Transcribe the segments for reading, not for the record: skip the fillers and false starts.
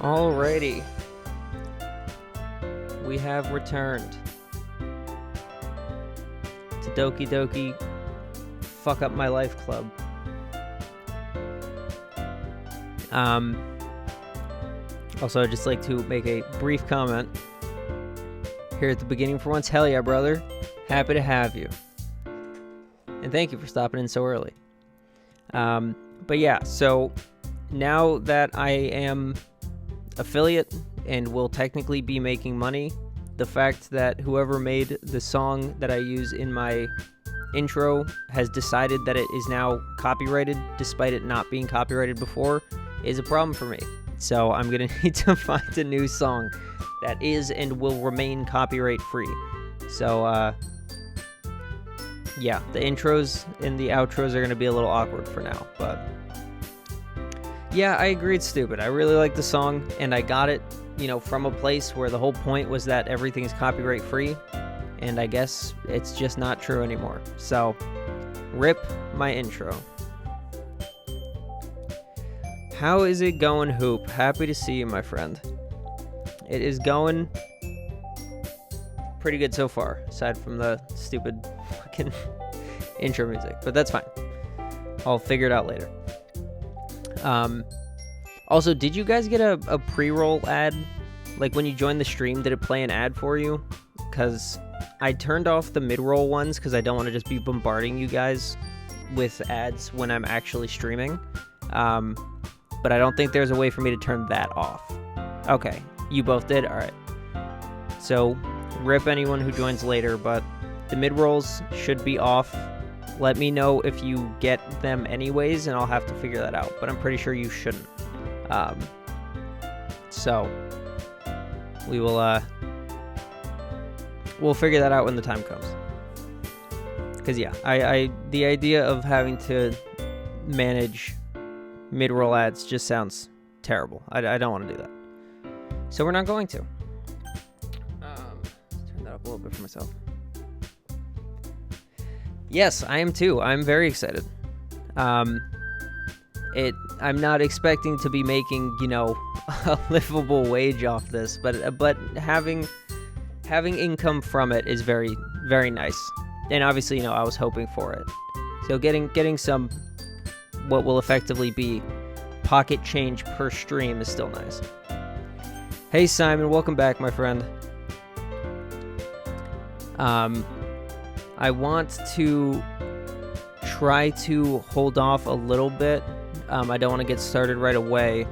Alrighty. We have returned to Doki Doki Fuck Up My Life Club. Also, I'd just like to make a brief comment here at the beginning for once. Hell yeah, brother. Happy to have you. And thank you for stopping in so early. But yeah, so now that I am affiliate and will technically be making money, the fact that whoever made the song that I use in my intro has decided that it is now copyrighted despite it not being copyrighted before is a problem for me. So I'm gonna need to find a new song that is and will remain copyright free. So yeah, the intros and the outros are gonna be a little awkward for now, but yeah, I agree it's stupid. I really like the song, and I got it, from a place where the whole point was that everything's copyright free, and I guess it's just not true anymore. So, rip my intro. How is it going, Hoop? Happy to see you, my friend. It is going pretty good so far, aside from the stupid fucking intro music, but that's fine. I'll figure it out later. Also, did you guys get a pre-roll ad? Like when you joined the stream, did it play an ad for you? Because I turned off the mid-roll ones because I don't want to just be bombarding you guys with ads when I'm actually streaming. But I don't think there's a way for me to turn that off. Okay, you both did? Alright. So, rip anyone who joins later, but the mid-rolls should be off. Let me know if you get them anyways, and I'll have to figure that out. But I'm pretty sure you shouldn't. So we will we'll figure that out when the time comes. Because yeah, I the idea of having to manage mid-roll ads just sounds terrible. I don't want to do that. So we're not going to. Let's turn that up a little bit for myself. Yes, I am too. I'm very excited. I'm not expecting to be making, a livable wage off this, but having income from it is very, very nice. And obviously, I was hoping for it. So getting some what will effectively be pocket change per stream is still nice. Hey Simon, welcome back, my friend. I want to try to hold off a little bit. I don't want to get started right away,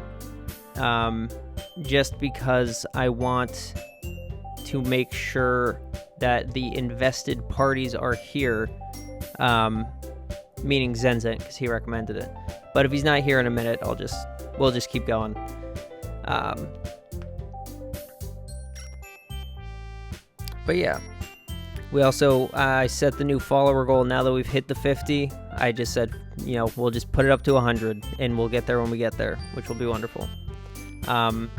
just because I want to make sure that the invested parties are here, meaning Zenzen, because he recommended it. But if he's not here in a minute, we'll just keep going. But yeah. We also, I set the new follower goal. Now that we've hit the 50, I just said, we'll just put it up to 100, and we'll get there when we get there, which will be wonderful. I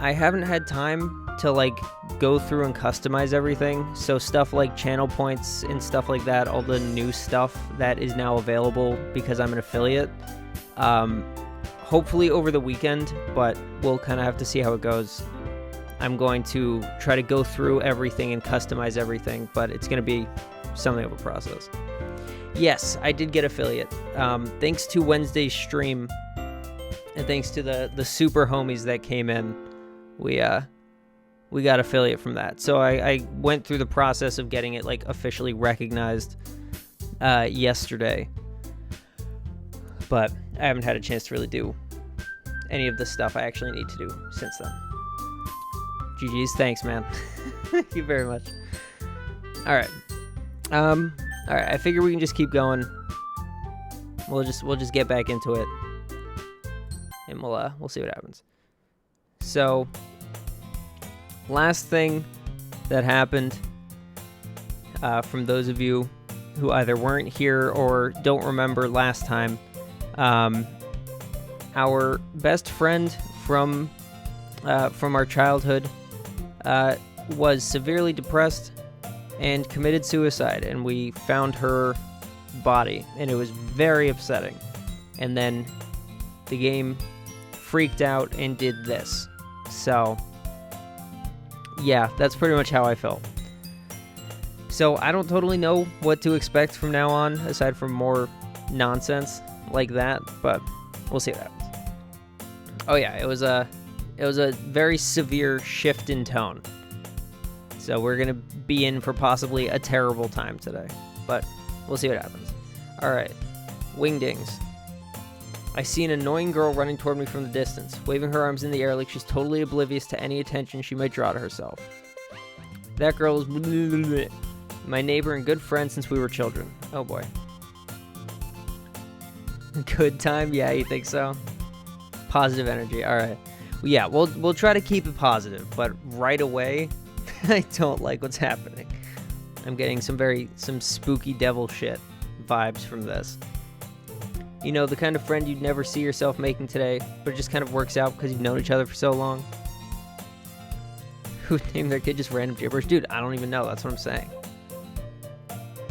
haven't had time to, go through and customize everything. So stuff like channel points and stuff like that, all the new stuff that is now available because I'm an affiliate. Hopefully over the weekend, but we'll kind of have to see how it goes. I'm going to try to go through everything and customize everything, but it's going to be something of a process. Yes, I did get affiliate. Thanks to Wednesday's stream, and thanks to the super homies that came in, we got affiliate from that. So I went through the process of getting it officially recognized yesterday, but I haven't had a chance to really do any of the stuff I actually need to do since then. GG's, thanks, man. Thank you very much. All right. All right. I figure we can just keep going. We'll just get back into it, and we'll see what happens. So, last thing that happened, from those of you who either weren't here or don't remember last time, our best friend from our childhood was severely depressed and committed suicide, and we found her body, and it was very upsetting. And then the game freaked out and did this. So, yeah, that's pretty much how I felt. So I don't totally know what to expect from now on, aside from more nonsense like that, but we'll see what happens. Oh yeah, it was a very severe shift in tone. So we're going to be in for possibly a terrible time today, but we'll see what happens. All right, wingdings. I see an annoying girl running toward me from the distance, waving her arms in the air like she's totally oblivious to any attention she might draw to herself. That girl is my neighbor and good friend since we were children. Oh boy. Good time? Yeah, you think so? Positive energy. All right. Well, yeah, we'll try to keep it positive, but right away, I don't like what's happening. I'm getting some spooky devil shit vibes from this. You know, the kind of friend you'd never see yourself making today, but it just kind of works out because you've known each other for so long. Who named their kid just random gibberish? Dude, I don't even know. That's what I'm saying.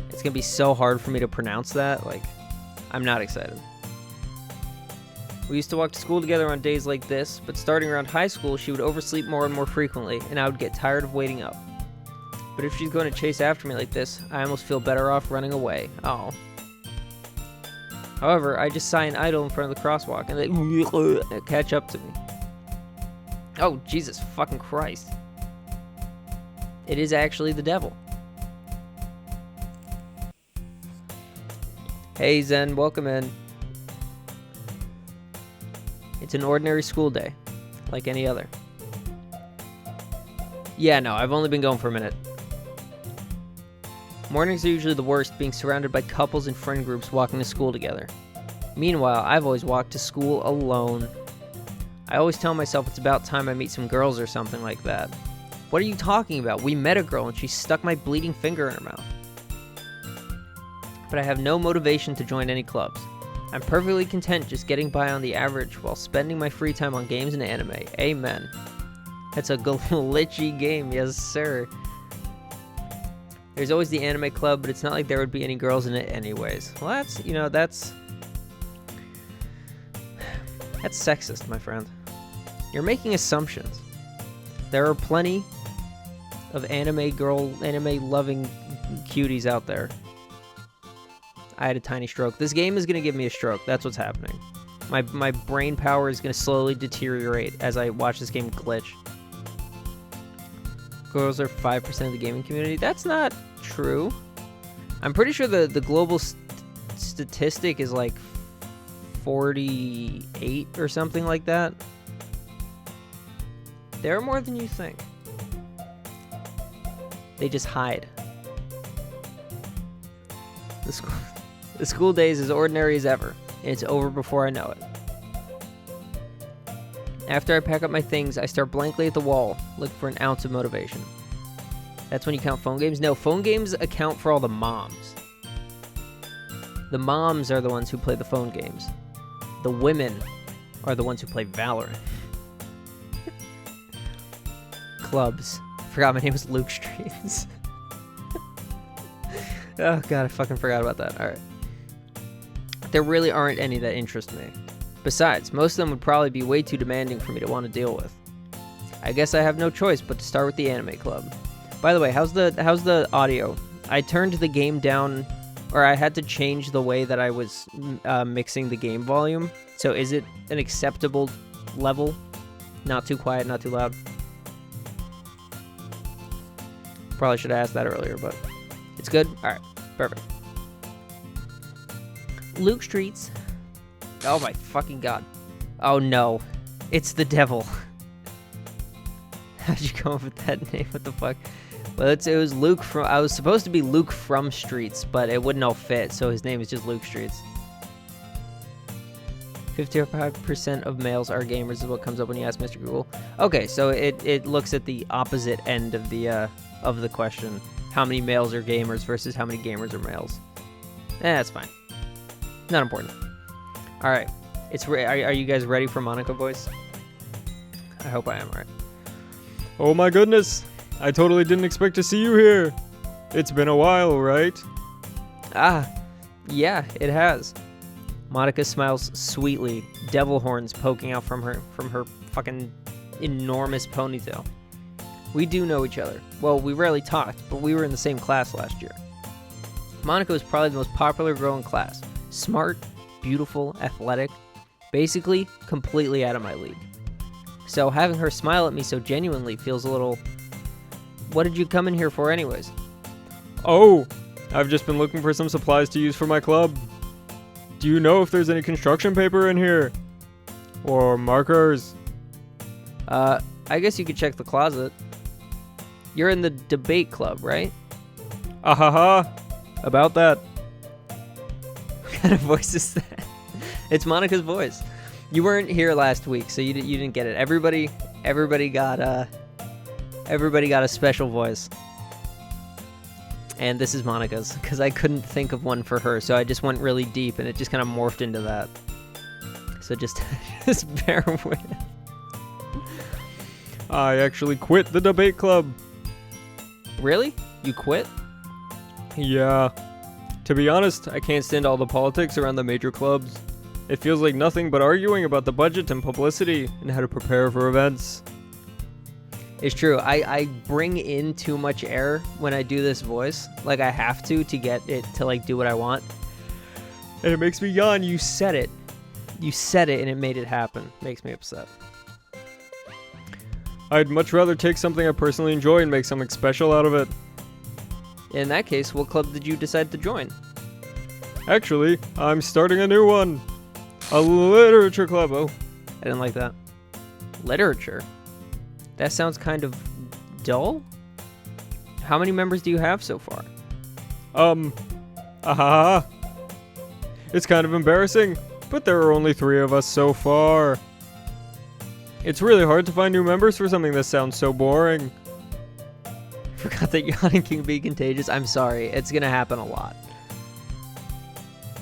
It's going to be so hard for me to pronounce that. Like, I'm not excited. We used to walk to school together on days like this, but starting around high school, she would oversleep more and more frequently, and I would get tired of waiting up. But if she's going to chase after me like this, I almost feel better off running away. Oh. However, I just sigh an idle in front of the crosswalk, and they catch up to me. Oh, Jesus fucking Christ. It is actually the devil. Hey, Zen, welcome in. It's an ordinary school day, like any other. Yeah, no, I've only been going for a minute. Mornings are usually the worst, being surrounded by couples and friend groups walking to school together. Meanwhile, I've always walked to school alone. I always tell myself it's about time I meet some girls or something like that. What are you talking about? We met a girl and she stuck my bleeding finger in her mouth. But I have no motivation to join any clubs. I'm perfectly content just getting by on the average while spending my free time on games and anime. Amen. That's a glitchy game, yes sir. There's always the anime club, but it's not like there would be any girls in it anyways. Well, that's sexist, my friend. You're making assumptions. There are plenty of anime loving cuties out there. I had a tiny stroke. This game is going to give me a stroke. That's what's happening. My brain power is going to slowly deteriorate as I watch this game glitch. Girls are 5% of the gaming community. That's not true. I'm pretty sure the global statistic is like 48 or something like that. There are more than you think. They just hide. The school day is as ordinary as ever, and it's over before I know it. After I pack up my things, I stare blankly at the wall, looking for an ounce of motivation. That's when you count phone games? No, phone games account for all the moms. The moms are the ones who play the phone games. The women are the ones who play Valorant. Clubs. I forgot my name was Luke Streets. Oh god, I fucking forgot about that. Alright. There really aren't any that interest me. Besides, most of them would probably be way too demanding for me to want to deal with. I guess I have no choice but to start with the anime club. By the way, how's the audio? I turned the game down, or I had to change the way that I was mixing the game volume. So is it an acceptable level? Not too quiet, not too loud? Probably should have asked that earlier, but it's good? Alright, perfect. Luke Streets. Oh my fucking god. Oh no. It's the devil. How'd you come up with that name? What the fuck? Well, it was Luke from... I was supposed to be Luke from Streets, but it wouldn't all fit, so his name is just Luke Streets. 55% of males are gamers is what comes up when you ask Mr. Google. Okay, so it looks at the opposite end of the question. How many males are gamers versus how many gamers are males. That's fine. Not important. All right. Are you guys ready for Monica voice? I hope I am. All right. Oh my goodness. I totally didn't expect to see you here. It's been a while, right? Ah, yeah, it has. Monica smiles sweetly, devil horns poking out from her fucking enormous ponytail. We do know each other. Well, we rarely talked, but we were in the same class last year. Monica was probably the most popular girl in class. Smart, beautiful, athletic, basically completely out of my league. So having her smile at me so genuinely feels a little... What did you come in here for anyways? Oh, I've just been looking for some supplies to use for my club. Do you know if there's any construction paper in here? Or markers? I guess you could check the closet. You're in the debate club, right? Ahaha. About that. What kind of voice is that? It's Monica's voice. You weren't here last week, so you didn't get it. Everybody got a special voice. And this is Monica's, because I couldn't think of one for her, so I just went really deep, and it just kind of morphed into that. So just bear with. I actually quit the debate club. Really? You quit? Yeah. To be honest, I can't stand all the politics around the major clubs. It feels like nothing but arguing about the budget and publicity and how to prepare for events. It's true. I bring in too much air when I do this voice. Like, I have to get it to, like, do what I want. And it makes me yawn. You said it. You said it and it made it happen. Makes me upset. I'd much rather take something I personally enjoy and make something special out of it. In that case, what club did you decide to join? Actually, I'm starting a new one. A literature club. Oh, I didn't like that. Literature? That sounds kind of dull. How many members do you have so far? It's kind of embarrassing, but there are only 3 of us so far. It's really hard to find new members for something that sounds so boring. Forgot that yawning can be contagious. I'm sorry. It's gonna happen a lot.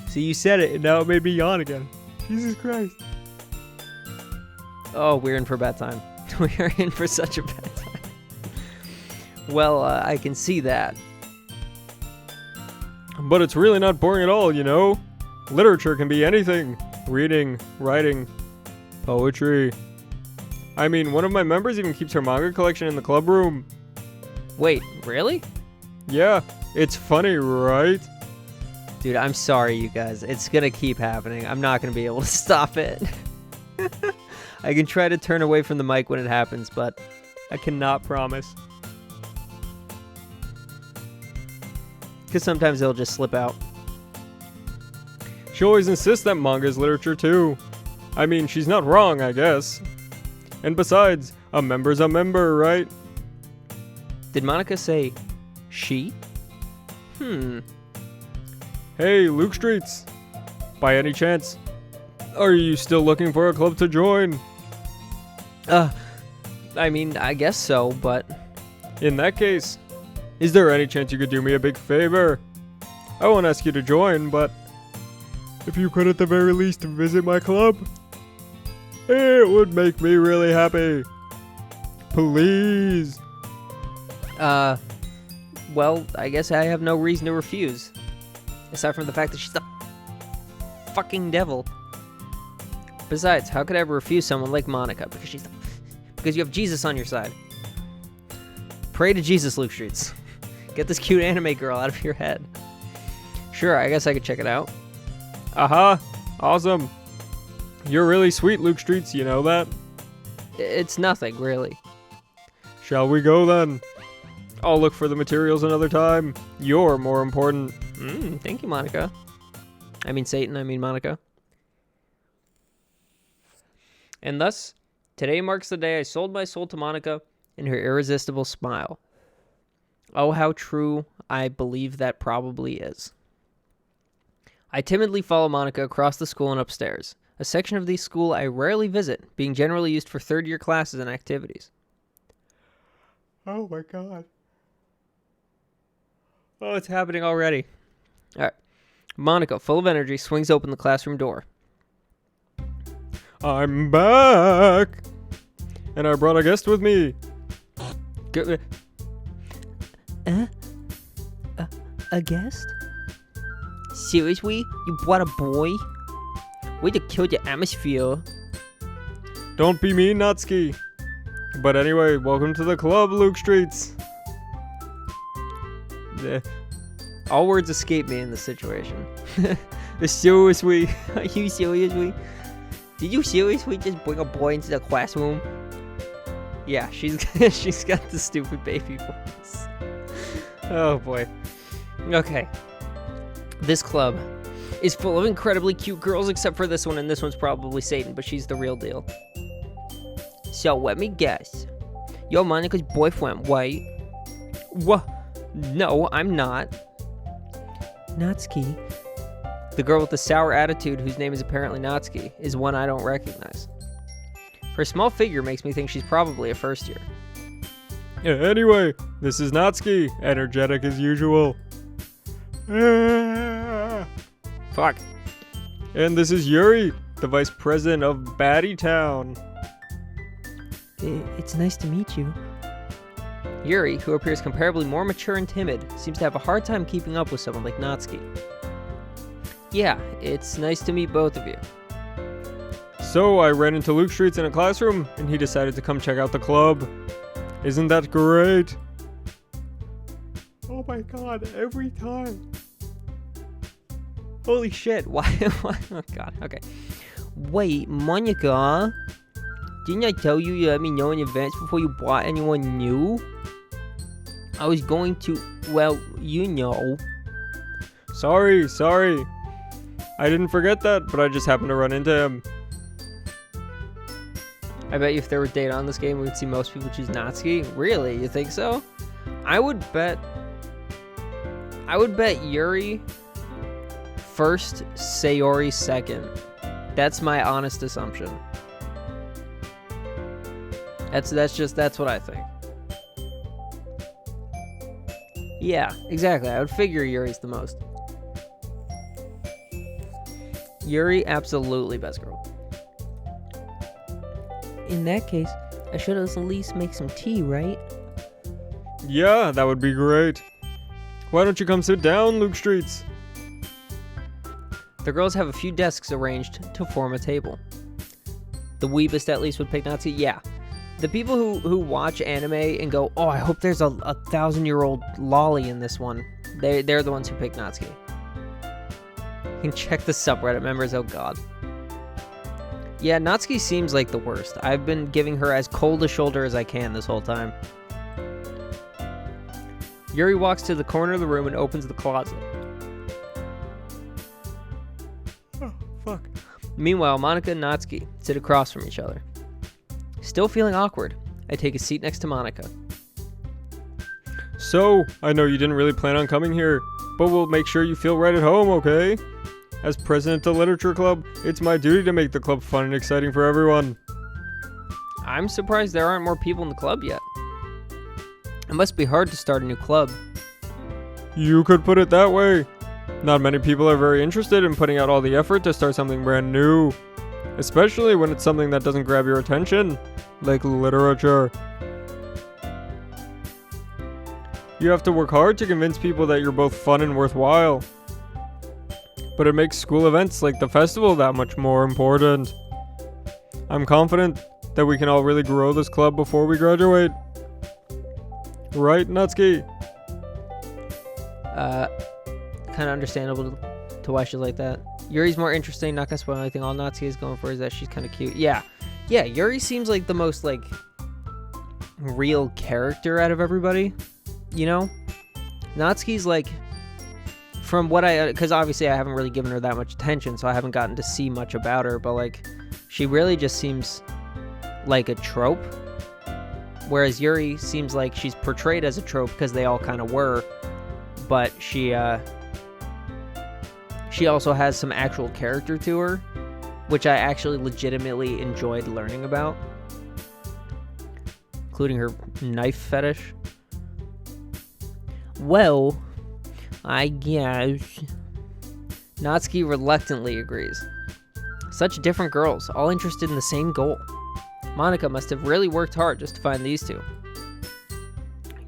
See, you said it, and now it made me yawn again. Jesus Christ. Oh, we're in for a bad time. We are in for such a bad time. Well, I can see that. But it's really not boring at all, you know? Literature can be anything. Reading, writing, poetry. I mean, one of my members even keeps her manga collection in the club room. Wait, really? Yeah, it's funny, right? Dude, I'm sorry, you guys. It's gonna keep happening. I'm not gonna be able to stop it. I can try to turn away from the mic when it happens, but I cannot promise. Because sometimes it'll just slip out. She always insists that manga is literature too. I mean, she's not wrong, I guess. And besides, a member's a member, right? Did Monica say she? Hey, Luke Streets. By any chance, are you still looking for a club to join? I mean, I guess so, but... In that case, is there any chance you could do me a big favor? I won't ask you to join, but if you could at the very least visit my club, it would make me really happy. Please. Well, I guess I have no reason to refuse. Aside from the fact that she's the fucking devil. Besides, how could I ever refuse someone like Monica? Because you have Jesus on your side. Pray to Jesus, Luke Streets. Get this cute anime girl out of your head. Sure, I guess I could check it out. Awesome. You're really sweet, Luke Streets, you know that? It's nothing, really. Shall we go then? I'll look for the materials another time. You're more important. Thank you, Monica. I mean Satan, I mean Monica. And thus, today marks the day I sold my soul to Monica and her irresistible smile. Oh, how true I believe that probably is. I timidly follow Monica across the school and upstairs, a section of the school I rarely visit, being generally used for third-year classes and activities. Oh my god. Oh, it's happening already. All right. Monica, full of energy, swings open the classroom door. I'm back! And I brought a guest with me. Good. A guest? Seriously? You brought a boy? Way to kill the atmosphere. Don't be mean, Natsuki. But anyway, welcome to the club, Luke Streets. All words escape me in this situation. Seriously? Are you seriously? Did you seriously just bring a boy into the classroom? Yeah, she's got the stupid baby voice. Oh boy. Okay. This club is full of incredibly cute girls except for this one, and this one's probably Satan, but she's the real deal. So let me guess. You're Monica's boyfriend, right? What? No, I'm not. Natsuki. The girl with the sour attitude, whose name is apparently Natsuki, is one I don't recognize. Her small figure makes me think she's probably a first year. Anyway, this is Natsuki, energetic as usual. Fuck. And this is Yuri, the vice president of Batty Town. It's nice to meet you. Yuri, who appears comparably more mature and timid, seems to have a hard time keeping up with someone like Natsuki. Yeah, it's nice to meet both of you. So I ran into Luke Streets in a classroom, and he decided to come check out the club. Isn't that great? Oh my god, every time. Holy shit, why? Oh god, okay. Wait, Monica? Didn't I tell you let me know in advance before you bought anyone new? I was going to, well, you know. Sorry. I didn't forget that, but I just happened to run into him. I bet you if there were data on this game, we would see most people choose Natsuki. Really? You think so? I would bet Yuri first, Sayori second. That's my honest assumption. That's what I think. Yeah, exactly. I would figure Yuri's the most. Yuri, absolutely best girl. In that case, I should at least make some tea, right? Yeah, that would be great. Why don't you come sit down, Luke Streets? The girls have a few desks arranged to form a table. The weebest at least would pick Natsuki. Yeah. The people who watch anime and go, oh, I hope there's a 1,000-year-old lolly in this one. They're the ones who pick Natsuki. You can check the subreddit members. Oh god. Yeah, Natsuki seems like the worst. I've been giving her as cold a shoulder as I can this whole time. Yuri walks to the corner of the room and opens the closet. Oh, fuck. Meanwhile, Monica and Natsuki sit across from each other. Still feeling awkward, I take a seat next to Monica. So, I know you didn't really plan on coming here, but we'll make sure you feel right at home, okay? As president of the Literature Club, it's my duty to make the club fun and exciting for everyone. I'm surprised there aren't more people in the club yet. It must be hard to start a new club. You could put it that way. Not many people are very interested in putting out all the effort to start something brand new. Especially when it's something that doesn't grab your attention, like literature. You have to work hard to convince people that you're both fun and worthwhile. But it makes school events like the festival that much more important. I'm confident that we can all really grow this club before we graduate. Right, Natsuki? Kind of understandable to why she's like that. Yuri's more interesting, not gonna spoil anything. All Natsuki is going for is that she's kind of cute. Yeah, Yuri seems like the most, like, real character out of everybody, you know? Natsuki's, like, from what because obviously I haven't really given her that much attention, so I haven't gotten to see much about her, but, like, she really just seems like a trope, whereas Yuri seems like she's portrayed as a trope because they all kind of were, but she also has some actual character to her, which I actually legitimately enjoyed learning about, including her knife fetish. Well, I guess. Natsuki reluctantly agrees. Such different girls, all interested in the same goal. Monica must have really worked hard just to find these two.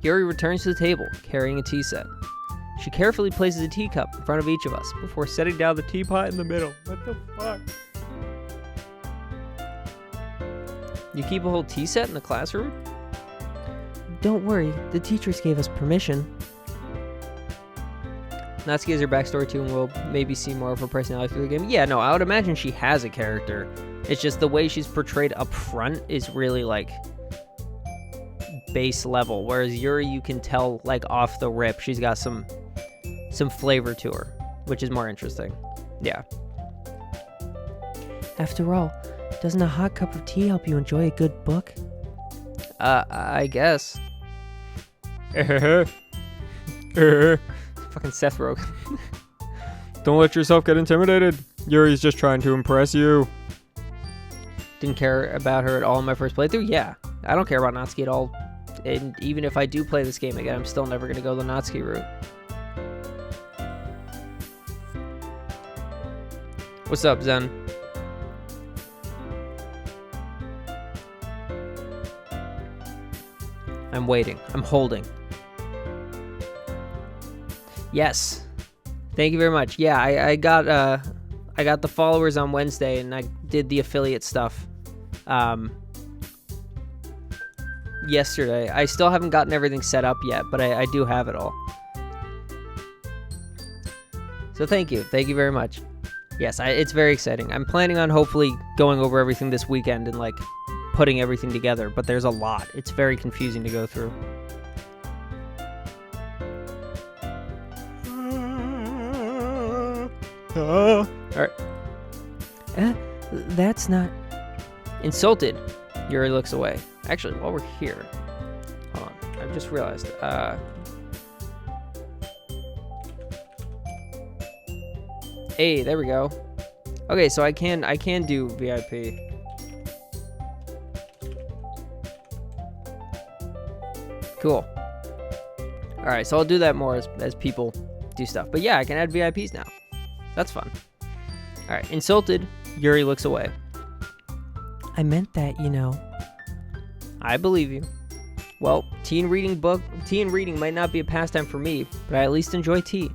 Yuri returns to the table, carrying a tea set. She carefully places a teacup in front of each of us before setting down the teapot in the middle. What the fuck? You keep a whole tea set in the classroom? Don't worry, the teachers gave us permission. Natsuki has her backstory too, and we'll maybe see more of her personality through the game. Yeah, no, I would imagine she has a character. It's just the way she's portrayed up front is really, like, base level. Whereas Yuri, you can tell, like, off the rip, she's got some flavor to her, which is more interesting. Yeah. After all, doesn't a hot cup of tea help you enjoy a good book? I guess. Fucking Seth Rogen. Don't let yourself get intimidated. Yuri's just trying to impress you. Didn't care about her at all in my first playthrough? Yeah. I don't care about Natsuki at all. And even if I do play this game again, I'm still never going to go the Natsuki route. What's up, Zen? I'm waiting. I'm holding. Yes. Thank you very much. Yeah, I got the followers on Wednesday, and I did the affiliate stuff yesterday. I still haven't gotten everything set up yet, but I do have it all. So thank you. Thank you very much. Yes, it's very exciting. I'm planning on hopefully going over everything this weekend and, like, putting everything together, but there's a lot. It's very confusing to go through. Alright. That's not... Insulted. Yuri looks away. Actually, while we're here... Hold on. I've just realized. Hey, there we go. Okay, so I can do VIP. Cool. Alright, so I'll do that more as people do stuff. But yeah, I can add VIPs now. That's fun. Alright, insulted. Yuri looks away. I meant that, you know. I believe you. Well, tea and reading might not be a pastime for me, but I at least enjoy tea.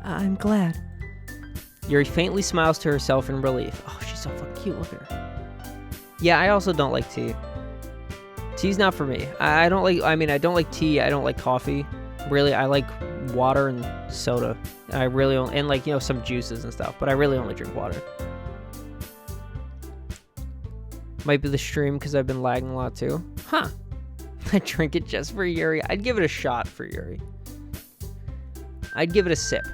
I'm glad. Yuri faintly smiles to herself in relief. Oh, she's so fucking cute. Look at her. Yeah, I also don't like tea. Tea's not for me. I don't like tea. I don't like coffee. Really, I like water and soda. I really only, and, like, you know, some juices and stuff, but I really only drink water. Might be the stream because I've been lagging a lot too. Huh. I drink it just for Yuri. I'd give it a shot for Yuri. I'd give it a sip.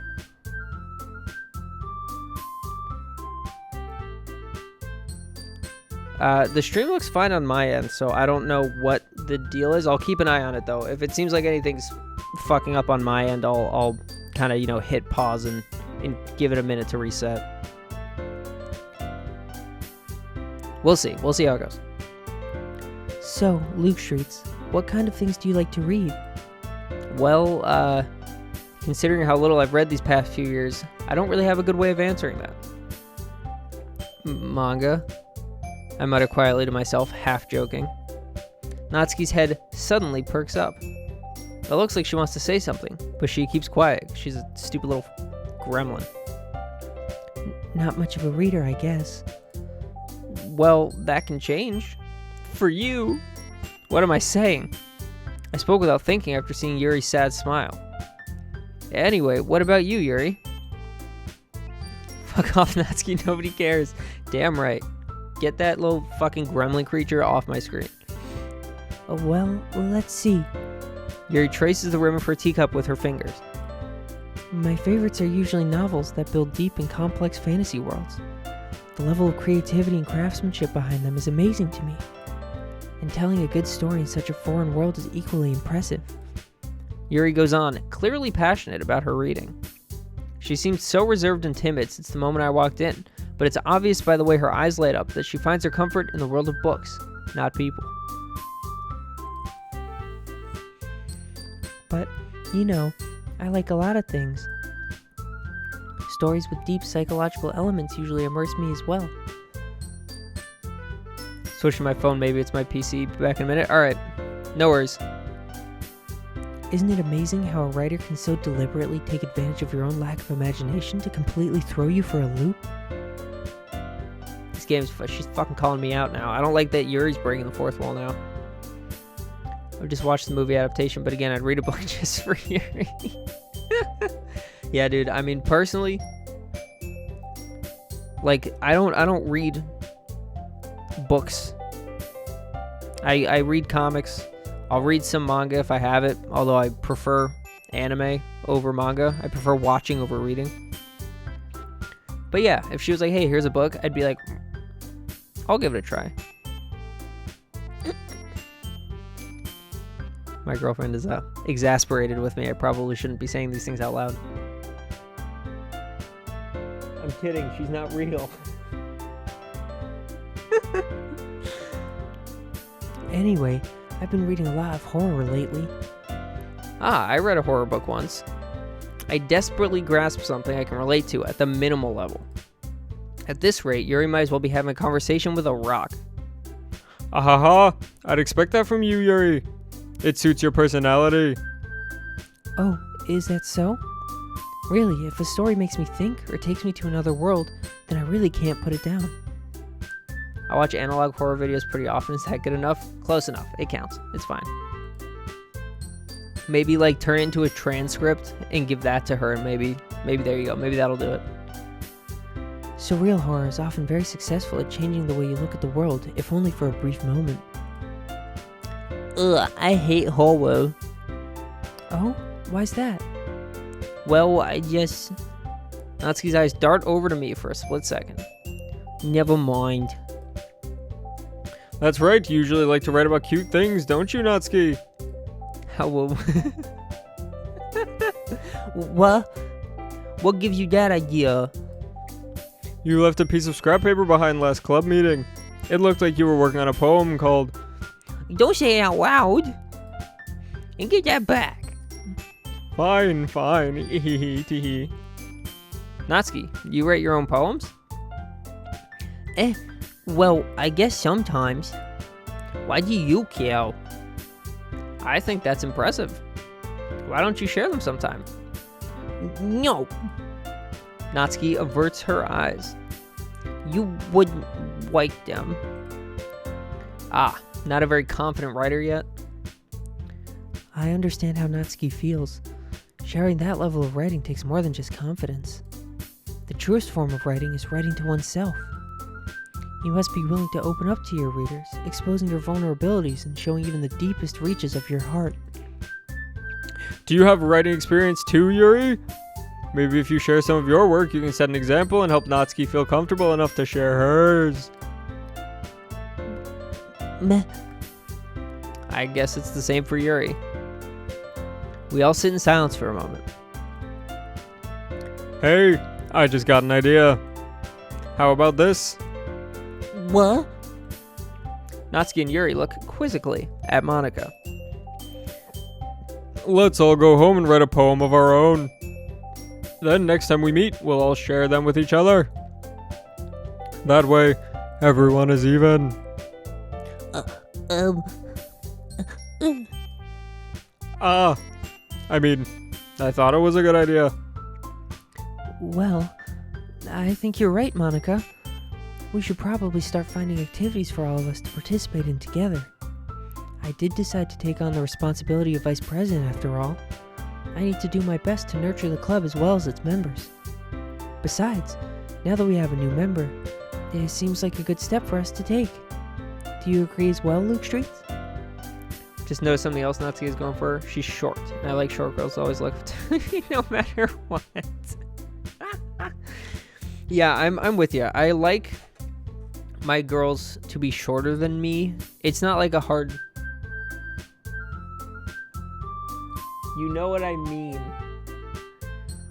The stream looks fine on my end, so I don't know what the deal is. I'll keep an eye on it, though. If it seems like anything's fucking up on my end, I'll kind of, you know, hit pause and give it a minute to reset. We'll see. We'll see how it goes. So, Luke Streets, what kind of things do you like to read? Well, considering how little I've read these past few years, I don't really have a good way of answering that. Manga, I mutter quietly to myself, half joking. Natsuki's head suddenly perks up. It looks like she wants to say something, but she keeps quiet. She's a stupid little gremlin. Not much of a reader, I guess. Well, that can change. For you. What am I saying? I spoke without thinking after seeing Yuri's sad smile. Anyway, what about you, Yuri? Fuck off, Natsuki. Nobody cares. Damn right. Get that little fucking gremlin creature off my screen. Well, let's see. Yuri traces the rim of her teacup with her fingers. My favorites are usually novels that build deep and complex fantasy worlds. The level of creativity and craftsmanship behind them is amazing to me. And telling a good story in such a foreign world is equally impressive. Yuri goes on, clearly passionate about her reading. She seemed so reserved and timid since the moment I walked in, but it's obvious by the way her eyes light up that she finds her comfort in the world of books, not people. But, you know, I like a lot of things. Stories with deep psychological elements usually immerse me as well. Switching my phone, maybe it's my PC. Be back in a minute. Alright, no worries. Isn't it amazing how a writer can so deliberately take advantage of your own lack of imagination to completely throw you for a loop? This games. She's fucking calling me out now. I don't like that Yuri's breaking the fourth wall now. I just watched the movie adaptation, but again, I'd read a book just for Yuri. Yeah, dude. I mean, personally, like, I don't read books. I read comics. I'll read some manga if I have it, although I prefer anime over manga. I prefer watching over reading. But yeah, if she was like, hey, here's a book, I'd be like, I'll give it a try. My girlfriend is exasperated with me. I probably shouldn't be saying these things out loud. I'm kidding. She's not real. Anyway, I've been reading a lot of horror lately. I read a horror book once. I desperately grasped something I can relate to at the minimal level. At this rate, Yuri might as well be having a conversation with a rock. Ahaha, I'd expect that from you, Yuri. It suits your personality. Oh, is that so? Really, if a story makes me think or takes me to another world, then I really can't put it down. I watch analog horror videos pretty often. Is that good enough? Close enough. It counts. It's fine. Maybe like turn it into a transcript and give that to her, and maybe there you go. Maybe that'll do it. Surreal horror is often very successful at changing the way you look at the world, if only for a brief moment. Ugh, I hate horror. Oh? Why's that? Well, Natsuki's eyes dart over to me for a split second. Never mind. That's right, you usually like to write about cute things, don't you, Natsuki? How will... What? What gives you that idea? You left a piece of scrap paper behind last club meeting. It looked like you were working on a poem called... Don't say it out loud. And get that back. Fine. Teehee. Natsuki, you write your own poems? Well, I guess sometimes. Why do you care? I think that's impressive. Why don't you share them sometime? No. Natsuki averts her eyes. You wouldn't like them. Not a very confident writer yet? I understand how Natsuki feels. Sharing that level of writing takes more than just confidence. The truest form of writing is writing to oneself. You must be willing to open up to your readers, exposing your vulnerabilities and showing even the deepest reaches of your heart. Do you have writing experience too, Yuri? Maybe if you share some of your work, you can set an example and help Natsuki feel comfortable enough to share hers. Meh. I guess it's the same for Yuri. We all sit in silence for a moment. Hey, I just got an idea. How about this? What? Natsuki and Yuri look quizzically at Monika. Let's all go home and write a poem of our own. Then next time we meet, we'll all share them with each other. That way, everyone is even. I thought it was a good idea. Well, I think you're right, Monika. We should probably start finding activities for all of us to participate in together. I did decide to take on the responsibility of vice president after all. I need to do my best to nurture the club as well as its members. Besides, now that we have a new member, it seems like a good step for us to take. Do you agree as well, Luke Streets? Just notice something else Natsuki is going for. She's short. And I like short girls to always look to me no matter what. Yeah, I'm with you. I like my girls to be shorter than me. It's not like a hard... You know what I mean.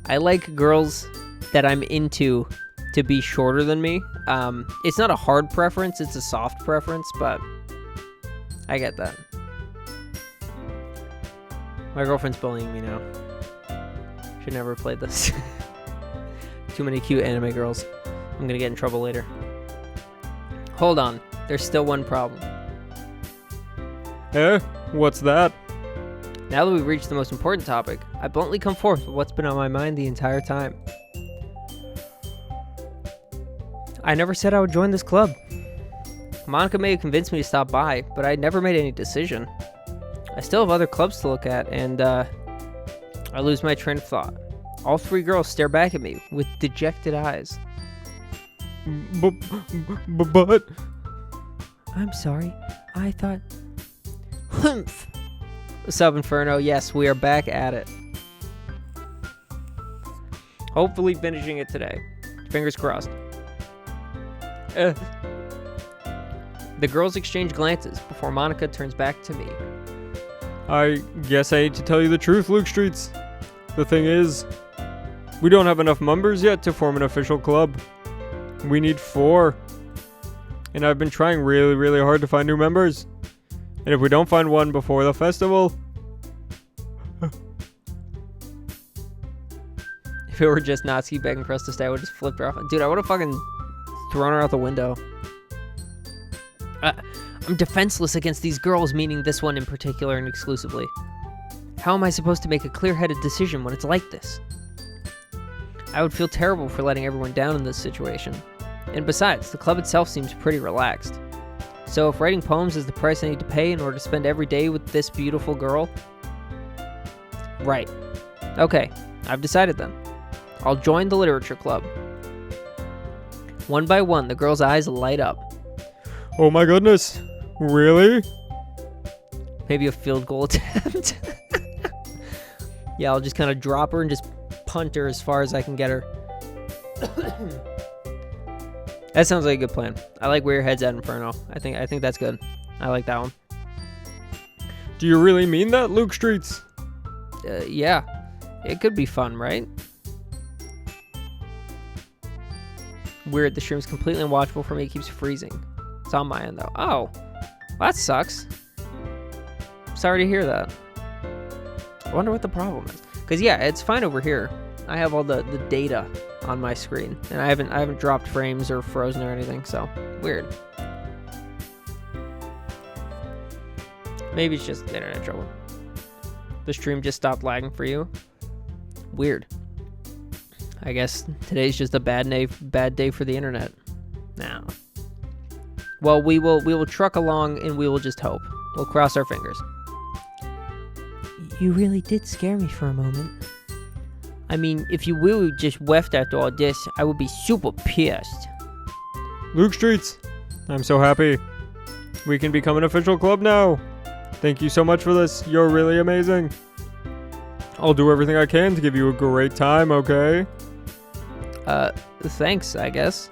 I like girls that I'm into to be shorter than me. It's not a hard preference, it's a soft preference, but I get that. My girlfriend's bullying me now. Should never have played this. Too many cute anime girls. I'm gonna get in trouble later. Hold on, there's still one problem. What's that? Now that we've reached the most important topic, I bluntly come forth with what's been on my mind the entire time. I never said I would join this club. Monica may have convinced me to stop by, but I never made any decision. I still have other clubs to look at, and I lose my train of thought. All three girls stare back at me with dejected eyes. But... I'm sorry. I thought... Humph! What's up, Inferno? Yes, we are back at it. Hopefully finishing it today. Fingers crossed. The girls exchange glances before Monica turns back to me. I guess I hate to tell you the truth, Luke Streets. The thing is, we don't have enough members yet to form an official club. We need 4. And I've been trying really, really hard to find new members. And if we don't find one before the festival... If it were just Natsuki begging for us to stay, I would have just flipped her off. Dude, I would have fucking thrown her out the window. I'm defenseless against these girls, meaning this one in particular and exclusively. How am I supposed to make a clear-headed decision when it's like this? I would feel terrible for letting everyone down in this situation. And besides, the club itself seems pretty relaxed. So if writing poems is the price I need to pay in order to spend every day with this beautiful girl... Right. Okay, I've decided then. I'll join the literature club. One by one, the girls' eyes light up. Oh my goodness. Really? Maybe a field goal attempt. Yeah, I'll just kind of drop her and just punt her as far as I can get her. That sounds like a good plan. I like where your head's at, Inferno. I think that's good. I like that one. Do you really mean that, Luke Streets? Yeah. It could be fun, right? Weird, the stream's completely unwatchable for me. It keeps freezing. It's on my end, though. Oh. Well, that sucks. Sorry to hear that. I wonder what the problem is. Because, yeah, it's fine over here. I have all the data on my screen. And I haven't dropped frames or frozen or anything, so weird. Maybe it's just internet trouble. The stream just stopped lagging for you. Weird. I guess today's just a bad day for the internet. Now. Well, we will truck along and we will just hope. We'll cross our fingers. You really did scare me for a moment. I mean, if you will just left after all this, I would be super pissed. Luke Streets, I'm so happy. We can become an official club now. Thank you so much for this. You're really amazing. I'll do everything I can to give you a great time, okay? Thanks, I guess.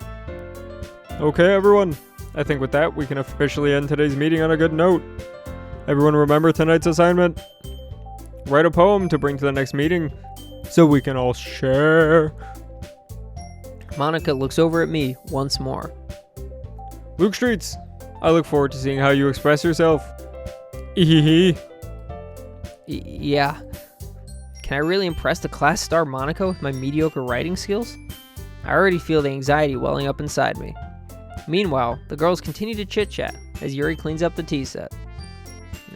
Okay, everyone. I think with that, we can officially end today's meeting on a good note. Everyone remember tonight's assignment. Write a poem to bring to the next meeting so we can all share. Monica looks over at me once more. Luke Streets, I look forward to seeing how you express yourself. Ehehe. Yeah. Can I really impress the class star Monica with my mediocre writing skills? I already feel the anxiety welling up inside me. Meanwhile, the girls continue to chit-chat as Yuri cleans up the tea set.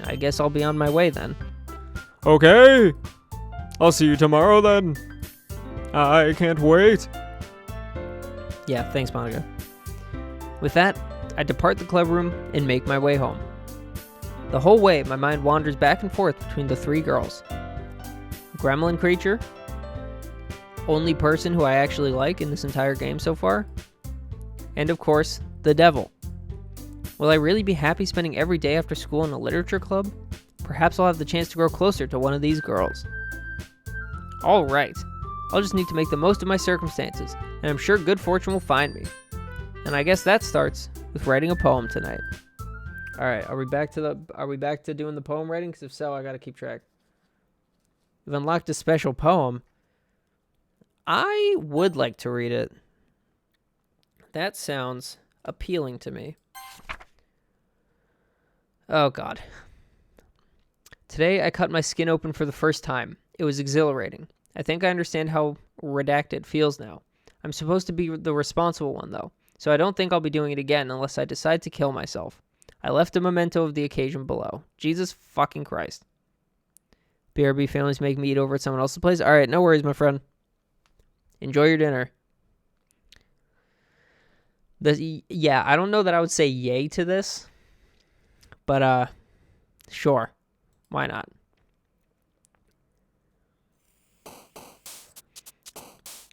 I guess I'll be on my way then. Okay. I'll see you tomorrow then. I can't wait. Yeah, thanks, Monica. With that, I depart the club room and make my way home. The whole way, my mind wanders back and forth between the three girls. Gremlin creature, only person who I actually like in this entire game so far, and of course, the devil. Will I really be happy spending every day after school in a literature club? Perhaps I'll have the chance to grow closer to one of these girls. Alright, I'll just need to make the most of my circumstances, and I'm sure good fortune will find me. And I guess that starts with writing a poem tonight. Alright, are we back to doing the poem writing? Because if so, I gotta keep track. We've unlocked a special poem. I would like to read it. That sounds appealing to me. Oh god. Today I cut my skin open for the first time. It was exhilarating. I think I understand how redacted feels now. I'm supposed to be the responsible one though, so I don't think I'll be doing it again unless I decide to kill myself. I left a memento of the occasion below. Jesus fucking Christ. BRB families make me eat over at someone else's place. Alright, no worries, my friend. Enjoy your dinner. Yeah, I don't know that I would say yay to this, but sure, why not?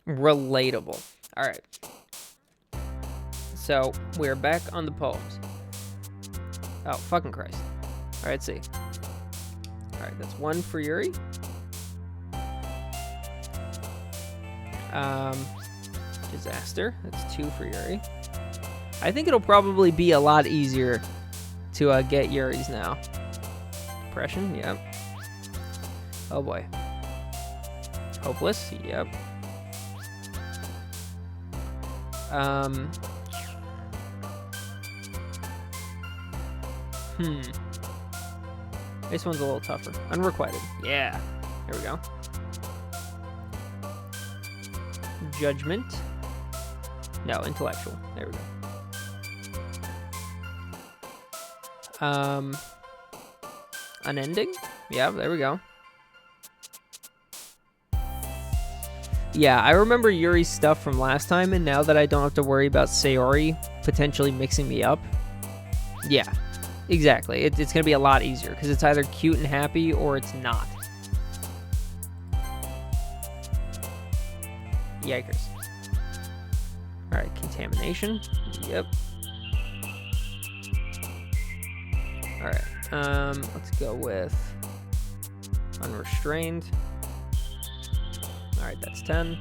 Relatable. All right. So we're back on the poems. Oh, fucking Christ. All right, let's see. All right, that's 1 for Yuri. Disaster. That's 2 for Yuri. I think it'll probably be a lot easier to get Yuri's now. Depression. Yep. Oh boy. Hopeless. Yep. This one's a little tougher. Unrequited. Yeah. Here we go. Judgment. No, intellectual. There we go. Unending. Yeah, there we go. Yeah, I remember Yuri's stuff from last time, and now that I don't have to worry about Sayori potentially mixing me up, yeah, exactly. It's going to be a lot easier, because it's either cute and happy, or it's not. Yikers. Alright, contamination. Yep. Alright, let's go with unrestrained. Alright, that's 10.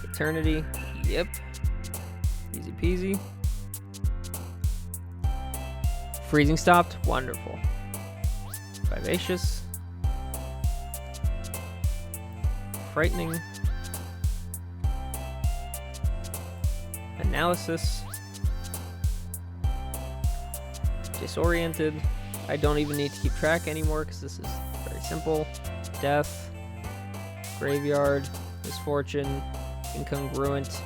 Eternity. Yep. Easy peasy. Freezing stopped. Wonderful. Vivacious. Frightening. Analysis. Disoriented. I don't even need to keep track anymore because this is very simple. Death. Graveyard. Misfortune. Incongruent.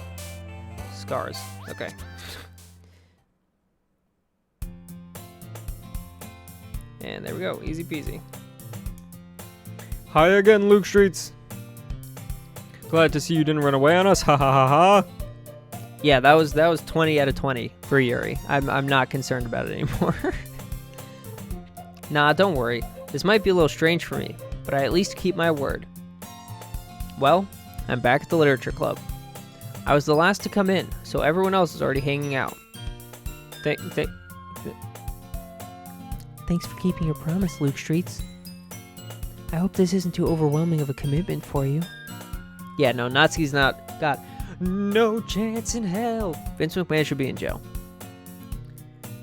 Scars. Okay. And there we go. Easy peasy. Hi again, Luke Streets. Glad to see you didn't run away on us. Ha ha ha ha. Yeah, that was 20 out of 20 for Yuri. I'm not concerned about it anymore. Nah, don't worry. This might be a little strange for me, but I at least keep my word. Well, I'm back at the Literature Club. I was the last to come in, so everyone else is already hanging out. Thanks for keeping your promise, Luke Streets. I hope this isn't too overwhelming of a commitment for you. Yeah, no, Natsuki's not got no chance in hell. Vince McMahon should be in jail.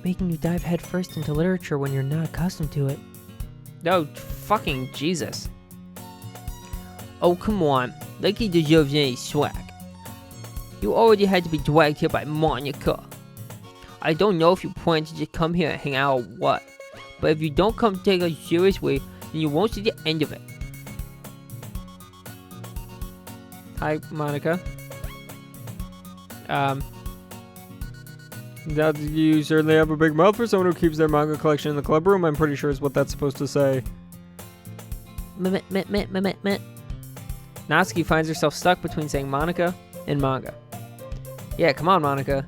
Making you dive headfirst into literature when you're not accustomed to it. No, fucking Jesus. Oh, come on. Like he deserves any swag. You already had to be dragged here by Monica. I don't know if you plan to just come here and hang out or what, but if you don't come take us seriously, then you won't see the end of it. Hi, Monica. That you certainly have a big mouth for someone who keeps their manga collection in the club room. I'm pretty sure is what that's supposed to say. Natsuki finds herself stuck between saying Monica and manga. Yeah, come on, Monica.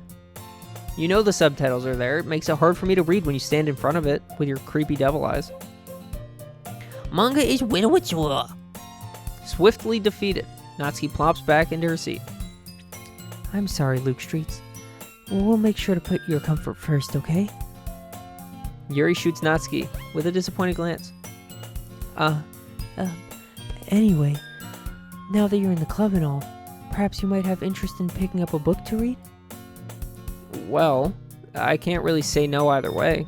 You know the subtitles are there. It makes it hard for me to read when you stand in front of it with your creepy devil eyes. Manga is winner. Swiftly defeated, Natsuki plops back into her seat. I'm sorry, Luke Streets. We'll make sure to put your comfort first, okay? Yuri shoots Natsuki with a disappointed glance. Anyway, now that you're in the club and all, perhaps you might have interest in picking up a book to read? Well, I can't really say no either way.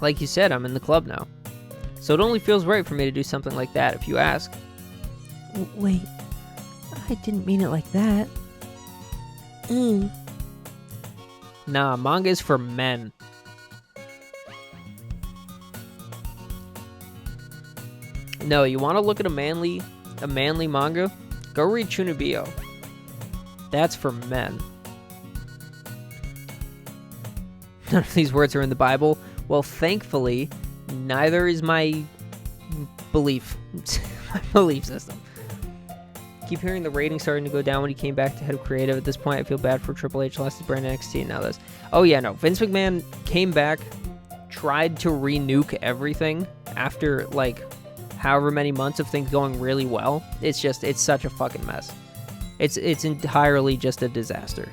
Like you said, I'm in the club now. So it only feels right for me to do something like that if you ask. Wait, I didn't mean it like that. Nah, manga is for men. No, you want to look at a manly manga? Go read Chunibyo. That's for men. None of these words are in the Bible. Well, thankfully, neither is my belief system. Keep hearing the rating starting to go down when he came back to head of creative. At this point, I feel bad for Triple H, lost his brand NXT, and now this. Oh yeah, no. Vince McMahon came back, tried to re-nuke everything after, like, however many months of things going really well. It's such a fucking mess. It's entirely just a disaster.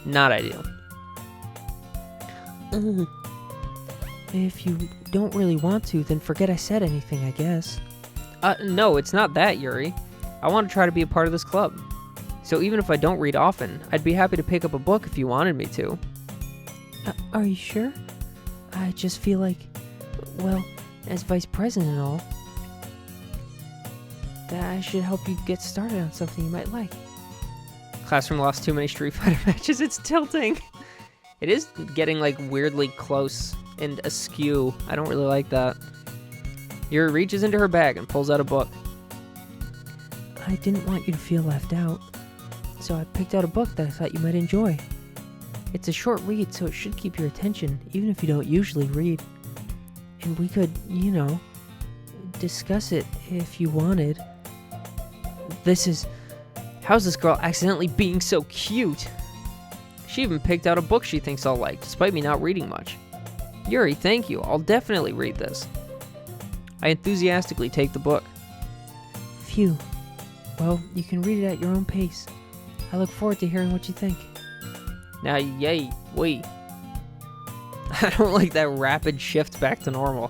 Not ideal. If you don't really want to, then forget I said anything, I guess. No, it's not that, Yuri. I want to try to be a part of this club. So even if I don't read often, I'd be happy to pick up a book if you wanted me to. Are you sure? I just feel like, well, as vice president and all, that I should help you get started on something you might like. Classroom lost too many Street Fighter matches. It's tilting. It is getting, like, weirdly close and askew. I don't really like that. Yuri reaches into her bag and pulls out a book. I didn't want you to feel left out, so I picked out a book that I thought you might enjoy. It's a short read, so it should keep your attention, even if you don't usually read. And we could, discuss it if you wanted. How's this girl accidentally being so cute? She even picked out a book she thinks I'll like, despite me not reading much. Yuri, thank you. I'll definitely read this. I enthusiastically take the book. Phew. Well, you can read it at your own pace. I look forward to hearing what you think. Now, yay, wait. I don't like that rapid shift back to normal.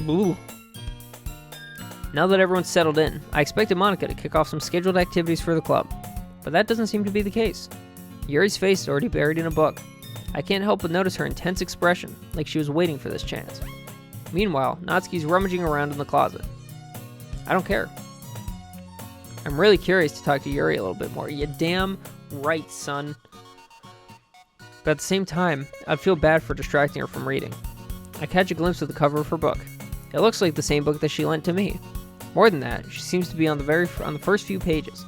Ooh. Now that everyone's settled in, I expected Monica to kick off some scheduled activities for the club, but that doesn't seem to be the case. Yuri's face is already buried in a book. I can't help but notice her intense expression, like she was waiting for this chance. Meanwhile, Natsuki's rummaging around in the closet. I don't care. I'm really curious to talk to Yuri a little bit more. You damn right, son. But at the same time, I'd feel bad for distracting her from reading. I catch a glimpse of the cover of her book. It looks like the same book that she lent to me. More than that, she seems to be on the first few pages.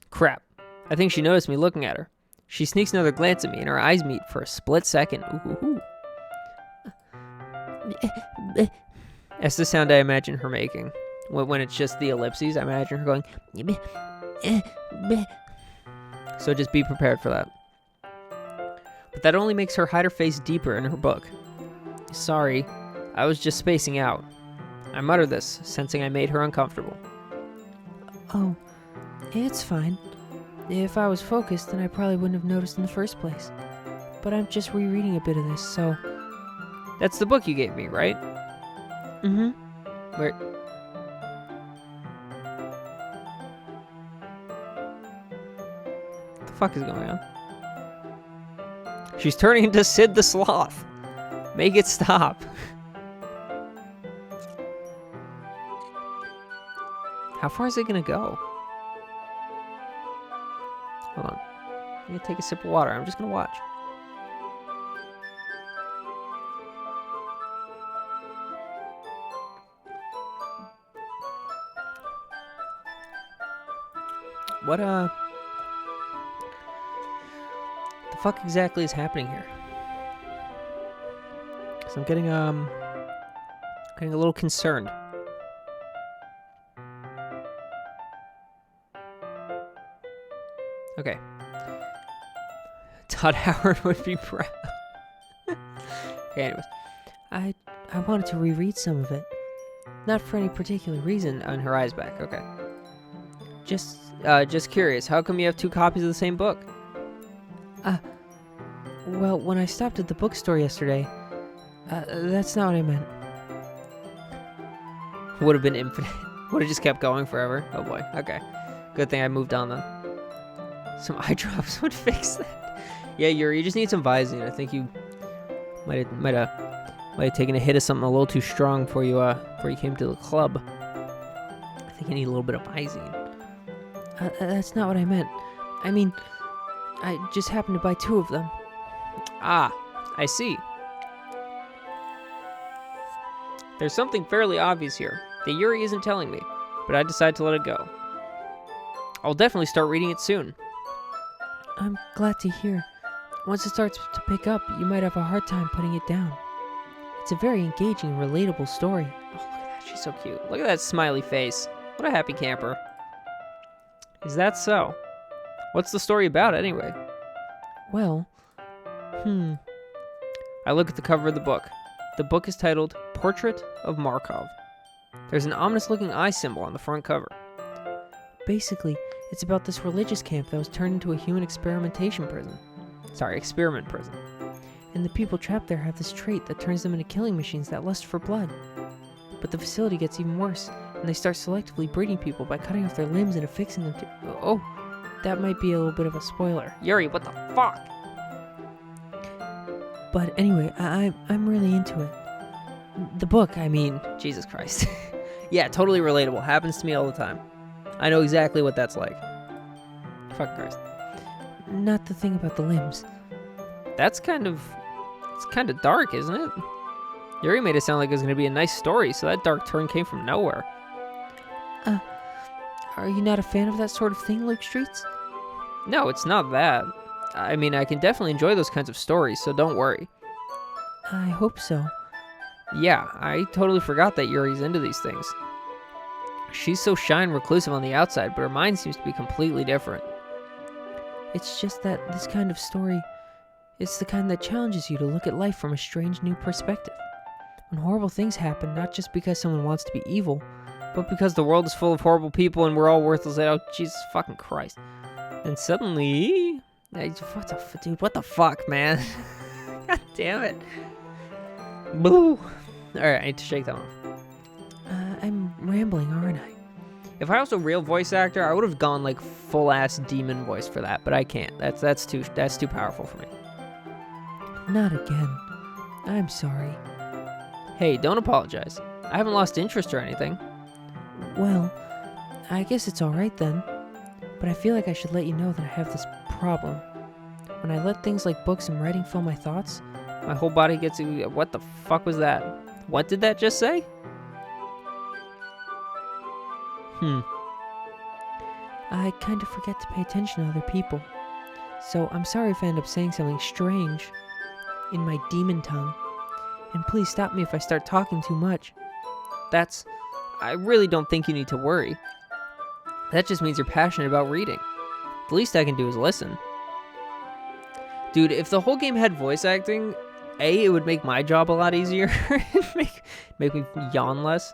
Crap. I think she noticed me looking at her. She sneaks another glance at me and our eyes meet for a split second. Ooh. That's the sound I imagine her making. When it's just the ellipses, I imagine her going... So just be prepared for that. But that only makes her hide her face deeper in her book. Sorry, I was just spacing out. I mutter this, sensing I made her uncomfortable. Oh, it's fine. If I was focused, then I probably wouldn't have noticed in the first place. But I'm just rereading a bit of this, so... That's the book you gave me, right? Mm-hmm. Where... What the fuck is going on? She's turning into Sid the Sloth. Make it stop. How far is it gonna go? Hold on. I'm gonna take a sip of water. I'm just gonna watch. What, the fuck exactly is happening here? Because I'm getting a little concerned. Okay. Todd Howard would be proud. Okay, anyways. I wanted to reread some of it. Not for any particular reason. On her eyes back, okay. Just curious, how come you have 2 copies of the same book? Well, when I stopped at the bookstore yesterday, that's not what I meant. Would have been infinite. Would have just kept going forever. Oh boy, okay. Good thing I moved on then. Some eye drops would fix that. Yeah, Yuri, you just need some Visine. I think you might have taken a hit of something a little too strong before you came to the club. I think you need a little bit of Visine. That's not what I meant. I mean, I just happened to buy 2 of them. Ah, I see. There's something fairly obvious here that Yuri isn't telling me, but I decide to let it go. I'll definitely start reading it soon. I'm glad to hear. Once it starts to pick up, you might have a hard time putting it down. It's a very engaging and relatable story. Oh, look at she's so cute. Look at that smiley face. What a happy camper. Is that so? What's the story about, anyway? Well, I look at the cover of the book. The book is titled Portrait of Markov. There's an ominous-looking eye symbol on the front cover. basically, it's about this religious camp that was turned into a human experiment prison. And the people trapped there have this trait that turns them into killing machines that lust for blood. But the facility gets even worse, and they start selectively breeding people by cutting off their limbs and affixing them to... Oh, that might be a little bit of a spoiler. Yuri, what the fuck? But anyway, I'm really into it. The book, I mean... Jesus Christ. Yeah, totally relatable. Happens to me all the time. I know exactly what that's like. Fuck Christ. Not the thing about the limbs. It's kind of dark, isn't it? Yuri made it sound like it was going to be a nice story, so that dark turn came from nowhere. Are you not a fan of that sort of thing, Luke Streets? No, it's not that. I mean, I can definitely enjoy those kinds of stories, so don't worry. I hope so. Yeah, I totally forgot that Yuri's into these things. She's so shy and reclusive on the outside, but her mind seems to be completely different. It's just that this kind of story, it's the kind that challenges you to look at life from a strange new perspective. When horrible things happen, not just because someone wants to be evil, But because the world is full of horrible people and we're all worthless, oh, Jesus fucking Christ. And suddenly... What the fuck, man? God damn it. Boo. Alright, I need to shake that one. I'm rambling, aren't I? If I was a real voice actor, I would have gone like full-ass demon voice for that, but I can't. That's too powerful for me. Not again. I'm sorry. Hey, don't apologize. I haven't lost interest or anything. Well, I guess it's alright then. But I feel like I should let you know that I have this problem. When I let things like books and writing fill my thoughts, my whole body gets... What the fuck was that? What did that just say? I kind of forget to pay attention to other people. So I'm sorry if I end up saying something strange in my demon tongue. And please stop me if I start talking too much. I really don't think you need to worry. That just means you're passionate about reading. The least I can do is listen. Dude, if the whole game had voice acting, A, it would make my job a lot easier. make me yawn less.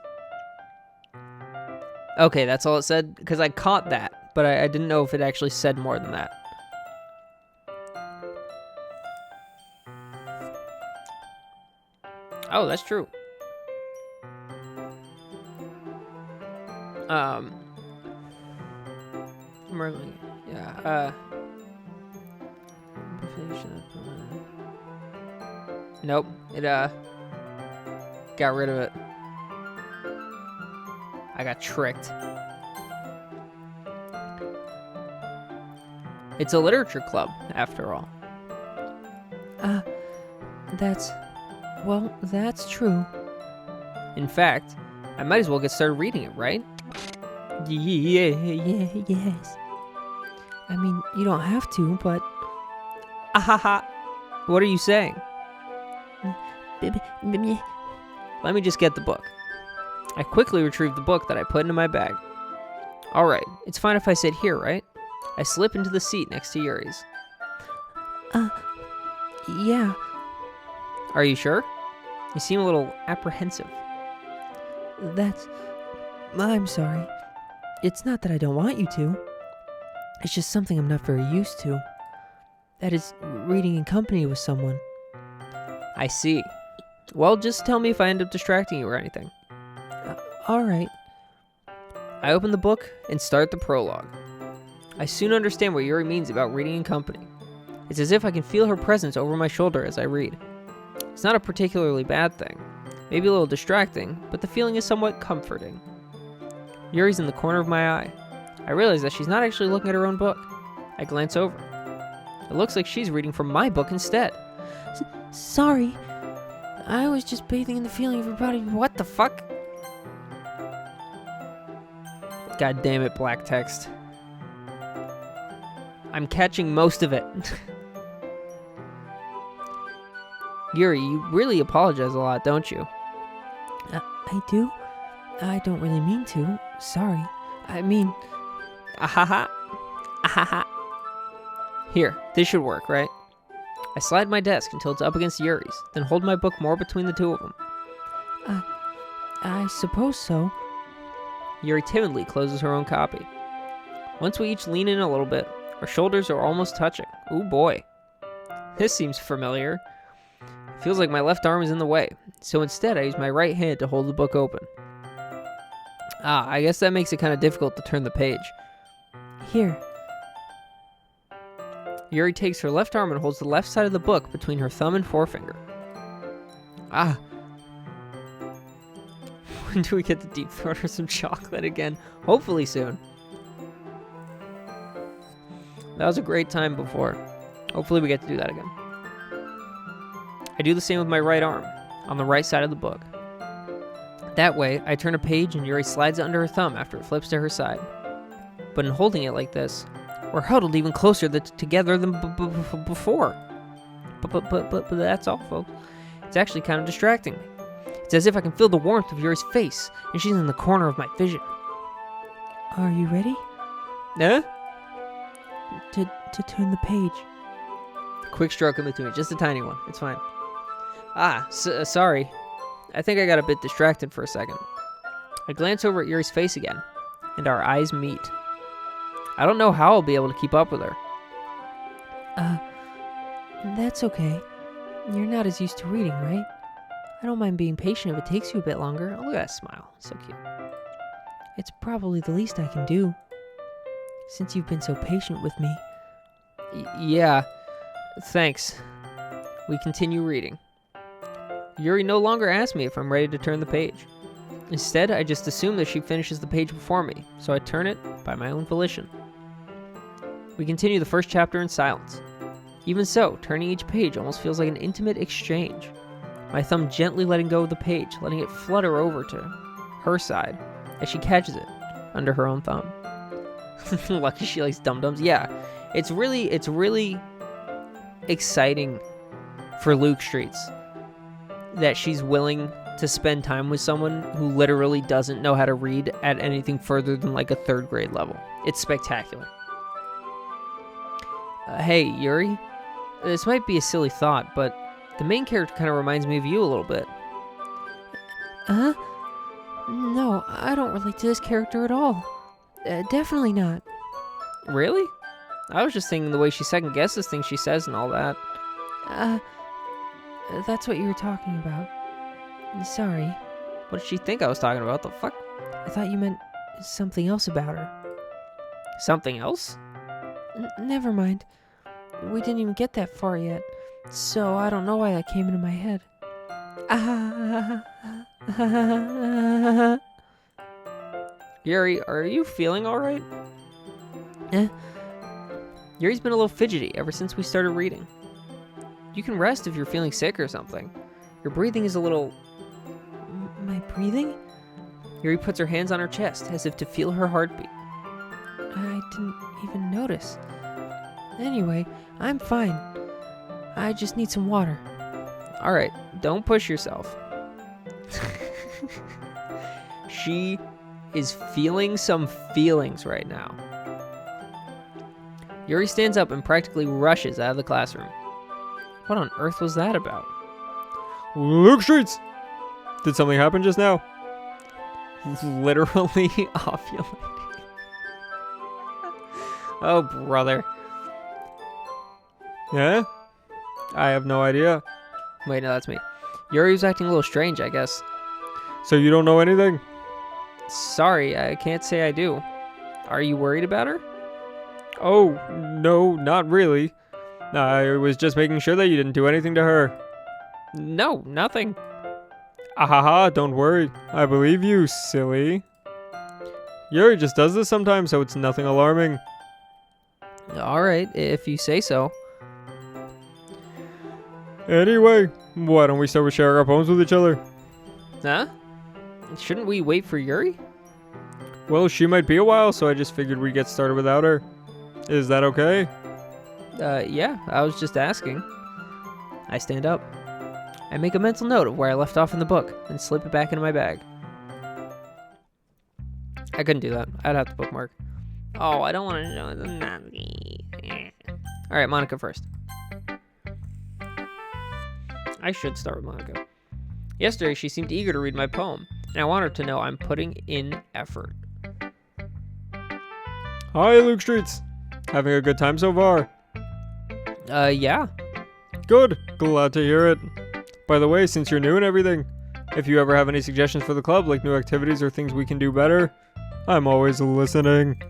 Okay, that's all it said, because I caught that, but I didn't know if it actually said more than that. Oh, that's true. Merlin, yeah, nope, it, got rid of it. I got tricked. It's a literature club, after all. That's true. In fact, I might as well get started reading it, right? Yes. I mean, you don't have to, but... Ahaha. What are you saying? Let me just get the book. I quickly retrieved the book that I put into my bag. Alright, it's fine if I sit here, right? I slip into the seat next to Yuri's. Yeah. Are you sure? You seem a little apprehensive. I'm sorry. It's not that I don't want you to. It's just something I'm not very used to. That is, reading in company with someone. I see. Well, just tell me if I end up distracting you or anything. Alright. I open the book and start the prologue. I soon understand what Yuri means about reading in company. It's as if I can feel her presence over my shoulder as I read. It's not a particularly bad thing. Maybe a little distracting, but the feeling is somewhat comforting. Yuri's in the corner of my eye. I realize that she's not actually looking at her own book. I glance over. It looks like she's reading from my book instead. Sorry. I was just bathing in the feeling of her body. What the fuck? God damn it, black text. I'm catching most of it. Yuri, you really apologize a lot, don't you? I do? I don't really mean to. Sorry. I mean, Ahaha. Ahaha. Here, this should work, right? I slide my desk until it's up against Yuri's, then hold my book more between the two of them. I suppose so. Yuri timidly closes her own copy. Once we each lean in a little bit, our shoulders are almost touching. Ooh boy. This seems familiar. Feels like my left arm is in the way, so instead I use my right hand to hold the book open. I guess that makes it kind of difficult to turn the page. Here. Yuri takes her left arm and holds the left side of the book between her thumb and forefinger. When do we get to deep throat or some chocolate again? Hopefully soon. That was a great time before. Hopefully we get to do that again. I do the same with my right arm, on the right side of the book. That way, I turn a page and Yuri slides it under her thumb after it flips to her side. But in holding it like this, we're huddled even closer together than before. But that's all, folks. It's actually kind of distracting me. It's as if I can feel the warmth of Yuri's face, and she's in the corner of my vision. Are you ready? Huh? To turn the page. Quick stroke in between, just a tiny one. It's fine. Sorry. I think I got a bit distracted for a second. I glance over at Yuri's face again, and our eyes meet. I don't know how I'll be able to keep up with her. That's okay. You're not as used to reading, right? I don't mind being patient if it takes you a bit longer. Oh, look at that smile. So cute. It's probably the least I can do, since you've been so patient with me. Yeah. Thanks. We continue reading. Yuri no longer asks me if I'm ready to turn the page. Instead, I just assume that she finishes the page before me, so I turn it by my own volition. We continue the first chapter in silence. Even so, turning each page almost feels like an intimate exchange. My thumb gently letting go of the page, letting it flutter over to her side as she catches it under her own thumb. Lucky she likes dum-dums. Yeah, it's really exciting for Luke Streets that she's willing to spend time with someone who literally doesn't know how to read at anything further than like a 3rd grade level. It's spectacular. Hey, Yuri, this might be a silly thought, but the main character kind of reminds me of you a little bit. No, I don't relate to this character at all. Definitely not. Really? I was just thinking the way she second guesses things she says and all that. That's what you were talking about. Sorry. What did she think I was talking about? The fuck? I thought you meant something else about her. Something else? Never mind. We didn't even get that far yet, so I don't know why that came into my head. Yuri, are you feeling alright? Yuri's been a little fidgety ever since we started reading. You can rest if you're feeling sick or something. Your breathing is a little... My breathing? Yuri puts her hands on her chest as if to feel her heartbeat. I didn't even notice. Anyway, I'm fine. I just need some water. Alright, don't push yourself. She is feeling some feelings right now. Yuri stands up and practically rushes out of the classroom. What on earth was that about? Luke Streets! Did something happen just now? Literally ovulating. Oh, brother. Yeah? I have no idea. Wait, no, that's me. Yuri was acting a little strange, I guess. So you don't know anything? Sorry, I can't say I do. Are you worried about her? Oh, no, not really. I was just making sure that you didn't do anything to her. No, nothing. Ahaha, don't worry. I believe you, silly. Yuri just does this sometimes, so it's nothing alarming. Alright, if you say so. Anyway, why don't we start with sharing our poems with each other? Huh? Shouldn't we wait for Yuri? Well, she might be a while, so I just figured we'd get started without her. Is that okay? Yeah, I was just asking. I stand up. I make a mental note of where I left off in the book and slip it back into my bag. I couldn't do that. I'd have to bookmark. Oh, I don't want to show the nazi. All right, Monica first. I should start with Monica. Yesterday, she seemed eager to read my poem, and I want her to know I'm putting in effort. Hi, Luke Streets. Having a good time so far? Yeah. Good. Glad to hear it. By the way, since you're new and everything, if you ever have any suggestions for the club, like new activities or things we can do better, I'm always listening.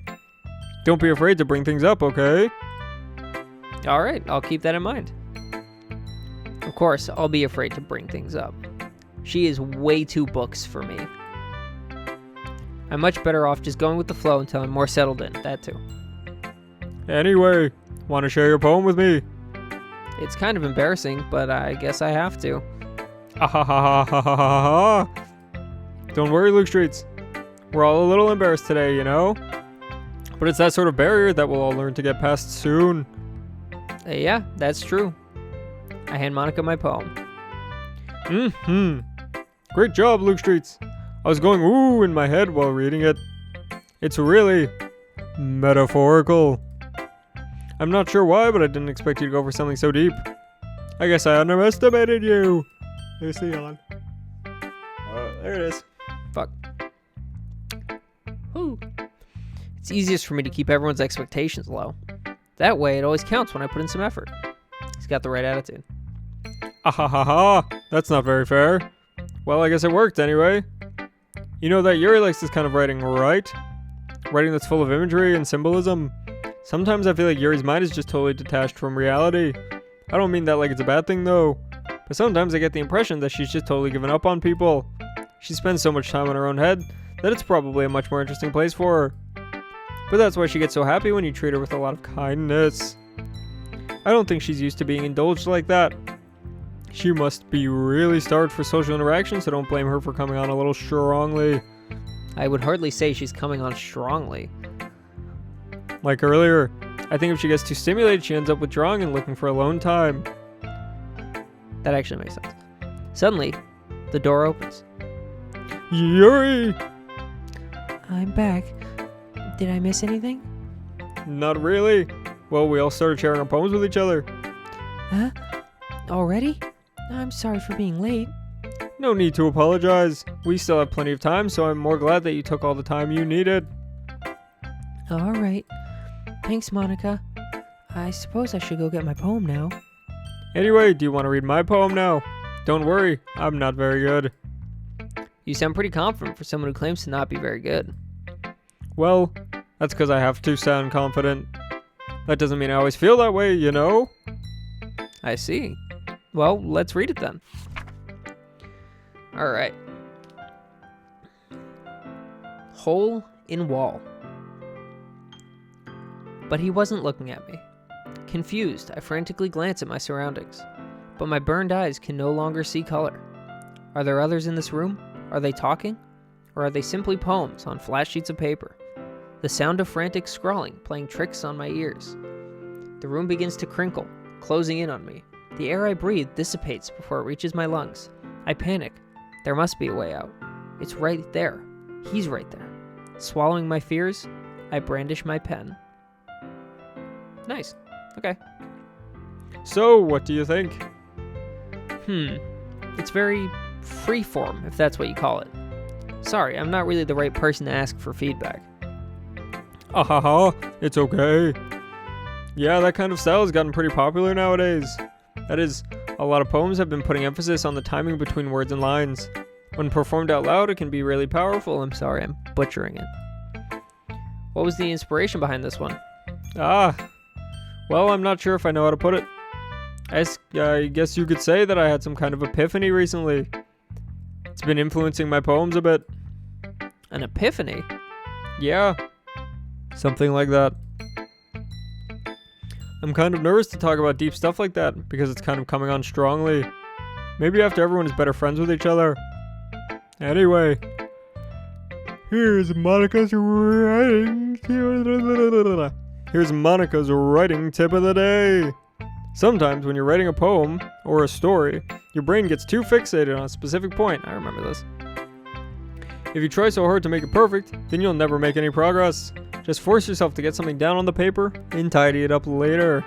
Don't be afraid to bring things up, okay? All right, I'll keep that in mind. Of course, I'll be afraid to bring things up. She is way too books for me. I'm much better off just going with the flow until I'm more settled in. That too. Anyway, want to share your poem with me? It's kind of embarrassing, but I guess I have to. Don't worry, Luke Streets. We're all a little embarrassed today, you know? But it's that sort of barrier that we'll all learn to get past soon. Yeah, that's true. I hand Monica my poem. Great job, Luke Streets. I was going ooh in my head while reading it. It's really metaphorical. I'm not sure why, but I didn't expect you to go for something so deep. I guess I underestimated you. There's the yawn. There it is. Fuck. Whew. It's easiest for me to keep everyone's expectations low. That way, it always counts when I put in some effort. He's got the right attitude. That's not very fair. Well, I guess it worked anyway. You know that Yuri likes this kind of writing, right? Writing that's full of imagery and symbolism. Sometimes I feel like Yuri's mind is just totally detached from reality. I don't mean that like it's a bad thing though. But sometimes I get the impression that she's just totally given up on people. She spends so much time in her own head that it's probably a much more interesting place for her. But that's why she gets so happy when you treat her with a lot of kindness. I don't think she's used to being indulged like that. She must be really starved for social interaction, so don't blame her for coming on a little strongly. I would hardly say she's coming on strongly. Like earlier, I think if she gets too stimulated, she ends up withdrawing and looking for alone time. That actually makes sense. Suddenly, the door opens. Yuri! I'm back. Did I miss anything? Not really. Well, we all started sharing our poems with each other. Huh? Already? I'm sorry for being late. No need to apologize. We still have plenty of time, so I'm more glad that you took all the time you needed. All right. Thanks, Monica. I suppose I should go get my poem now. Anyway, do you want to read my poem now? Don't worry, I'm not very good. You sound pretty confident for someone who claims to not be very good. Well, that's because I have to sound confident. That doesn't mean I always feel that way, you know? I see. Well, let's read it then. All right. Hole in wall. But he wasn't looking at me. Confused, I frantically glance at my surroundings, but my burned eyes can no longer see color. Are there others in this room? Are they talking? Or are they simply poems on flat sheets of paper? The sound of frantic scrawling playing tricks on my ears. The room begins to crinkle, closing in on me. The air I breathe dissipates before it reaches my lungs. I panic. There must be a way out. It's right there. He's right there. Swallowing my fears, I brandish my pen. Nice. Okay. So, what do you think? It's very freeform, if that's what you call it. Sorry, I'm not really the right person to ask for feedback. It's okay. Yeah, that kind of style has gotten pretty popular nowadays. That is, a lot of poems have been putting emphasis on the timing between words and lines. When performed out loud, it can be really powerful. I'm sorry, I'm butchering it. What was the inspiration behind this one? Well, I'm not sure if I know how to put it. I guess you could say that I had some kind of epiphany recently. It's been influencing my poems a bit. An epiphany? Yeah, something like that. I'm kind of nervous to talk about deep stuff like that because it's kind of coming on strongly. Maybe after everyone is better friends with each other. Anyway, here's Monica's writing tip of the day. Sometimes when you're writing a poem or a story, your brain gets too fixated on a specific point. I remember this. If you try so hard to make it perfect, then you'll never make any progress. Just force yourself to get something down on the paper and tidy it up later.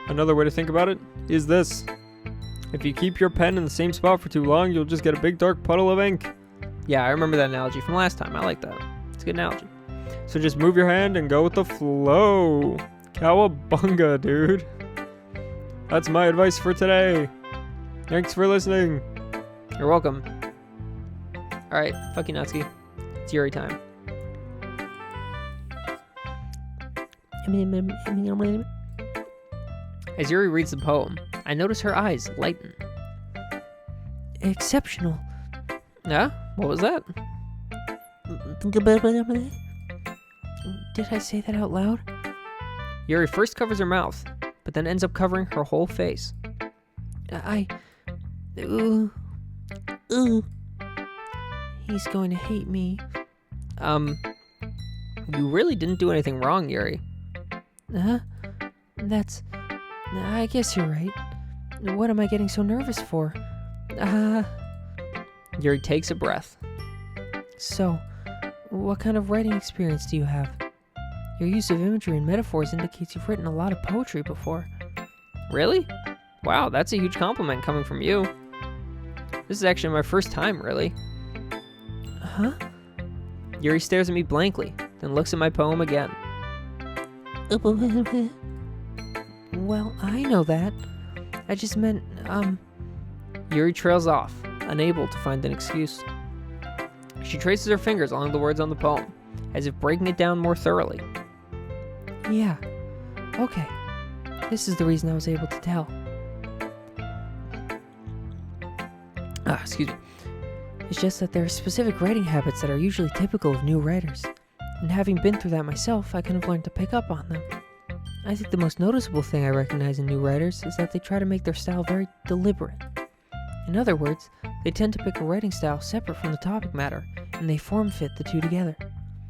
Another way to think about it is this. If you keep your pen in the same spot for too long, you'll just get a big dark puddle of ink. Yeah, I remember that analogy from last time. I like that. It's a good analogy. So just move your hand and go with the flow. Cowabunga, dude. That's my advice for today. Thanks for listening. You're welcome. Alright, fuck you, Natsuki. It's Yuri time. As Yuri reads the poem, I notice her eyes lighten. Exceptional. Yeah? What was that? Did I say that out loud? Yuri first covers her mouth, but then ends up covering her whole face. Ooh. He's going to hate me. You really didn't do anything wrong, Yuri. I guess you're right. What am I getting so nervous for? Yuri takes a breath. So, what kind of writing experience do you have? Your use of imagery and metaphors indicates you've written a lot of poetry before. Really? Wow, that's a huge compliment coming from you. This is actually my first time, really. Huh? Yuri stares at me blankly, then looks at my poem again. Well, I know that. I just meant, Yuri trails off, unable to find an excuse. She traces her fingers along the words on the poem, as if breaking it down more thoroughly. Yeah. Okay. This is the reason I was able to tell. Excuse me. It's just that there are specific writing habits that are usually typical of new writers. And having been through that myself, I kind of learned to pick up on them. I think the most noticeable thing I recognize in new writers is that they try to make their style very deliberate. In other words, they tend to pick a writing style separate from the topic matter, and they form fit the two together.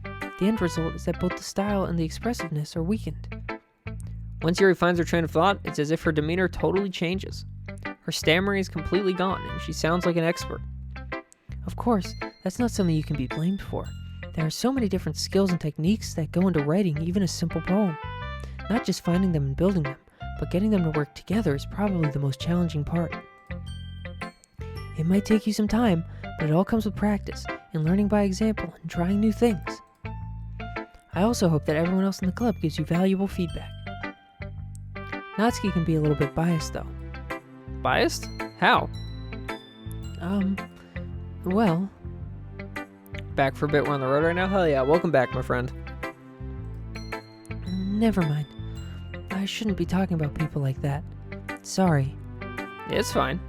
The end result is that both the style and the expressiveness are weakened. Once Yuri finds her train of thought, it's as if her demeanor totally changes. Her stammering is completely gone, and she sounds like an expert. Of course, that's not something you can be blamed for. There are so many different skills and techniques that go into writing even a simple poem. Not just finding them and building them, but getting them to work together is probably the most challenging part. It might take you some time, but it all comes with practice, and learning by example, and trying new things. I also hope that everyone else in the club gives you valuable feedback. Natsuki can be a little bit biased, though. Biased? How? Well... Back for a bit, we're on the road right now? Hell yeah, welcome back, my friend. Never mind. I shouldn't be talking about people like that. Sorry. It's fine.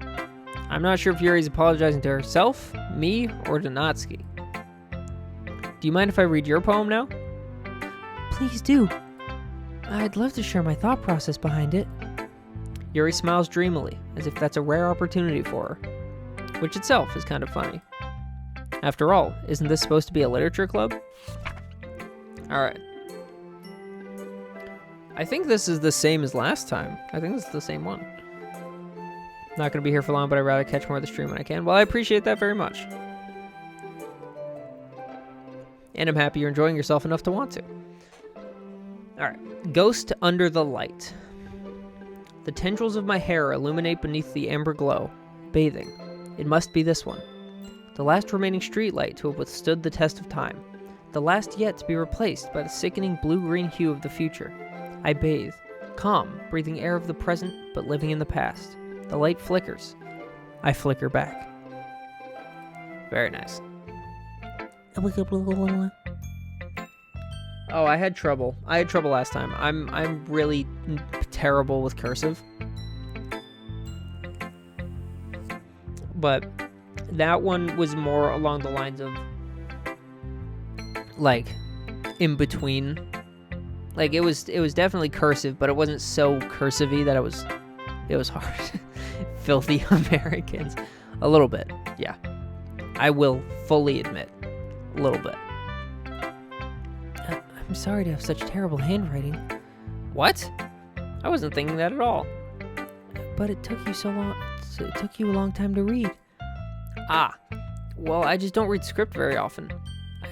I'm not sure if Yuri's apologizing to herself, me, or to Natsuki. Do you mind if I read your poem now? Please do. I'd love to share my thought process behind it. Yuri smiles dreamily, as if that's a rare opportunity for her, which itself is kind of funny. After all, isn't this supposed to be a literature club? Alright. I think this is the same as last time. I think this is the same one. Not going to be here for long, but I'd rather catch more of the stream when I can. Well, I appreciate that very much. And I'm happy you're enjoying yourself enough to want to. Alright. Ghost under the light. The tendrils of my hair illuminate beneath the amber glow. Bathing. It must be this one. The last remaining streetlight to have withstood the test of time. The last yet to be replaced by the sickening blue-green hue of the future. I bathe. Calm, breathing air of the present, but living in the past. The light flickers. I flicker back. Very nice. Oh, I had trouble. I had trouble last time. I'm really terrible with cursive. But that one was more along the lines of like in between. Like it was definitely cursive, but it wasn't so cursive-y that it was hard. Filthy Americans. A little bit, yeah. I will fully admit. A little bit. I'm sorry to have such terrible handwriting. What? I wasn't thinking that at all. But it took you so long. It took you a long time to read. Ah. Well, I just don't read script very often.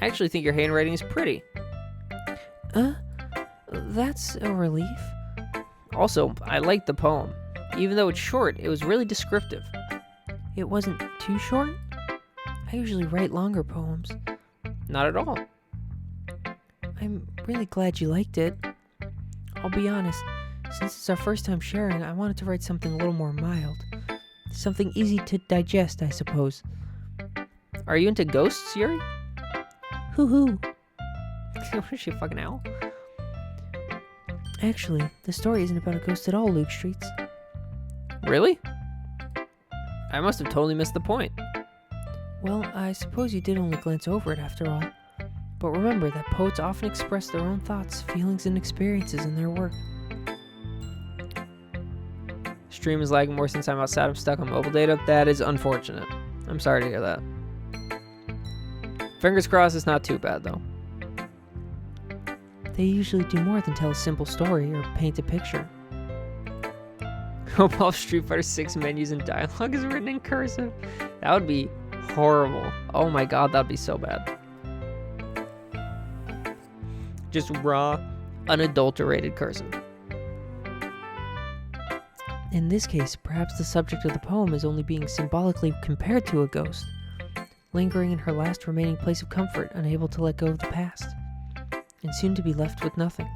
I actually think your handwriting is pretty. That's a relief. Also, I liked the poem. Even though it's short, it was really descriptive. It wasn't too short? I usually write longer poems. Not at all. I'm really glad you liked it. I'll be honest, since it's our first time sharing, I wanted to write something a little more mild. Something easy to digest, I suppose. Are you into ghosts, Yuri? Hoo-hoo. What is she, a fucking owl? Actually, the story isn't about a ghost at all, Luke Streets. Really? I must have totally missed the point. Well, I suppose you did only glance over it after all. But remember that poets often express their own thoughts, feelings, and experiences in their work. Stream is lagging more since I'm outside. I'm stuck on mobile data. That is unfortunate. I'm sorry to hear that. Fingers crossed it's not too bad, though. They usually do more than tell a simple story or paint a picture. Hope all Street Fighter 6 menus and dialogue is written in cursive. That would be horrible. Oh my god, that'd be so bad. Just raw, unadulterated cursive. In this case, perhaps the subject of the poem is only being symbolically compared to a ghost, lingering in her last remaining place of comfort, unable to let go of the past, and soon to be left with nothing.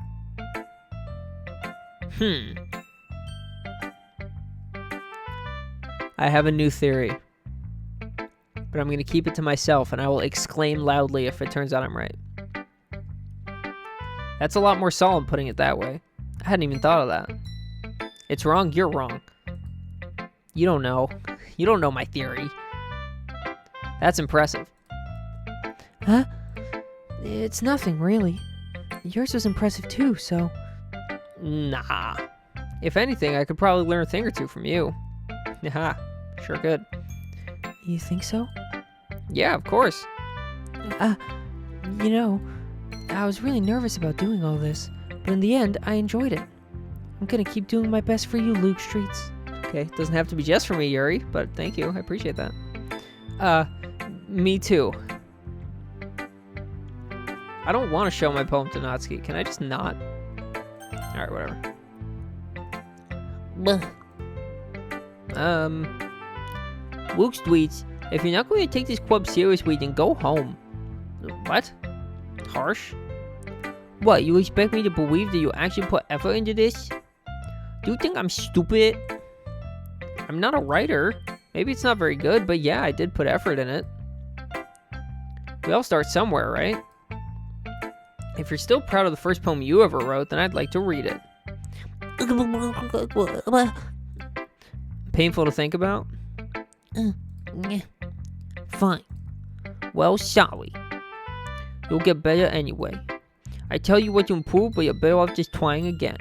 I have a new theory, but I'm going to keep it to myself, and I will exclaim loudly if it turns out I'm right. That's a lot more solid putting it that way. I hadn't even thought of that. It's wrong, you're wrong. You don't know. You don't know my theory. That's impressive. Huh? It's nothing, really. Yours was impressive too, so... Nah. If anything, I could probably learn a thing or two from you. Haha, sure could. You think so? Yeah, of course. You know, I was really nervous about doing all this, but in the end, I enjoyed it. I'm gonna keep doing my best for you, Luke Streets. Okay, doesn't have to be just for me, Yuri, but thank you, I appreciate that. Me too. I don't want to show my poem to Natsuki. Can I just not? Alright, whatever. Luke Streets, if you're not going to take this club seriously, then go home. What? Harsh? What, you expect me to believe that you actually put effort into this? Do you think I'm stupid? I'm not a writer. Maybe it's not very good, but yeah, I did put effort in it. We all start somewhere, right? If you're still proud of the first poem you ever wrote, then I'd like to read it. Painful to think about? Fine. Well, sorry. You'll get better anyway. I tell you what to improve, but you're better off just trying again.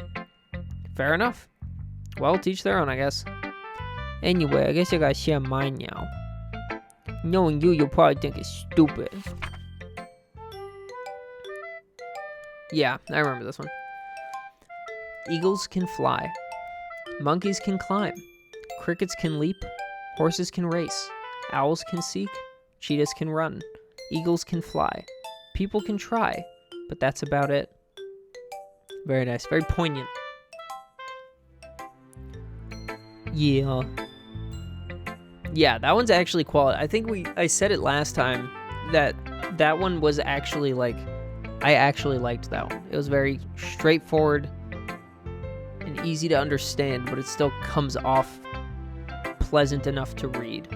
Fair enough. Well, teach their own, I guess. Anyway, I guess I gotta share mine now. Knowing you'll probably think it's stupid. Yeah, I remember this one. Eagles can fly. Monkeys can climb. Crickets can leap. Horses can race. Owls can seek. Cheetahs can run. Eagles can fly. People can try. But that's about it. Very nice. Very poignant. Yeah. Yeah, that one's actually quality. I think I said it last time that one was actually like, I actually liked that one. It was very straightforward and easy to understand, but it still comes off pleasant enough to read.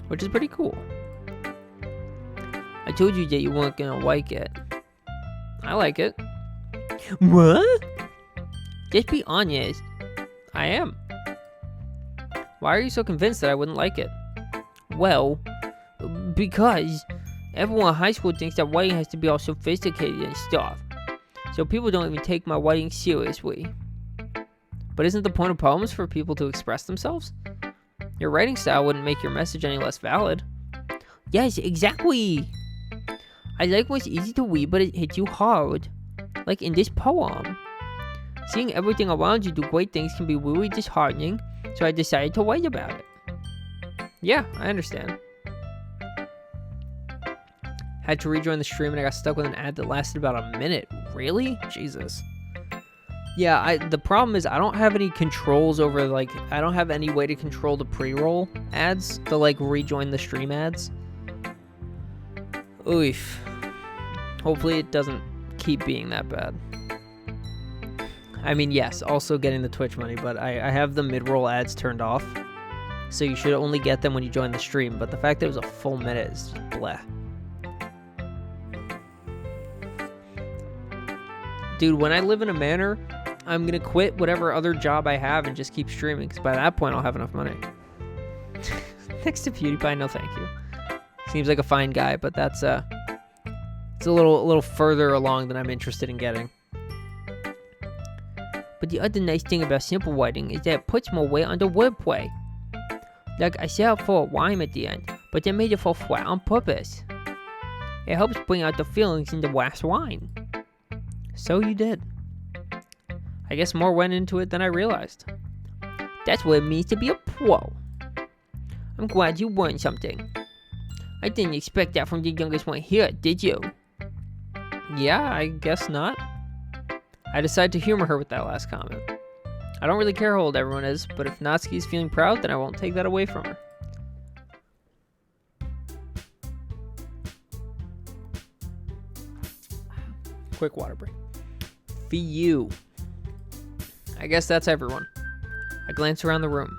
Which is pretty cool. I told you that you weren't gonna like it. I like it. What? Just be honest. I am. Why are you so convinced that I wouldn't like it? Well, because everyone in high school thinks that writing has to be all sophisticated and stuff. So people don't even take my writing seriously. But isn't the point of poems for people to express themselves? Your writing style wouldn't make your message any less valid. Yes, exactly. I like what's easy to read, but it hits you hard. Like in this poem. Seeing everything around you do great things can be really disheartening, so I decided to write about it. Yeah, I understand. Had to rejoin the stream and I got stuck with an ad that lasted about a minute. Really? Jesus. Yeah, the problem is I don't have any controls over, like, I don't have any way to control the pre-roll ads, the, like, rejoin the stream ads. Oof. Hopefully it doesn't keep being that bad. I mean, yes, also getting the Twitch money, but I have the mid-roll ads turned off, so you should only get them when you join the stream, but the fact that it was a full minute is just bleh. Dude, when I live in a manor, I'm gonna quit whatever other job I have and just keep streaming, because by that point I'll have enough money. Next to PewDiePie, no thank you. Seems like a fine guy, but that's it's a little further along than I'm interested in getting. But the other nice thing about simple writing is that it puts more weight on the wordplay. Like, I set out for a rhyme at the end, but then made it fall flat on purpose. It helps bring out the feelings in the last line. So you did. I guess more went into it than I realized. That's what it means to be a pro. I'm glad you learned something. I didn't expect that from the youngest one here, did you? Yeah, I guess not. I decided to humor her with that last comment. I don't really care how old everyone is, but if Natsuki's feeling proud, then I won't take that away from her. Quick water break. For you. I guess that's everyone. I glance around the room.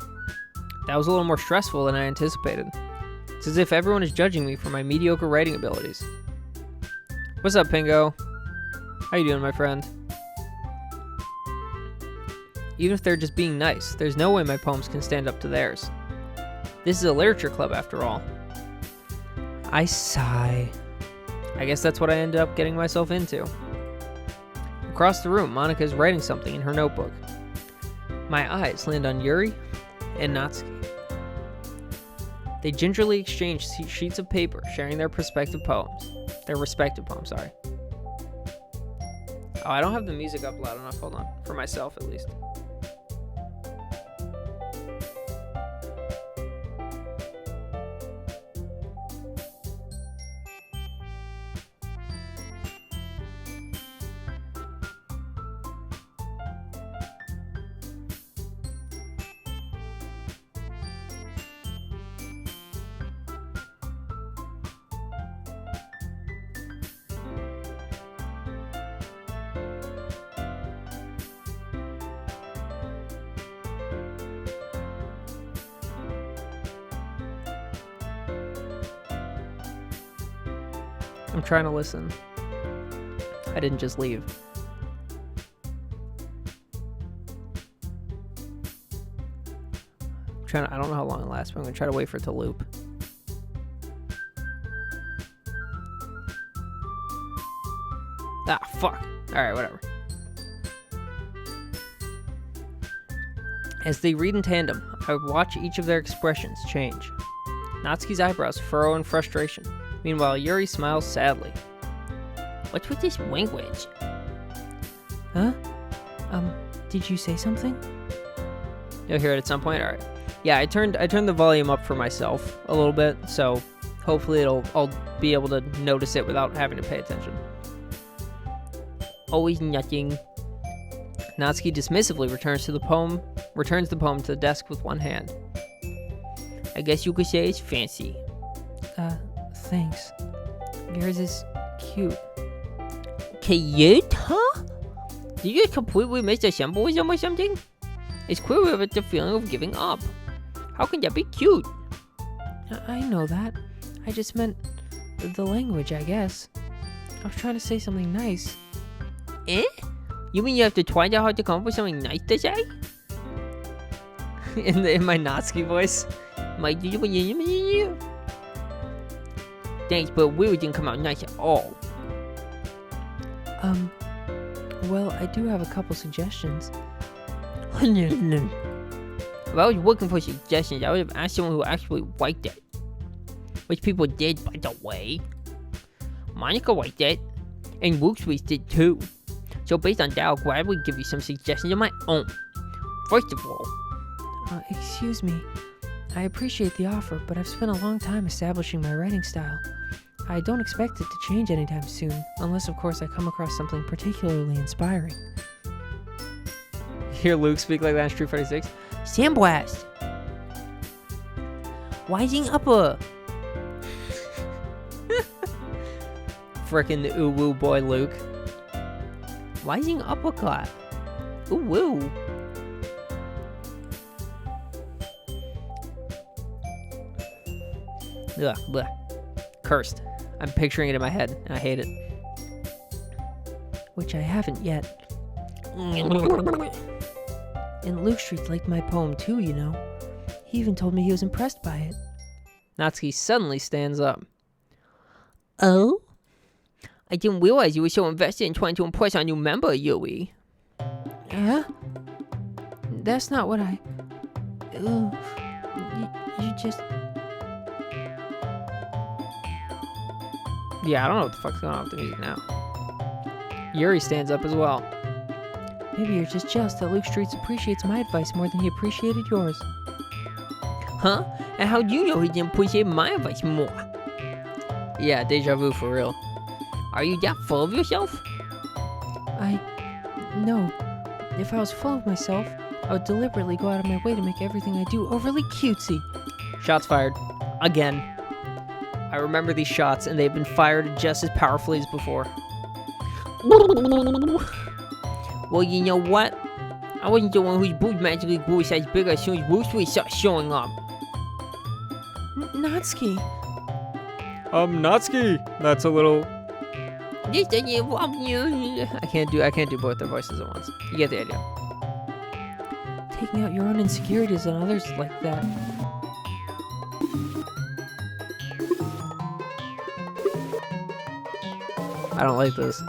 That was a little more stressful than I anticipated. It's as if everyone is judging me for my mediocre writing abilities. What's up, Pingo? How you doing, my friend? Even if they're just being nice, there's no way my poems can stand up to theirs. This is a literature club, after all. I sigh. I guess that's what I ended up getting myself into. Across the room, Monica is writing something in her notebook. My eyes land on Yuri and Natsuki. They gingerly exchange sheets of paper, sharing their respective poems. Oh, I don't have the music up loud enough. Hold on. For myself, at least. I'm trying to listen. I didn't just leave. I don't know how long it lasts, but I'm gonna try to wait for it to loop. Ah, fuck. Alright, whatever. As they read in tandem, I watch each of their expressions change. Natsuki's eyebrows furrow in frustration. Meanwhile, Yuri smiles sadly. What's with this language? Huh? Did you say something? You'll hear it at some point? Alright. Yeah, I turned the volume up for myself a little bit, so hopefully I'll be able to notice it without having to pay attention. Always nothing. Natsuki dismissively returns the poem to the desk with one hand. I guess you could say it's fancy. Thanks. Yours is cute. Cute, huh? Did you completely miss the symbolism or something? It's clear we have the feeling of giving up. How can that be cute? I know that. I just meant the language, I guess. I was trying to say something nice. Eh? You mean you have to try that hard to come up with something nice to say? in my Natsuki voice? Thanks, but it really didn't come out nice at all. Well, I do have a couple suggestions. If I was looking for suggestions, I would have asked someone who actually liked it. Which people did, by the way. Monica liked it, and Wooksweets did too. So based on that, I'll gladly give you some suggestions of my own. First of all... Excuse me. I appreciate the offer, but I've spent a long time establishing my writing style. I don't expect it to change anytime soon, unless of course I come across something particularly inspiring. Hear Luke speak like that in Street Fighter 6? Sandblast! Rising upper! Frickin' ooh-woo boy Luke. Rising uppercut! Ooh woo! Ugh, bleh. Cursed. I'm picturing it in my head, and I hate it. Which I haven't yet. And Luke Street liked my poem too, you know. He even told me he was impressed by it. Natsuki suddenly stands up. Oh? I didn't realize you were so invested in trying to impress our new member, Yui. Huh? That's not what I... you just... Yeah, I don't know what the fuck's going on with the music now. Yuri stands up as well. Maybe you're just jealous that Luke Streets appreciates my advice more than he appreciated yours. Huh? And how do you know he didn't appreciate my advice more? Yeah, deja vu for real. Are you that full of yourself? No. If I was full of myself, I would deliberately go out of my way to make everything I do overly cutesy. Shots fired. Again. I remember these shots, and they've been fired just as powerfully as before. Well, you know what? I wasn't the one whose boobs magically grew a size bigger as soon as Bruce Lee started showing up. Natsuki. Natsuki, that's a little... This doesn't involve you. I can't do both their voices at once. You get the idea. Taking out your own insecurities on others like that. I don't like this.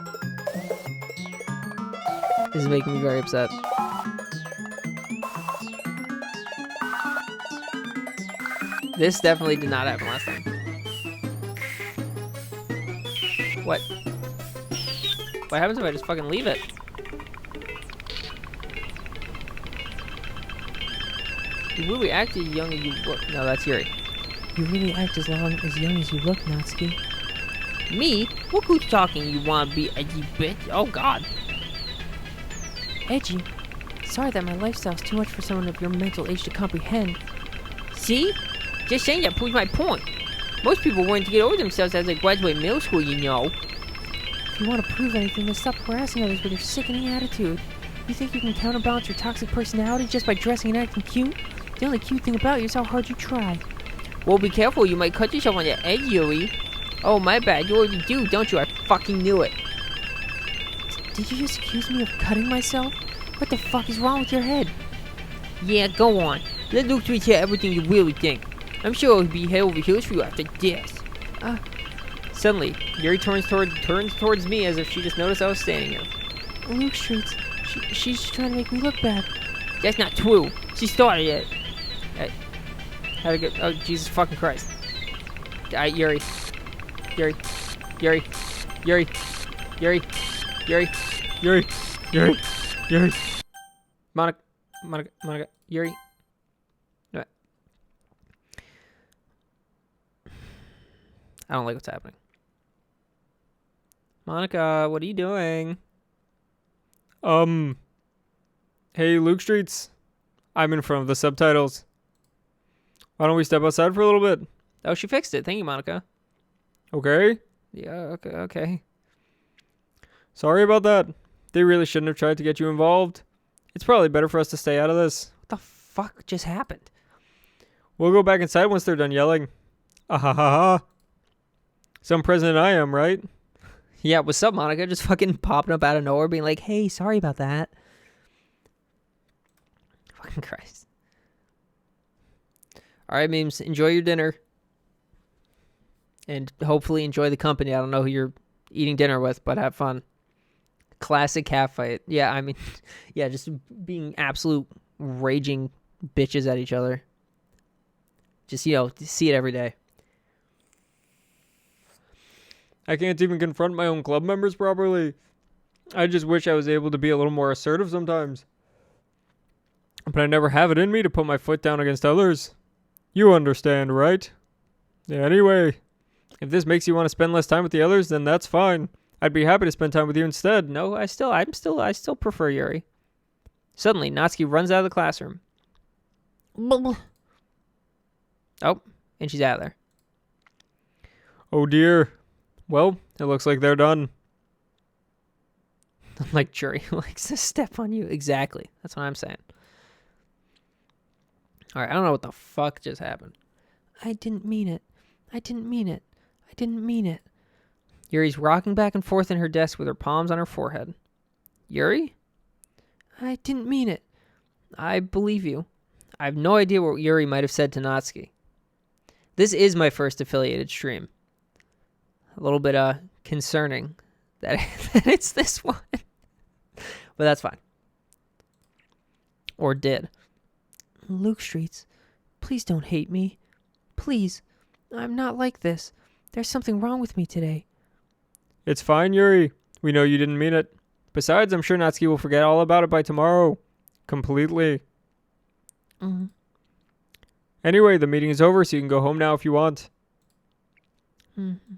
This is making me very upset. This definitely did not happen last time. What? What happens if I just fucking leave it? You really act as young as you look. No, that's Yuri. You really act as young as you look, Natsuki. Me? Look who's talking, you wanna be edgy bitch. Oh god. Edgy? Sorry that my lifestyle's too much for someone of your mental age to comprehend. See? Just saying that proves my point. Most people wouldn't get over themselves as they graduate middle school, you know. If you want to prove anything, then stop harassing others with your sickening attitude. You think you can counterbalance your toxic personality just by dressing and acting cute? The only cute thing about you is how hard you try. Well, be careful, you might cut yourself on the edge, Yuri. Oh, my bad, you already do, don't you? I fucking knew it. Did you just accuse me of cutting myself? What the fuck is wrong with your head? Yeah, go on. Let Luke Street hear everything you really think. I'm sure he'll be head over heels for you after this. Suddenly, Yuri turns towards me as if she just noticed I was standing here. Luke Streets. She's just trying to make me look bad. That's not true. She started it. How to go? Oh, Jesus fucking Christ. Yuri. Yuri. Yuri. Yuri. Yuri. Yuri. Yuri, Yuri, Yuri. Monica, Yuri. No. I don't like what's happening. Monica, what are you doing? Hey, Luke Streets. I'm in front of the subtitles. Why don't we step outside for a little bit? Oh, she fixed it. Thank you, Monica. Okay? Yeah, okay. Sorry about that. They really shouldn't have tried to get you involved. It's probably better for us to stay out of this. What the fuck just happened? We'll go back inside once they're done yelling. Ah ha ha ha. Some president I am, right? Yeah, what's up, Monica? Just fucking popping up out of nowhere being like, hey, sorry about that. Fucking Christ. Alright, memes, enjoy your dinner. And hopefully enjoy the company. I don't know who you're eating dinner with, but have fun. Classic cat fight. Yeah, I mean, yeah, just being absolute raging bitches at each other. Just, see it every day. I can't even confront my own club members properly. I just wish I was able to be a little more assertive sometimes. But I never have it in me to put my foot down against others. You understand, right? Yeah, anyway, if this makes you want to spend less time with the others, then that's fine. I'd be happy to spend time with you instead. No, I still prefer Yuri. Suddenly, Natsuki runs out of the classroom. Oh, and she's out of there. Oh dear. Well, it looks like they're done. Like Yuri likes to step on you. Exactly. That's what I'm saying. All right, I don't know what the fuck just happened. I didn't mean it. I didn't mean it. I didn't mean it. Yuri's rocking back and forth in her desk with her palms on her forehead. Yuri? I didn't mean it. I believe you. I have no idea what Yuri might have said to Natsuki. This is my first affiliated stream. A little bit concerning that it's this one. But that's fine. Or did. Luke Streets, please don't hate me. Please. I'm not like this. There's something wrong with me today. It's fine, Yuri. We know you didn't mean it. Besides, I'm sure Natsuki will forget all about it by tomorrow. Completely. Mm-hmm. Anyway, the meeting is over, so you can go home now if you want. Mm-hmm.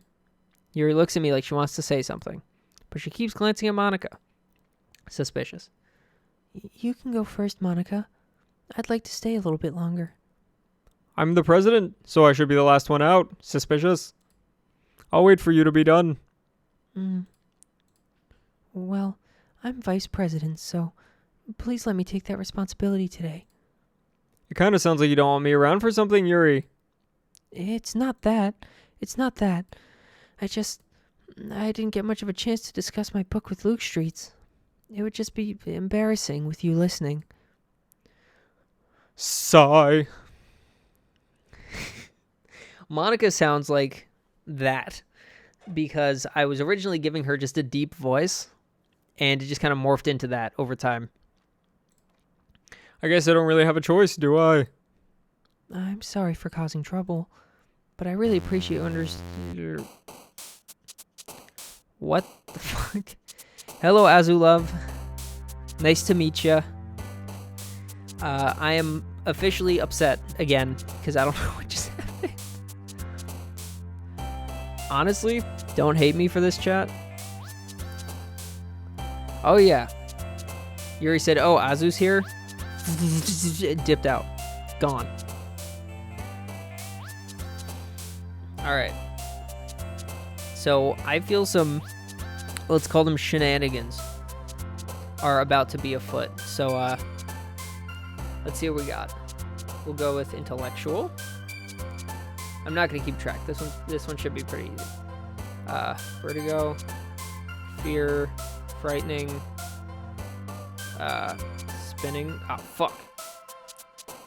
Yuri looks at me like she wants to say something, but she keeps glancing at Monica. Suspicious. You can go first, Monica. I'd like to stay a little bit longer. I'm the president, so I should be the last one out. Suspicious. I'll wait for you to be done. Well, I'm vice president, so please let me take that responsibility today. It kind of sounds like you don't want me around for something, Yuri. It's not that. It's not that. I didn't get much of a chance to discuss my book with Luke Streets. It would just be embarrassing with you listening. Sigh. Monica sounds like that because I was originally giving her just a deep voice, and it just kind of morphed into that over time. I guess I don't really have a choice, do I? I'm sorry for causing trouble, but I really appreciate your... What the fuck? Hello, Azulov. Nice to meet ya. I am officially upset again because I don't know what just happened. Honestly, don't hate me for this chat. Oh yeah. Yuri said, oh, Azu's here. Dipped out. Gone. Alright. So I feel some, let's call them shenanigans, are about to be afoot. So let's see what we got. We'll go with intellectual. I'm not gonna keep track. This one should be pretty easy. Vertigo, fear, frightening, spinning. Oh fuck.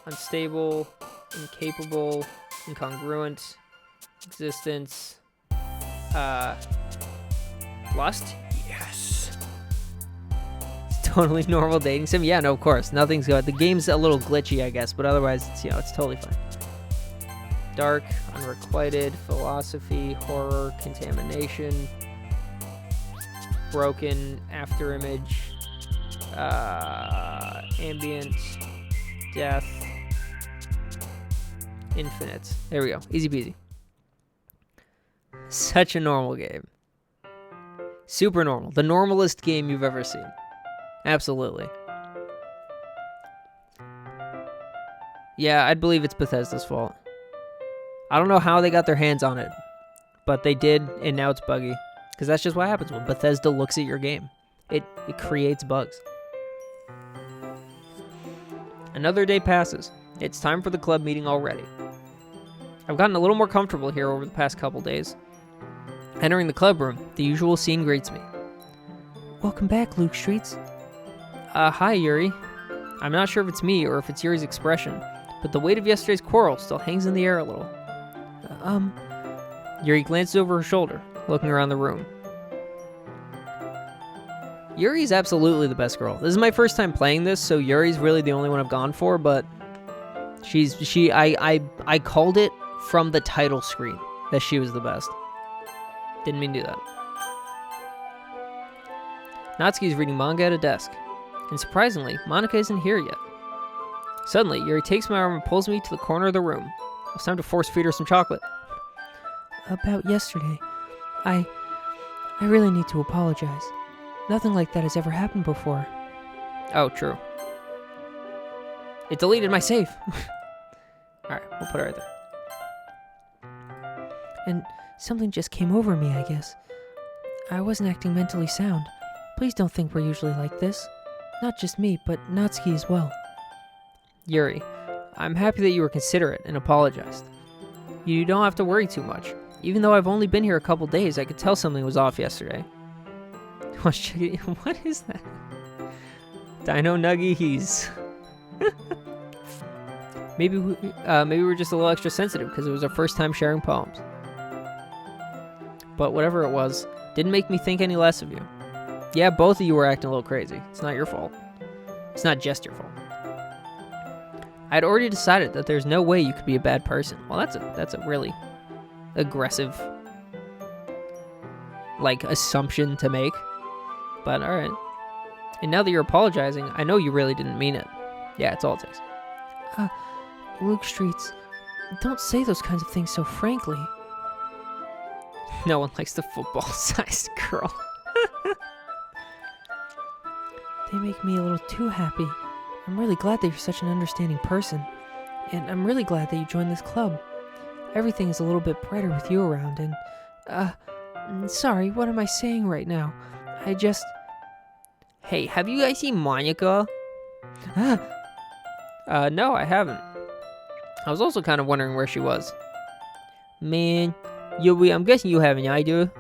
Unstable, incapable, incongruent, existence, lust. Yes. It's totally normal dating sim. Yeah, no, of course. Nothing's good. The game's a little glitchy, I guess, but otherwise, it's totally fine. Dark, unrequited, philosophy, horror, contamination, broken, afterimage, ambient, death, infinite. There we go. Easy peasy. Such a normal game. Super normal. The normalest game you've ever seen. Absolutely. Yeah, I'd believe it's Bethesda's fault. I don't know how they got their hands on it, but they did, and now it's buggy. Because that's just what happens when Bethesda looks at your game. It creates bugs. Another day passes. It's time for the club meeting already. I've gotten a little more comfortable here over the past couple days. Entering the club room, the usual scene greets me. Welcome back, Luke Streets. Hi, Yuri. I'm not sure if it's me or if it's Yuri's expression, but the weight of yesterday's quarrel still hangs in the air a little. Yuri glances over her shoulder, looking around the room. Yuri's absolutely the best girl. This is my first time playing this, so Yuri's really the only one I've gone for, but I called it from the title screen that she was the best. Didn't mean to do that. Natsuki's reading manga at a desk, and surprisingly, Monica isn't here yet. Suddenly, Yuri takes my arm and pulls me to the corner of the room. It's time to force feed her some chocolate. About yesterday, I really need to apologize. Nothing like that has ever happened before. Oh, true. It deleted my save. Alright, we'll put it right there. And something just came over me, I guess. I wasn't acting mentally sound. Please don't think we're usually like this. Not just me, but Natsuki as well. Yuri, I'm happy that you were considerate and apologized. You don't have to worry too much. Even though I've only been here a couple days, I could tell something was off yesterday. What is that? Dino Nuggies. Maybe we're just a little extra sensitive because it was our first time sharing poems. But whatever it was, didn't make me think any less of you. Yeah, both of you were acting a little crazy. It's not your fault. It's not just your fault. I'd already decided that there's no way you could be a bad person. Well, that's a really aggressive, assumption to make. But alright. And now that you're apologizing, I know you really didn't mean it. Yeah, it's all it takes. Luke Streets, don't say those kinds of things so frankly. No one likes the football-sized girl. They make me a little too happy. I'm really glad that you're such an understanding person. And I'm really glad that you joined this club. Everything is a little bit brighter with you around, and, sorry, what am I saying right now? I just... Hey, have you guys seen Monica? No, I haven't. I was also kind of wondering where she was. Man, Yuri, I'm guessing you have an idea.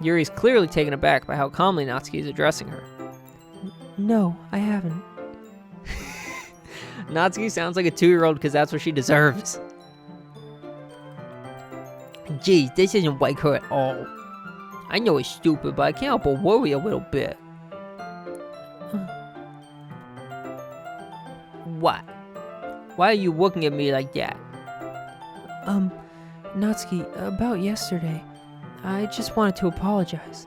Yuri's clearly taken aback by how calmly Natsuki is addressing her. No, I haven't. Natsuki sounds like a 2-year-old because that's what she deserves. Geez, this isn't like her at all. I know it's stupid, but I can't help but worry a little bit. What? Why are you looking at me like that? Natsuki, about yesterday, I just wanted to apologize.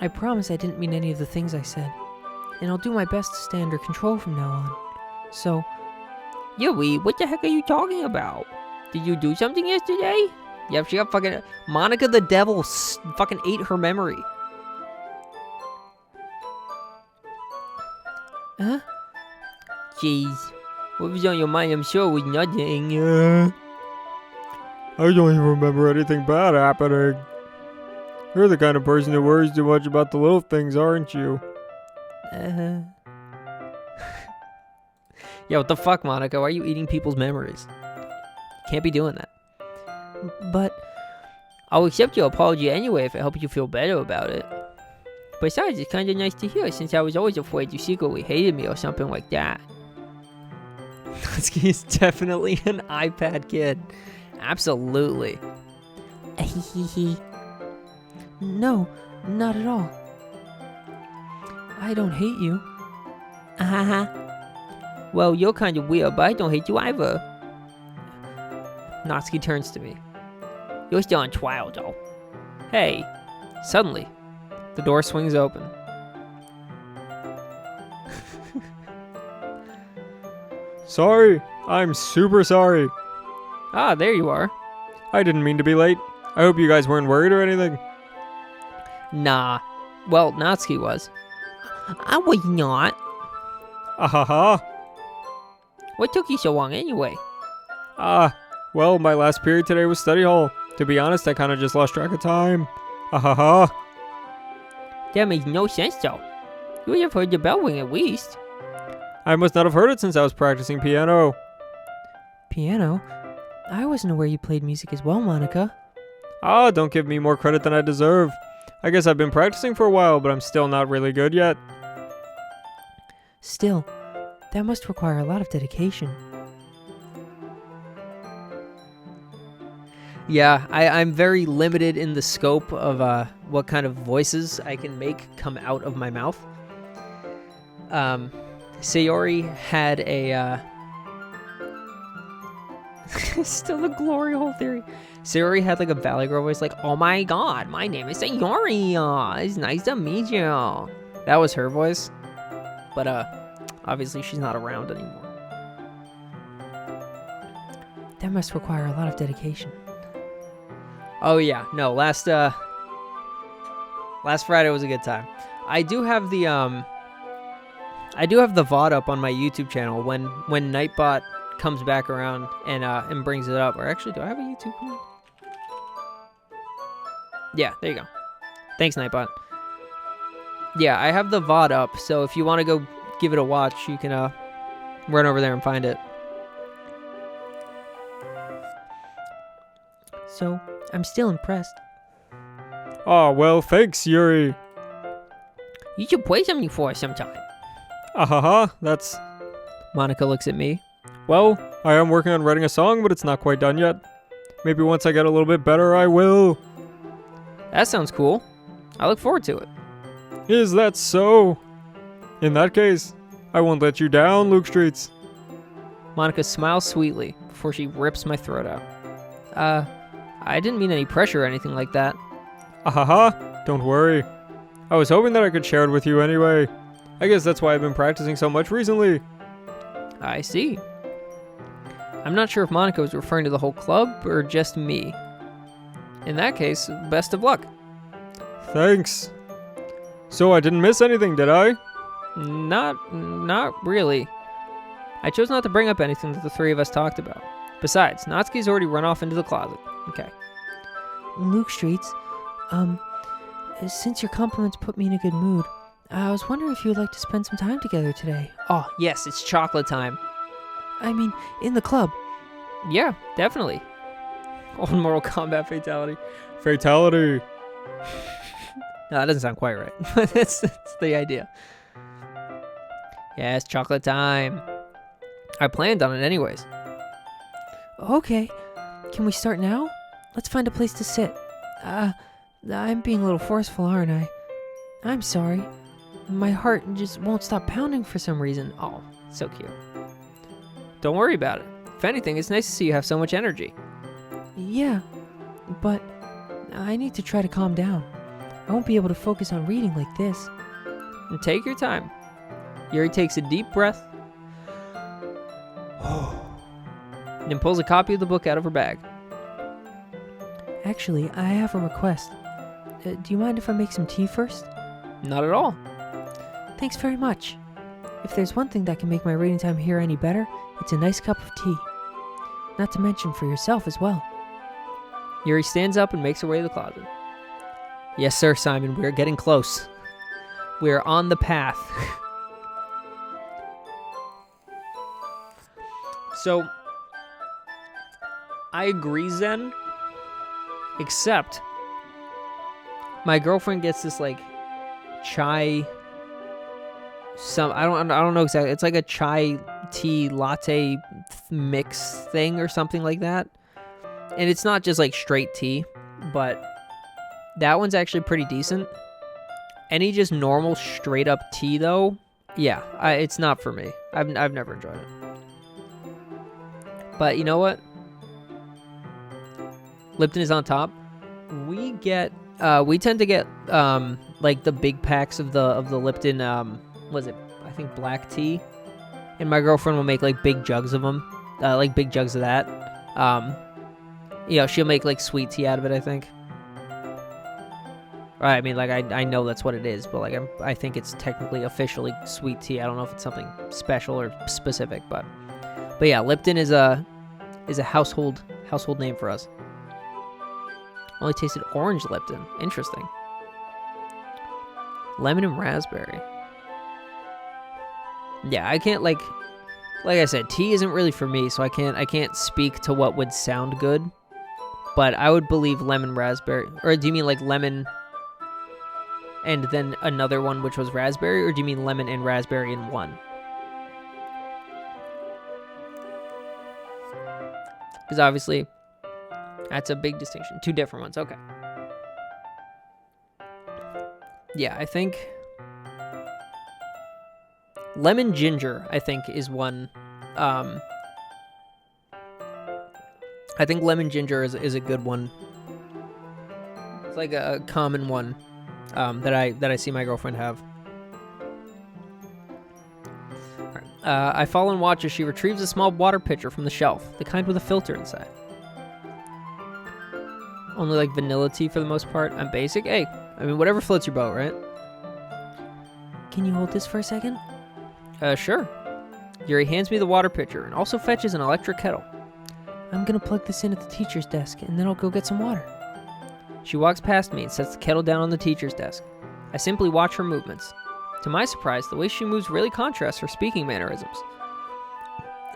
I promise I didn't mean any of the things I said, and I'll do my best to stay under control from now on. So... Yuri, what the heck are you talking about? Did you do something yesterday? Yep, she got fucking... Monica the Devil fucking ate her memory. Huh? Jeez. What was on your mind? I'm sure it was nothing. I don't even remember anything bad happening. You're the kind of person who worries too much about the little things, aren't you? Yeah, what the fuck, Monica? Why are you eating people's memories? Can't be doing that. But... I'll accept your apology anyway if it helps you feel better about it. Besides, it's kinda nice to hear since I was always afraid you secretly hated me or something like that. Natsuki is definitely an iPad kid. Absolutely. No, not at all. I don't hate you. Well, you're kind of weird, but I don't hate you either. Natsuki turns to me. You're still on trial, though. Hey. Suddenly, the door swings open. Sorry. I'm super sorry. Ah, there you are. I didn't mean to be late. I hope you guys weren't worried or anything. Nah. Well, Natsuki was. I was not. Ahaha. What took you so long anyway? Well, my last period today was study hall. To be honest, I kind of just lost track of time. Ahaha. That makes no sense, though. You would have heard the bell ring at least. I must not have heard it since I was practicing piano. Piano? I wasn't aware you played music as well, Monica. Don't give me more credit than I deserve. I guess I've been practicing for a while, but I'm still not really good yet. Still, that must require a lot of dedication. Yeah, I'm very limited in the scope of what kind of voices I can make come out of my mouth. Sayori had a... still the glory hole theory. Sayori had like a Valley Girl voice like, oh my god, my name is Sayori. It's nice to meet you. That was her voice. But obviously she's not around anymore. That must require a lot of dedication. Oh yeah, no. Last Friday was a good time. I do have the VOD up on my YouTube channel when Nightbot comes back around and brings it up. Or actually, do I have a YouTube channel? Yeah, there you go. Thanks, Nightbot. Yeah, I have the VOD up, so if you want to go give it a watch, you can run over there and find it. So, I'm still impressed. Ah, well, thanks, Yuri. You should play something for us sometime. Ahaha, that's... Monica looks at me. Well, I am working on writing a song, but it's not quite done yet. Maybe once I get a little bit better, I will. That sounds cool. I look forward to it. Is that so? In that case, I won't let you down, Luke Streets. Monica smiles sweetly before she rips my throat out. I didn't mean any pressure or anything like that. Ahaha, don't worry. I was hoping that I could share it with you anyway. I guess that's why I've been practicing so much recently. I see. I'm not sure if Monica was referring to the whole club or just me. In that case, best of luck. Thanks. So I didn't miss anything, did I? Not really. I chose not to bring up anything that the three of us talked about. Besides, Natsuki's already run off into the closet. Okay. Luke Streets, since your compliments put me in a good mood, I was wondering if you would like to spend some time together today. Oh, yes, it's chocolate time. I mean, in the club. Yeah, definitely. Old Mortal Kombat fatality. Fatality. No, that doesn't sound quite right. But that's the idea. Yeah, it's chocolate time. I planned on it anyways. Okay. Can we start now? Let's find a place to sit. I'm being a little forceful, aren't I? I'm sorry. My heart just won't stop pounding for some reason. Oh, so cute. Don't worry about it. If anything, it's nice to see you have so much energy. Yeah, but I need to try to calm down. I won't be able to focus on reading like this. And take your time. Yuri takes a deep breath, and then pulls a copy of the book out of her bag. Actually, I have a request. Do you mind if I make some tea first? Not at all. Thanks very much. If there's one thing that can make my reading time here any better, it's a nice cup of tea. Not to mention for yourself as well. Yuri stands up and makes her way to the closet. Yes, sir, Simon. We're getting close. We're on the path. So, I agree, Zen. Except, my girlfriend gets this like chai. I don't know exactly. It's like a chai tea latte mix thing or something like that. And it's not just like straight tea, but that one's actually pretty decent. Any just normal straight up tea though, yeah, it's not for me. I've never enjoyed it. But you know what? Lipton is on top. We tend to get like the big packs of the Lipton was it? I think black tea. And my girlfriend will make like big jugs of them. Like big jugs of that. She'll make like sweet tea out of it, I think. I mean, like I know that's what it is, but like I think it's technically officially sweet tea. I don't know if it's something special or specific, but yeah, Lipton is a household name for us. Only tasted orange Lipton. Interesting. Lemon and raspberry. Yeah, I can't like I said, tea isn't really for me, so I can't speak to what would sound good. But I would believe lemon raspberry. Or do you mean like lemon and then another one which was raspberry, or do you mean lemon and raspberry in one? Because obviously, that's a big distinction. Two different ones. Okay. Yeah, I think lemon ginger, I think, is one. I think lemon ginger is a good one. It's like a common one that I see my girlfriend have. All right. I follow and watch as she retrieves a small water pitcher from the shelf, the kind with a filter inside. Only like vanilla tea for the most part. I'm basic. Hey, I mean, whatever floats your boat, right? Can you hold this for a second? Sure. Yuri hands me the water pitcher and also fetches an electric kettle. I'm gonna plug this in at the teacher's desk, and then I'll go get some water. She walks past me and sets the kettle down on the teacher's desk. I simply watch her movements. To my surprise, the way she moves really contrasts her speaking mannerisms.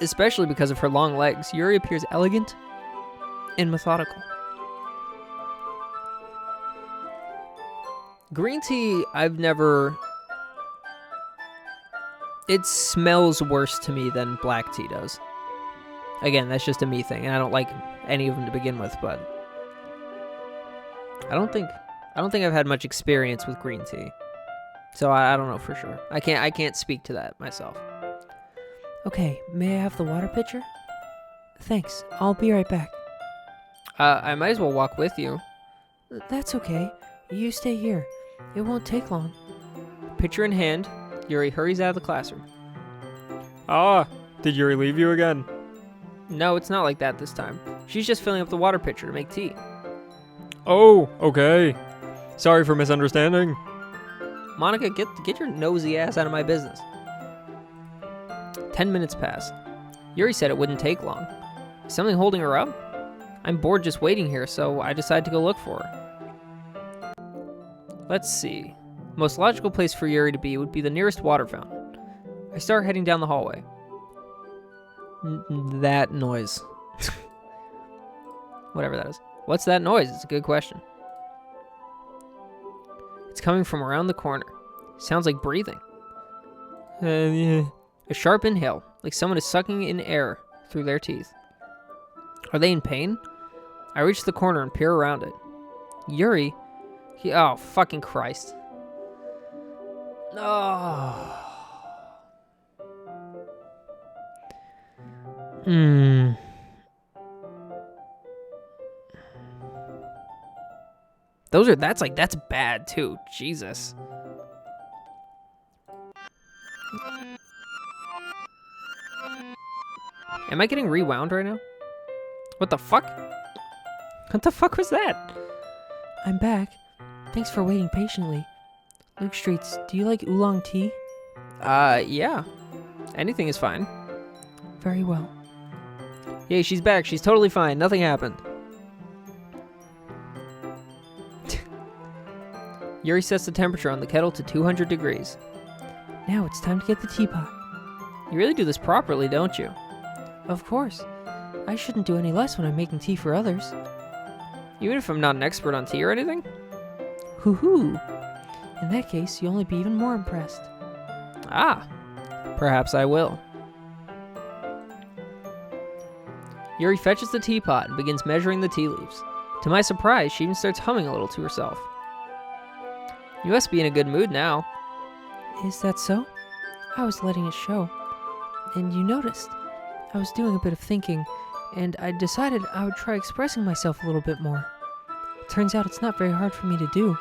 Especially because of her long legs, Yuri appears elegant and methodical. Green tea, it smells worse to me than black tea does. Again, that's just a me thing, and I don't like any of them to begin with, but I don't think I've had much experience with green tea. So I don't know for sure. I can't speak to that myself. Okay, may I have the water pitcher? Thanks, I'll be right back. I might as well walk with you. That's okay. You stay here. It won't take long. Pitcher in hand, Yuri hurries out of the classroom. Ah, did Yuri leave you again? No, it's not like that this time. She's just filling up the water pitcher to make tea. Oh, okay. Sorry for misunderstanding. Monica, get your nosy ass out of my business. 10 minutes pass. Yuri said it wouldn't take long. Is something holding her up? I'm bored just waiting here, so I decide to go look for her. Let's see. Most logical place for Yuri to be would be the nearest water fountain. I start heading down the hallway. That noise. Whatever that is. What's that noise? It's a good question. It's coming from around the corner. Sounds like breathing. A sharp inhale, like someone is sucking in air through their teeth. Are they in pain? I reach the corner and peer around it. Yuri? Oh, fucking Christ. Oh. That's bad too. Jesus. Am I getting rewound right now? What the fuck? What the fuck was that? I'm back. Thanks for waiting patiently. Luke Streets, do you like oolong tea? Yeah. Anything is fine. Very well. Yay, she's back. She's totally fine. Nothing happened. Yuri sets the temperature on the kettle to 200 degrees. Now it's time to get the teapot. You really do this properly, don't you? Of course. I shouldn't do any less when I'm making tea for others. Even if I'm not an expert on tea or anything? Hoo-hoo. In that case, you'll only be even more impressed. Ah, perhaps I will. Yuri fetches the teapot and begins measuring the tea leaves. To my surprise, she even starts humming a little to herself. You must be in a good mood now. Is that so? I was letting it show. And you noticed. I was doing a bit of thinking, and I decided I would try expressing myself a little bit more. Turns out it's not very hard for me to do.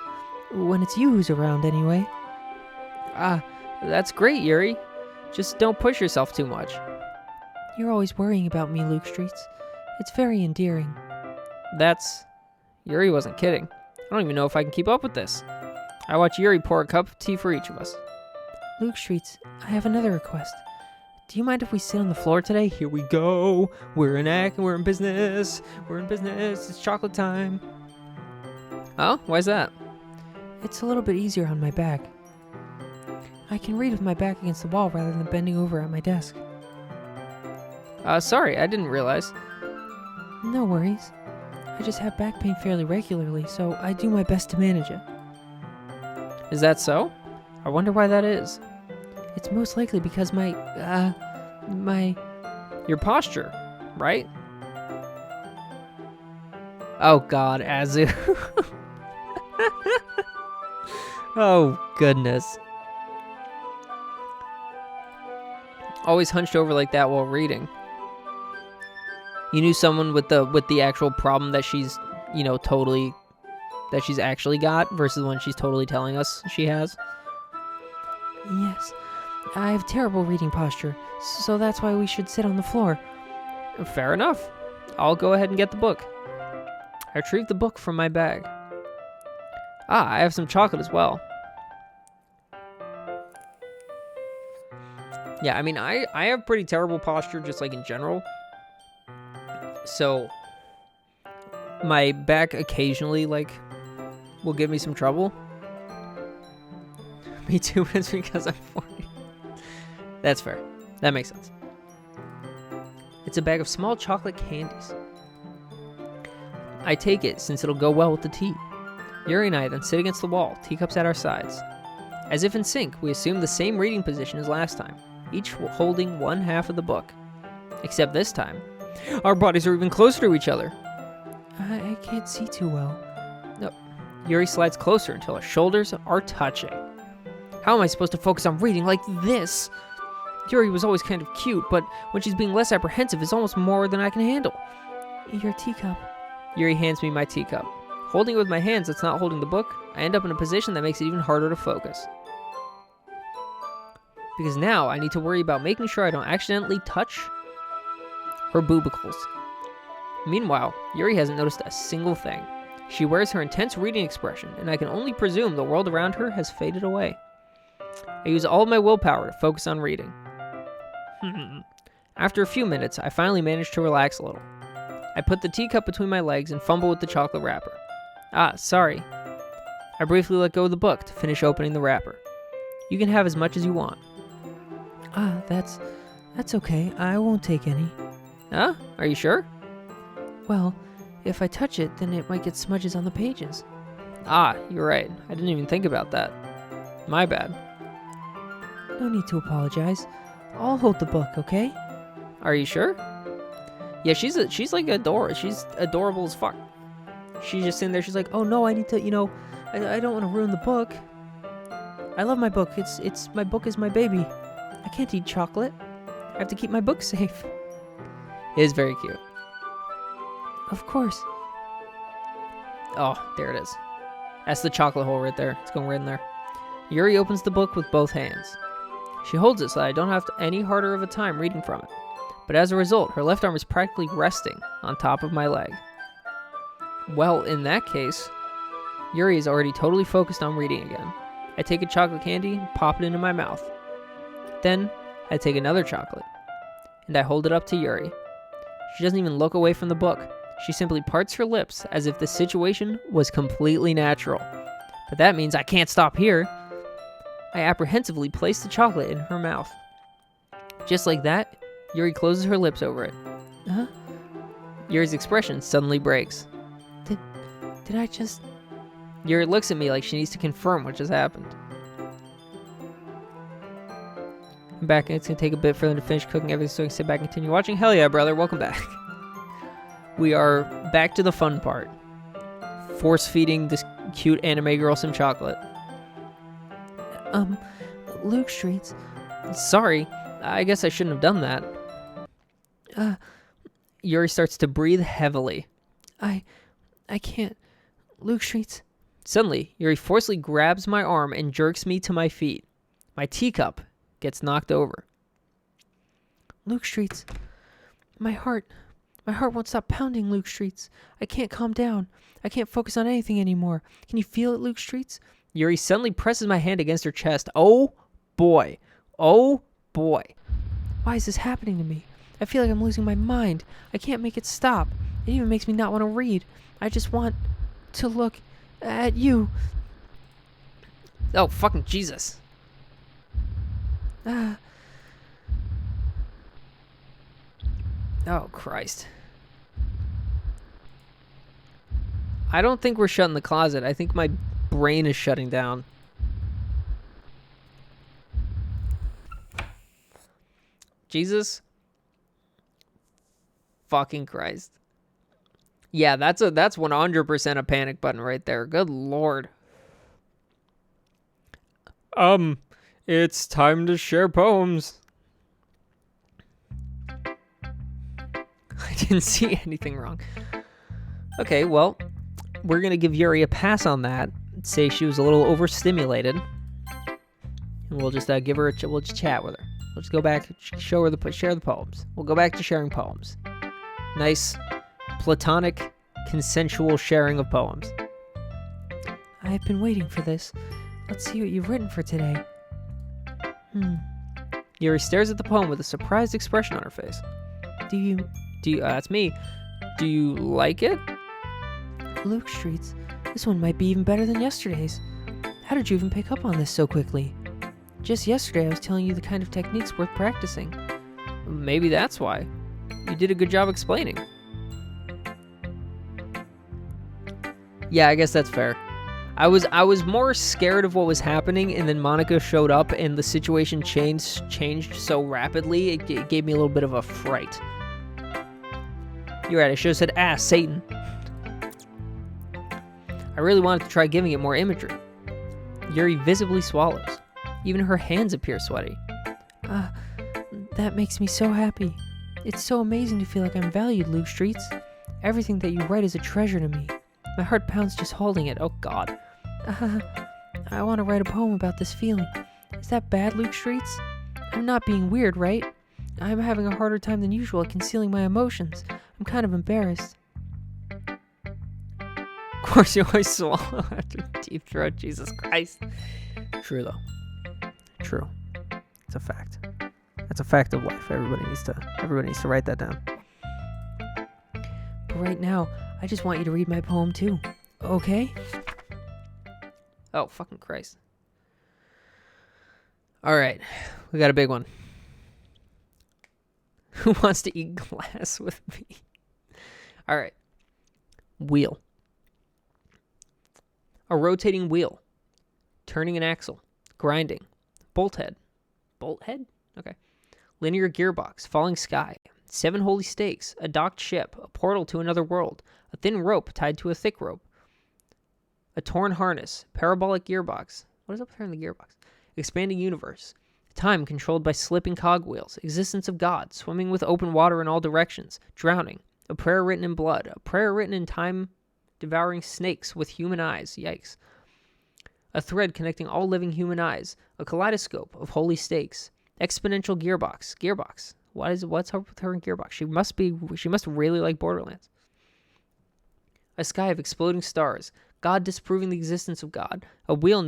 When it's you who's around, anyway. Ah, that's great, Yuri. Just don't push yourself too much. You're always worrying about me, Luke Streets. It's very endearing. Yuri wasn't kidding. I don't even know if I can keep up with this. I watch Yuri pour a cup of tea for each of us. Luke Streets, I have another request. Do you mind if we sit on the floor today? Here we go. We're in business. We're in business. It's chocolate time. Oh, why's that? It's a little bit easier on my back. I can read with my back against the wall rather than bending over at my desk. Sorry, I didn't realize. No worries. I just have back pain fairly regularly, so I do my best to manage it. Is that so? I wonder why that is. It's most likely because your posture, right? Oh God, Azu. Oh goodness. Always hunched over like that while reading. You knew someone with the actual problem that she's, that she's actually got versus the one she's totally telling us she has? Yes. I have terrible reading posture, so that's why we should sit on the floor. Fair enough. I'll go ahead and get the book. I retrieve the book from my bag. I have some chocolate as well. Yeah, I mean, I have pretty terrible posture, just like in general. So, my back occasionally, like, will give me some trouble. Me too, but it's because I'm 40. That's fair. That makes sense. It's a bag of small chocolate candies. I take it, since it'll go well with the tea. Yuri and I then sit against the wall, teacups at our sides. As if in sync, we assume the same reading position as last time, each holding one half of the book. Except this time, our bodies are even closer to each other. I can't see too well. No. Yuri slides closer until our shoulders are touching. How am I supposed to focus on reading like this? Yuri was always kind of cute, but when she's being less apprehensive, it's almost more than I can handle. Your teacup. Yuri hands me my teacup. Holding it with my hands that's not holding the book, I end up in a position that makes it even harder to focus. Because now I need to worry about making sure I don't accidentally touch her boobicles. Meanwhile, Yuri hasn't noticed a single thing. She wears her intense reading expression, and I can only presume the world around her has faded away. I use all of my willpower to focus on reading. After a few minutes, I finally manage to relax a little. I put the teacup between my legs and fumble with the chocolate wrapper. Sorry. I briefly let go of the book to finish opening the wrapper. You can have as much as you want. That's okay. I won't take any. Huh? Are you sure? Well, if I touch it, then it might get smudges on the pages. You're right. I didn't even think about that. My bad. No need to apologize. I'll hold the book, okay? Are you sure? Yeah, she's like adorable. She's adorable as fuck. She's just sitting there. She's like, oh no, I need to, I don't want to ruin the book. I love my book. It's my book is my baby. I can't eat chocolate. I have to keep my book safe. It is very cute. Of course. Oh, there it is. That's the chocolate hole right there. It's going right in there. Yuri opens the book with both hands. She holds it so that I don't have any harder of a time reading from it. But as a result, her left arm is practically resting on top of my leg. Well, in that case, Yuri is already totally focused on reading again. I take a chocolate candy and pop it into my mouth. Then, I take another chocolate, and I hold it up to Yuri. She doesn't even look away from the book. She simply parts her lips as if the situation was completely natural. But that means I can't stop here. I apprehensively place the chocolate in her mouth. Just like that, Yuri closes her lips over it. Huh? Yuri's expression suddenly breaks. Did I just... Yuri looks at me like she needs to confirm what just happened. I'm back, and it's going to take a bit for them to finish cooking everything so I can sit back and continue watching. Hell yeah, brother. Welcome back. We are back to the fun part. Force-feeding this cute anime girl some chocolate. Luke Streets. Sorry, I guess I shouldn't have done that. Yuri starts to breathe heavily. I can't. Luke Streets. Suddenly, Yuri forcefully grabs my arm and jerks me to my feet. My teacup gets knocked over. Luke Streets. My heart won't stop pounding, Luke Streets. I can't calm down. I can't focus on anything anymore. Can you feel it, Luke Streets? Yuri suddenly presses my hand against her chest. Oh boy. Oh boy. Why is this happening to me? I feel like I'm losing my mind. I can't make it stop. It even makes me not want to read. I just want to look at you. Oh, fucking Jesus. Oh, Christ. I don't think we're shutting the closet. I think my brain is shutting down. Jesus. Fucking Christ. Yeah, that's 100% a panic button right there. Good Lord. It's time to share poems. I didn't see anything wrong. Okay, well, we're going to give Yuri a pass on that. Say she was a little overstimulated. And we'll just give her. We'll just chat with her. We'll just go back, share the poems. We'll go back to sharing poems. Nice, platonic, consensual sharing of poems. I've been waiting for this. Let's see what you've written for today. Yuri stares at the poem with a surprised expression on her face. Do you... That's me. Do you like it? Luke Streets. This one might be even better than yesterday's. How did you even pick up on this so quickly? Just yesterday I was telling you the kind of techniques worth practicing. Maybe that's why. You did a good job explaining. Yeah, I guess that's fair. I was more scared of what was happening, and then Monica showed up, and the situation changed so rapidly, it gave me a little bit of a fright. You're right, I should have said, Satan. I really wanted to try giving it more imagery. Yuri visibly swallows. Even her hands appear sweaty. That makes me so happy. It's so amazing to feel like I'm valued, Luke Streets. Everything that you write is a treasure to me. My heart pounds just holding it. Oh, God. I want to write a poem about this feeling. Is that bad, Luke Streets? I'm not being weird, right? I'm having a harder time than usual at concealing my emotions. I'm kind of embarrassed. Of course, you always swallow after deep throat. Jesus Christ. True, though. True. It's a fact. That's a fact of life. Everybody needs to write that down. But right now, I just want you to read my poem too. Okay? Oh, fucking Christ. Alright. We got a big one. Who wants to eat glass with me? Alright. Wheel. A rotating wheel. Turning an axle. Grinding. Bolt head. Bolt head? Okay. Linear gearbox. Falling sky. 7 holy stakes. A docked ship. A portal to another world. A thin rope tied to a thick rope. A torn harness. Parabolic gearbox. What is up there in the gearbox? Expanding universe. Time controlled by slipping cogwheels. Existence of God. Swimming with open water in all directions. Drowning. A prayer written in blood. A prayer written in time. Devouring snakes with human eyes. Yikes. A thread connecting all living human eyes. A kaleidoscope of holy stakes. Exponential gearbox. Gearbox. What's up with her in gearbox? She must really like Borderlands. A sky of exploding stars. God disproving the existence of God. A wheel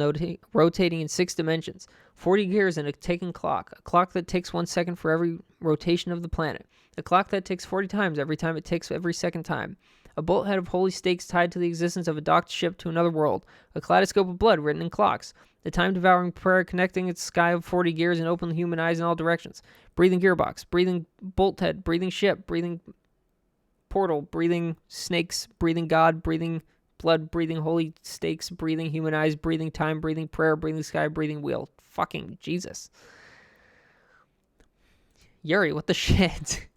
rotating in 6 dimensions. 40 gears and a ticking clock. A clock that takes 1 second for every rotation of the planet. A clock that ticks 40 times every time it ticks every second time. A bolt head of holy stakes tied to the existence of a docked ship to another world. A kaleidoscope of blood written in clocks. The time-devouring prayer connecting its sky of 40 gears and open human eyes in all directions. Breathing gearbox. Breathing bolt head. Breathing ship. Breathing portal. Breathing snakes. Breathing God. Breathing blood. Breathing holy stakes. Breathing human eyes. Breathing time. Breathing prayer. Breathing sky. Breathing wheel. Fucking Jesus. Yuri, what the shit?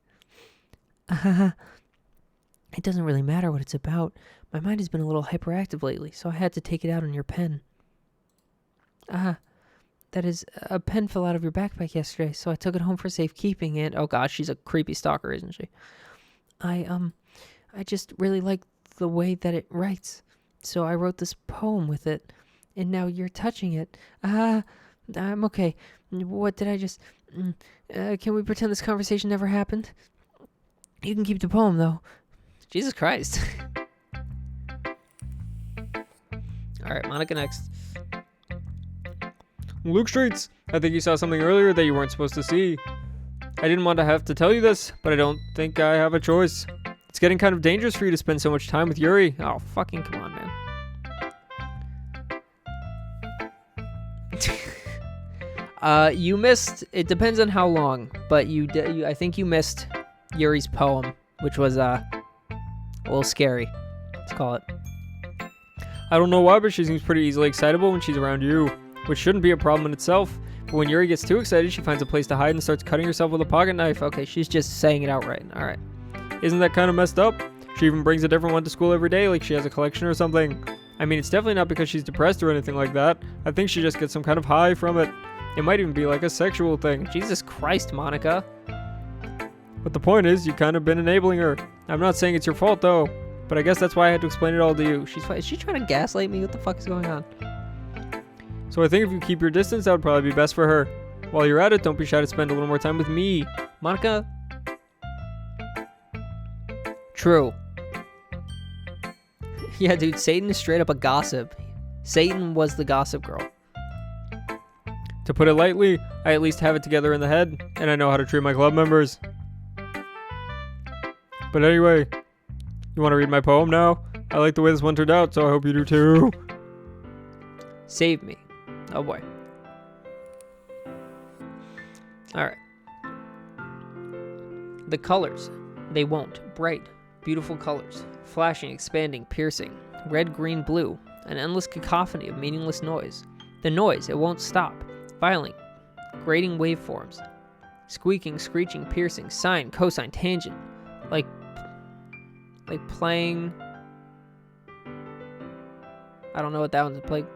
It doesn't really matter what it's about. My mind has been a little hyperactive lately, so I had to take it out on your pen. That is, a pen fell out of your backpack yesterday, so I took it home for safekeeping, and oh gosh, she's a creepy stalker, isn't she? I just really like the way that it writes, so I wrote this poem with it, and now you're touching it. I'm okay. What did I just... can we pretend this conversation never happened? You can keep the poem, though. Jesus Christ. Alright, Monica next. Luke Streets, I think you saw something earlier that you weren't supposed to see. I didn't want to have to tell you this, but I don't think I have a choice. It's getting kind of dangerous for you to spend so much time with Yuri. Oh, fucking come on, man. You missed, it depends on how long, but I think you missed Yuri's poem, which was, a little scary. Let's call it. I don't know why, but she seems pretty easily excitable when she's around you, which shouldn't be a problem in itself. But when Yuri gets too excited, she finds a place to hide and starts cutting herself with a pocket knife. Okay, she's just saying it outright. Alright. Isn't that kind of messed up? She even brings a different one to school every day, like she has a collection or something. I mean, it's definitely not because she's depressed or anything like that. I think she just gets some kind of high from it. It might even be like a sexual thing. Jesus Christ, Monica. But the point is, you've kind of been enabling her. I'm not saying it's your fault, though. But I guess that's why I had to explain it all to you. Is she trying to gaslight me? What the fuck is going on? So I think if you keep your distance, that would probably be best for her. While you're at it, don't be shy to spend a little more time with me. Monica? True. Yeah, dude, Satan is straight up a gossip. Satan was the gossip girl. To put it lightly, I at least have it together in the head, and I know how to treat my club members. But anyway, you want to read my poem now? I like the way this one turned out, so I hope you do too. Save me. Oh boy. Alright. The colors. They won't. Bright, beautiful colors. Flashing, expanding, piercing. Red, green, blue. An endless cacophony of meaningless noise. The noise, it won't stop. Violent, grating waveforms. Squeaking, screeching, piercing. Sine, cosine, tangent. Like playing... I don't know what that one's like.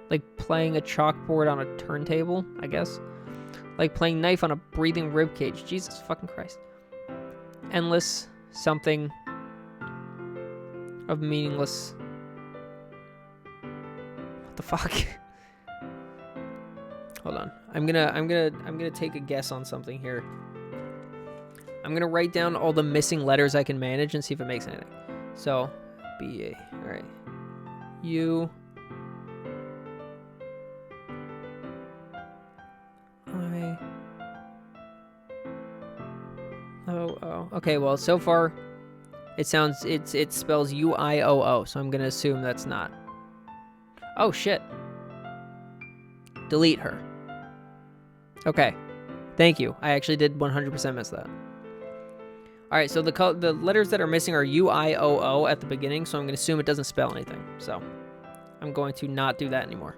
Like playing a chalkboard on a turntable, I guess. Like playing knife on a breathing ribcage. Jesus fucking Christ. Endless something of meaningless. What the fuck? Hold on. I'm gonna take a guess on something here. I'm gonna write down all the missing letters I can manage and see if it makes anything. So, B-A. All right. U. I. O. Okay, well, so far it spells U-I-O-O, so I'm gonna assume that's not. Oh shit. Delete her. Okay. Thank you. I actually did 100% miss that. Alright, so the letters that are missing are U-I-O-O at the beginning, so I'm going to assume it doesn't spell anything. So, I'm going to not do that anymore.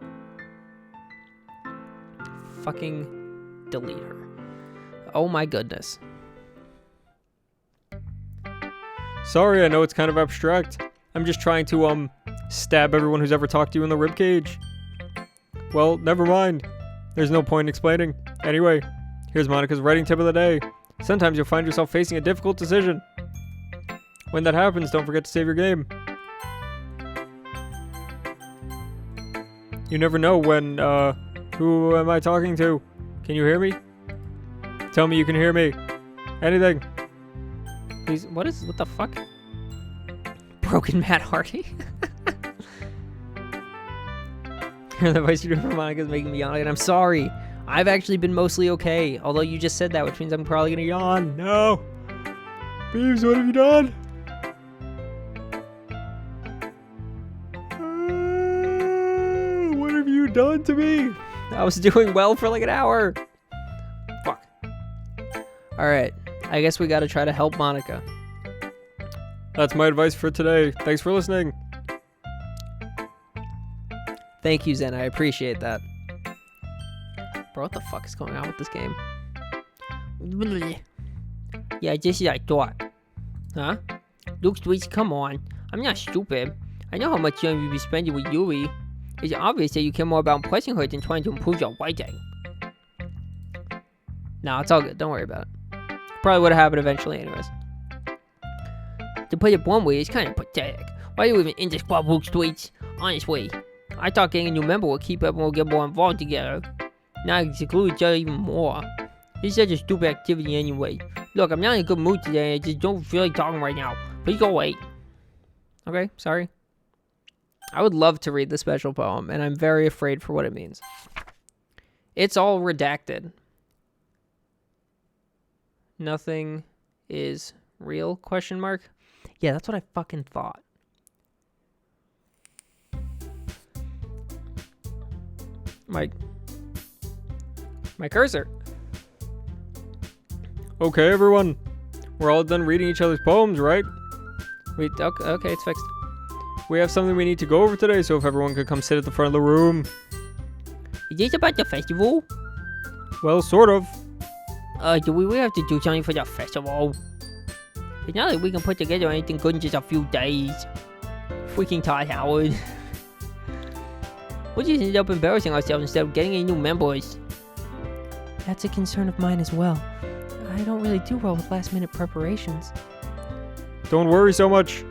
Fucking delete her. Oh my goodness. Sorry, I know it's kind of abstract. I'm just trying to, stab everyone who's ever talked to you in the ribcage. Well, never mind. There's no point in explaining. Anyway, here's Monica's writing tip of the day. Sometimes you'll find yourself facing a difficult decision. When that happens, don't forget to save your game. You never know when, who am I talking to? Can you hear me? Tell me you can hear me. Anything. Please, what the fuck? Broken Matt Hardy? The voice you do for Monica is making me yawn again. I'm sorry. I've actually been mostly okay. Although you just said that, which means I'm probably gonna yawn. No. Beeves, what have you done? What have you done to me? I was doing well for like an hour. Fuck. Alright. I guess we gotta try to help Monica. That's my advice for today. Thanks for listening. Thank you, Zen. I appreciate that. Bro, what the fuck is going on with this game? Yeah, just as I thought. Huh? Luke Twitch, come on. I'm not stupid. I know how much time you've been spending with Yuri. It's obvious that you care more about impressing her than trying to improve your writing. Nah, it's all good. Don't worry about it. Probably would have happened eventually anyways. To put it bluntly, it's kind of pathetic. Why are you even in this club, Luke Twitch? Honestly. I thought getting a new member would keep everyone get more involved together. Now it's exclude each other even more. It's such a stupid activity anyway. Look, I'm not in a good mood today. I just don't feel like talking right now. Please go away. Okay, sorry. I would love to read the special poem, and I'm very afraid for what it means. It's all redacted. Nothing is real, question mark? Yeah, that's what I fucking thought. My cursor. Okay, everyone. We're all done reading each other's poems, right? Okay, it's fixed. We have something we need to go over today, so if everyone could come sit at the front of the room. Is this about the festival? Well, sort of. Do we really have to do something for the festival? It's not like we can put together anything good in just a few days. Freaking Todd Howard. We just ended up embarrassing ourselves instead of getting any new members. That's a concern of mine as well. I don't really do well with last-minute preparations. Don't worry so much.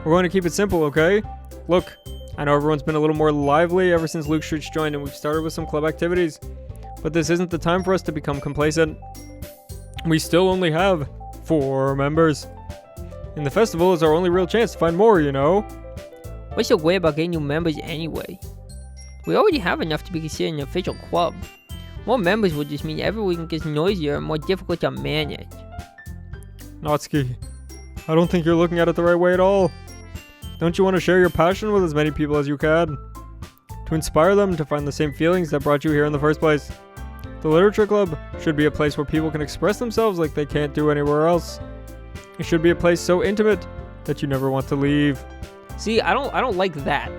We're going to keep it simple, okay? Look, I know everyone's been a little more lively ever since Luke Street's joined and we've started with some club activities, but this isn't the time for us to become complacent. We still only have 4 members. And the festival is our only real chance to find more, you know? What's so great about getting new members anyway? We already have enough to be considered an official club. More members would just mean everyone gets noisier and more difficult to manage. Natsuki, I don't think you're looking at it the right way at all. Don't you want to share your passion with as many people as you can? To inspire them to find the same feelings that brought you here in the first place. The Literature Club should be a place where people can express themselves like they can't do anywhere else. It should be a place so intimate that you never want to leave. See, I don't like that.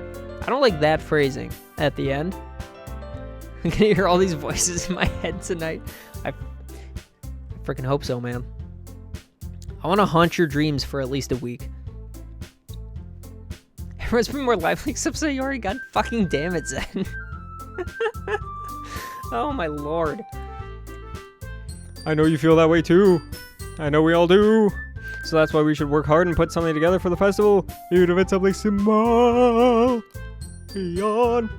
I don't like that phrasing at the end. I'm gonna hear all these voices in my head tonight. I freaking hope so, man. I want to haunt your dreams for at least a week. Everyone's been more lively except Sayori. God fucking damn it, Zen. Oh my lord. I know you feel that way too. I know we all do. So that's why we should work hard and put something together for the festival. Even if it's something small. Yawn.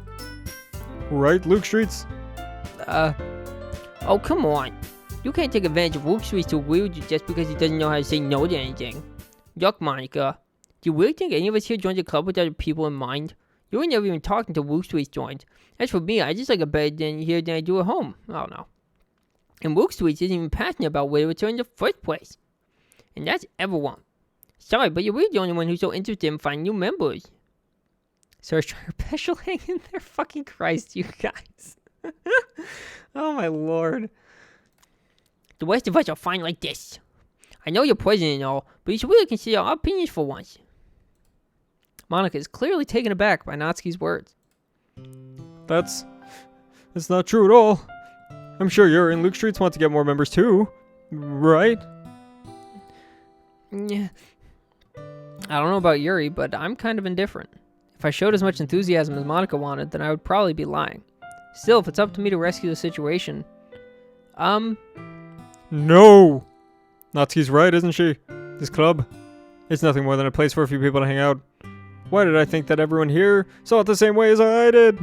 Right, Luke Streets? Oh, come on. You can't take advantage of Luke Streets to agree with you just because he doesn't know how to say no to anything. Yuck, Monica. Do you really think any of us here joined the club with other people in mind? You were never even talking to Luke Streets joined. As for me, I just like a better here than I do at home. I don't know. And Luke Streets isn't even passionate about where to return in the first place. And that's everyone. Sorry, but you're really the only one who's so interested in finding new members. Sarah's trying her special hang in there. Fucking Christ, you guys. Oh my lord. The rest of us are fine like this. I know you're president and all, but you should really consider our opinions for once. Monica is clearly taken aback by Natsuki's words. That's not true at all. I'm sure Yuri and Luke Streets want to get more members too, right? Yeah. I don't know about Yuri, but I'm kind of indifferent. If I showed as much enthusiasm as Monica wanted, then I would probably be lying. Still, if it's up to me to rescue the situation... No! Natsuki's right, isn't she? This club, it's nothing more than a place for a few people to hang out. Why did I think that everyone here saw it the same way as I did?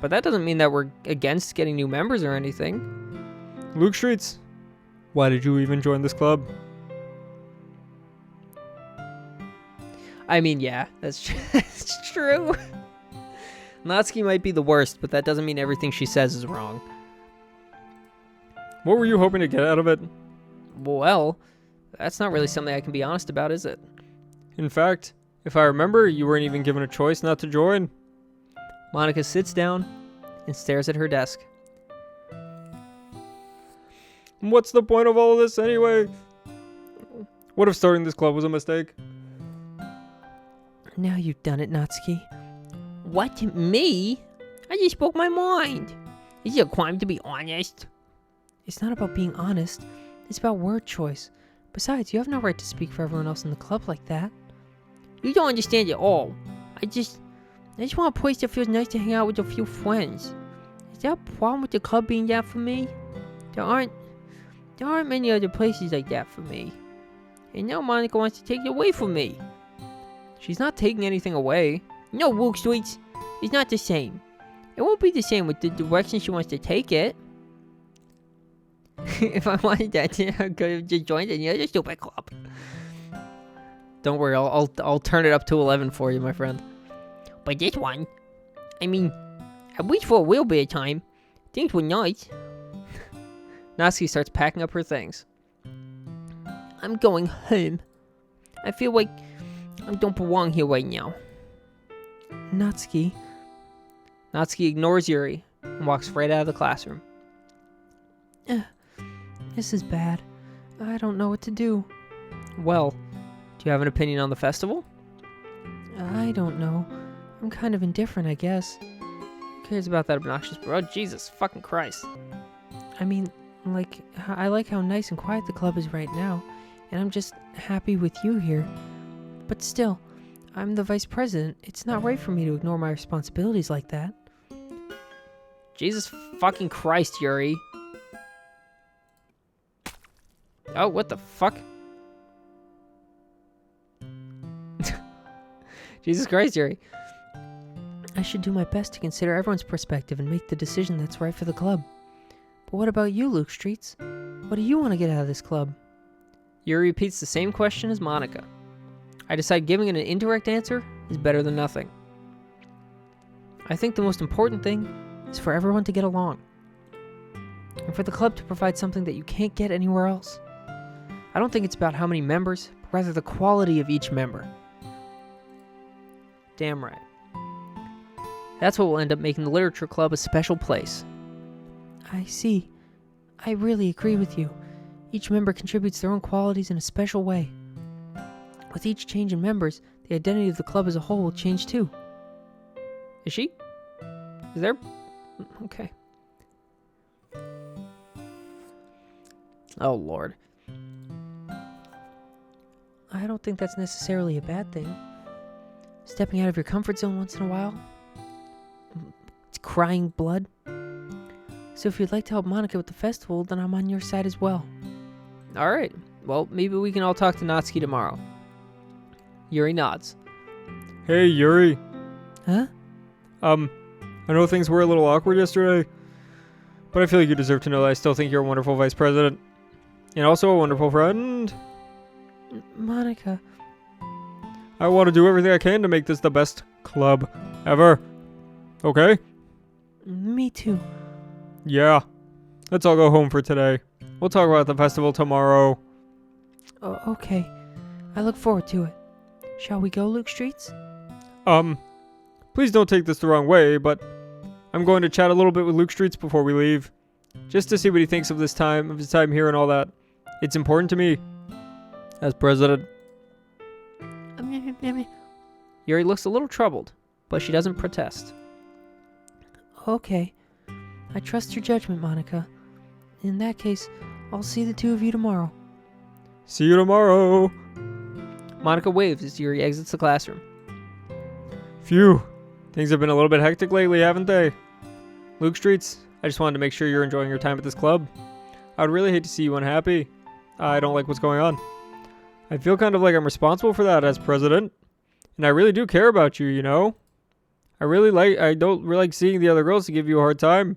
But that doesn't mean that we're against getting new members or anything. Luke Streets, why did you even join this club? I mean, yeah, that's true. Natsuki might be the worst, but that doesn't mean everything she says is wrong. What were you hoping to get out of it? Well, that's not really something I can be honest about, is it? In fact, if I remember, you weren't even given a choice not to join. Monica sits down and stares at her desk. What's the point of all of this anyway? What if starting this club was a mistake? Now you've done it, Natsuki. What? Me? I just spoke my mind. Is it a crime to be honest? It's not about being honest. It's about word choice. Besides, you have no right to speak for everyone else in the club like that. You don't understand at all. I just want a place that feels nice to hang out with a few friends. Is there a problem with the club being that for me? There aren't many other places like that for me. And now Monica wants to take it away from me. She's not taking anything away. No, Luke Streets. It's not the same. It won't be the same with the direction she wants to take it. If I wanted that, I could have just joined any other stupid club. Don't worry, I'll turn it up to 11 for you, my friend. But this one, I mean, at least for a little bit of time, things were nice. Natsuki starts packing up her things. I'm going home. I feel like I don't belong here right now. Natsuki. Natsuki ignores Yuri and walks right out of the classroom. This is bad. I don't know what to do. Well, do you have an opinion on the festival? I don't know. I'm kind of indifferent, I guess. Who cares about that obnoxious bro? Jesus fucking Christ. I mean, I like how nice and quiet the club is right now, and I'm just happy with you here. But still, I'm the vice president. It's not right for me to ignore my responsibilities like that. Jesus fucking Christ, Yuri. Oh, what the fuck? Jesus Christ, Yuri. I should do my best to consider everyone's perspective and make the decision that's right for the club. But what about you, Luke Streets? What do you want to get out of this club? Yuri repeats the same question as Monica. I decide giving it an indirect answer is better than nothing. I think the most important thing is for everyone to get along. And for the club to provide something that you can't get anywhere else. I don't think it's about how many members, but rather the quality of each member. Damn right. That's what will end up making the literature club a special place. I see. I really agree with you. Each member contributes their own qualities in a special way. With each change in members, the identity of the club as a whole will change too. Is she? Is there? Okay. Oh, Lord. I don't think that's necessarily a bad thing. Stepping out of your comfort zone once in a while. It's crying blood. So if you'd like to help Monica with the festival, then I'm on your side as well. All right. Well, maybe we can all talk to Natsuki tomorrow. Yuri nods. Hey, Yuri. Huh? I know things were a little awkward yesterday, but I feel like you deserve to know that I still think you're a wonderful vice president. And also a wonderful friend. Monica. I want to do everything I can to make this the best club ever. Okay? Me too. Yeah. Let's all go home for today. We'll talk about the festival tomorrow. Okay. I look forward to it. Shall we go, Luke Streets? Please don't take this the wrong way, but I'm going to chat a little bit with Luke Streets before we leave. Just to see what he thinks of his time here and all that. It's important to me. As president. Yuri looks a little troubled, but she doesn't protest. Okay. I trust your judgment, Monica. In that case, I'll see the two of you tomorrow. See you tomorrow. Monica waves as Yuri exits the classroom. Phew. Things have been a little bit hectic lately, haven't they? Luke Streets, I just wanted to make sure you're enjoying your time at this club. I would really hate to see you unhappy. I don't like what's going on. I feel kind of like I'm responsible for that as president. And I really do care about you, you know? I don't really like seeing the other girls to give you a hard time.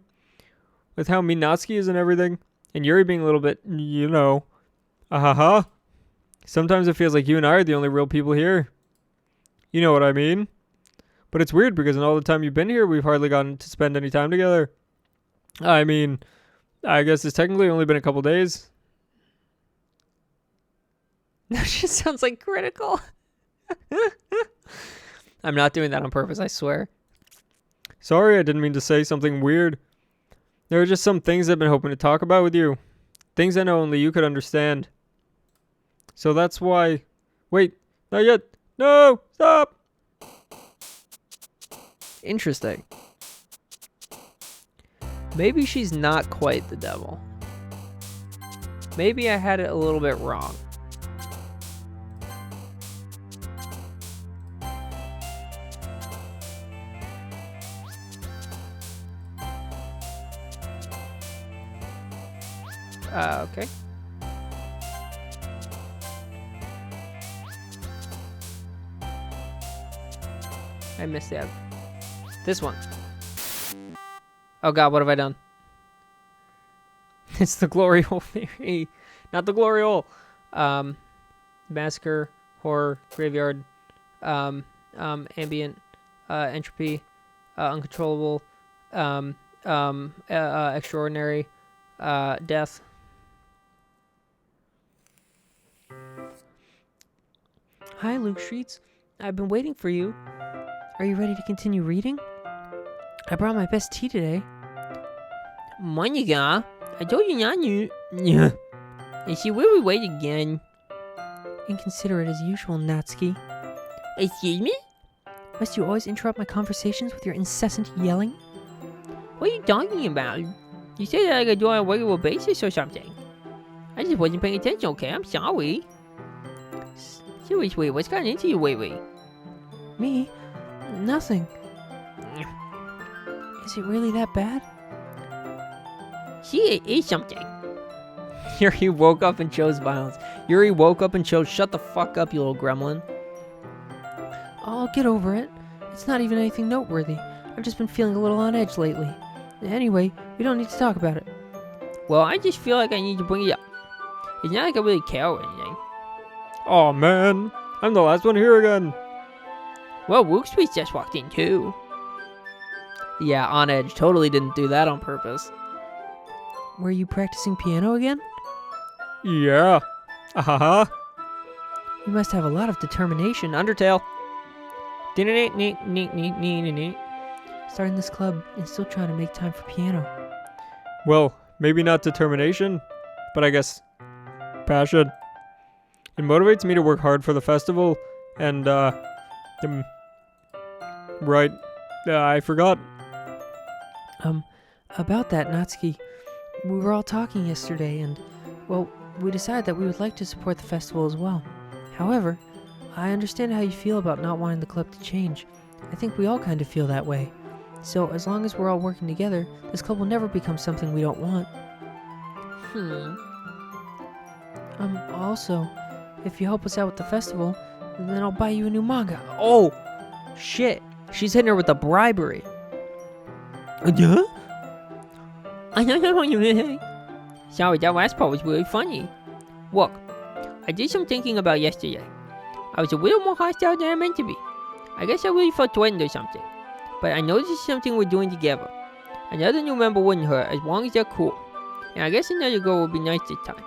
With how mean Natsuki is and everything. And Yuri being a little bit, you know. Ahaha. Sometimes it feels like you and I are the only real people here. You know what I mean? But it's weird because in all the time you've been here, we've hardly gotten to spend any time together. I mean, I guess it's technically only been a couple days. That just sounds like critical. I'm not doing that on purpose, I swear. Sorry, I didn't mean to say something weird. There are just some things I've been hoping to talk about with you. Things I know only you could understand. So that's why... Wait, not yet. No, stop! Interesting. Maybe she's not quite the devil. Maybe I had it a little bit wrong. Okay. I missed that. This one. Oh god, what have I done? It's the glory hole theory. Not the glory hole. Massacre, horror, graveyard, ambient, entropy, uncontrollable, extraordinary, death. Hi, Luke Streets. I've been waiting for you. Are you ready to continue reading? I brought my best tea today. Monica, I told you not to. Yeah. And she will wait again. Inconsiderate as usual, Natsuki. Excuse me? Must you always interrupt my conversations with your incessant yelling? What are you talking about? You said that I could do it on a regular basis or something. I just wasn't paying attention, okay? I'm sorry. Seriously, what's gotten into you lately? Me? Nothing. Is it really that bad? She is something. Yuri woke up and chose violence. Yuri woke up and chose shut the fuck up, you little gremlin. I'll get over it. It's not even anything noteworthy. I've just been feeling a little on edge lately. Anyway, we don't need to talk about it. Well, I just feel like I need to bring it up. It's not like I really care or anything. Aw, man. I'm the last one here again. Well, Wilk Street just walked in too. Yeah, on edge. Totally didn't do that on purpose. Were you practicing piano again? Yeah. Ahaha. You must have a lot of determination. Undertale. Starting this club and still trying to make time for piano. Well, maybe not determination, but I guess passion. It motivates me to work hard for the festival, and, right. I forgot. About that, Natsuki, we were all talking yesterday and, well, we decided that we would like to support the festival as well. However, I understand how you feel about not wanting the club to change. I think we all kind of feel that way. So as long as we're all working together, this club will never become something we don't want. Also, if you help us out with the festival, then I'll buy you a new manga. Oh, shit. She's hitting her with the bribery. Yeah? I don't know what you mean. Sorry, that last part was really funny. Look, I did some thinking about yesterday. I was a little more hostile than I meant to be. I guess I really felt threatened or something. But I know this is something we're doing together. Another new member wouldn't hurt as long as they're cool. And I guess another girl would be nice this time.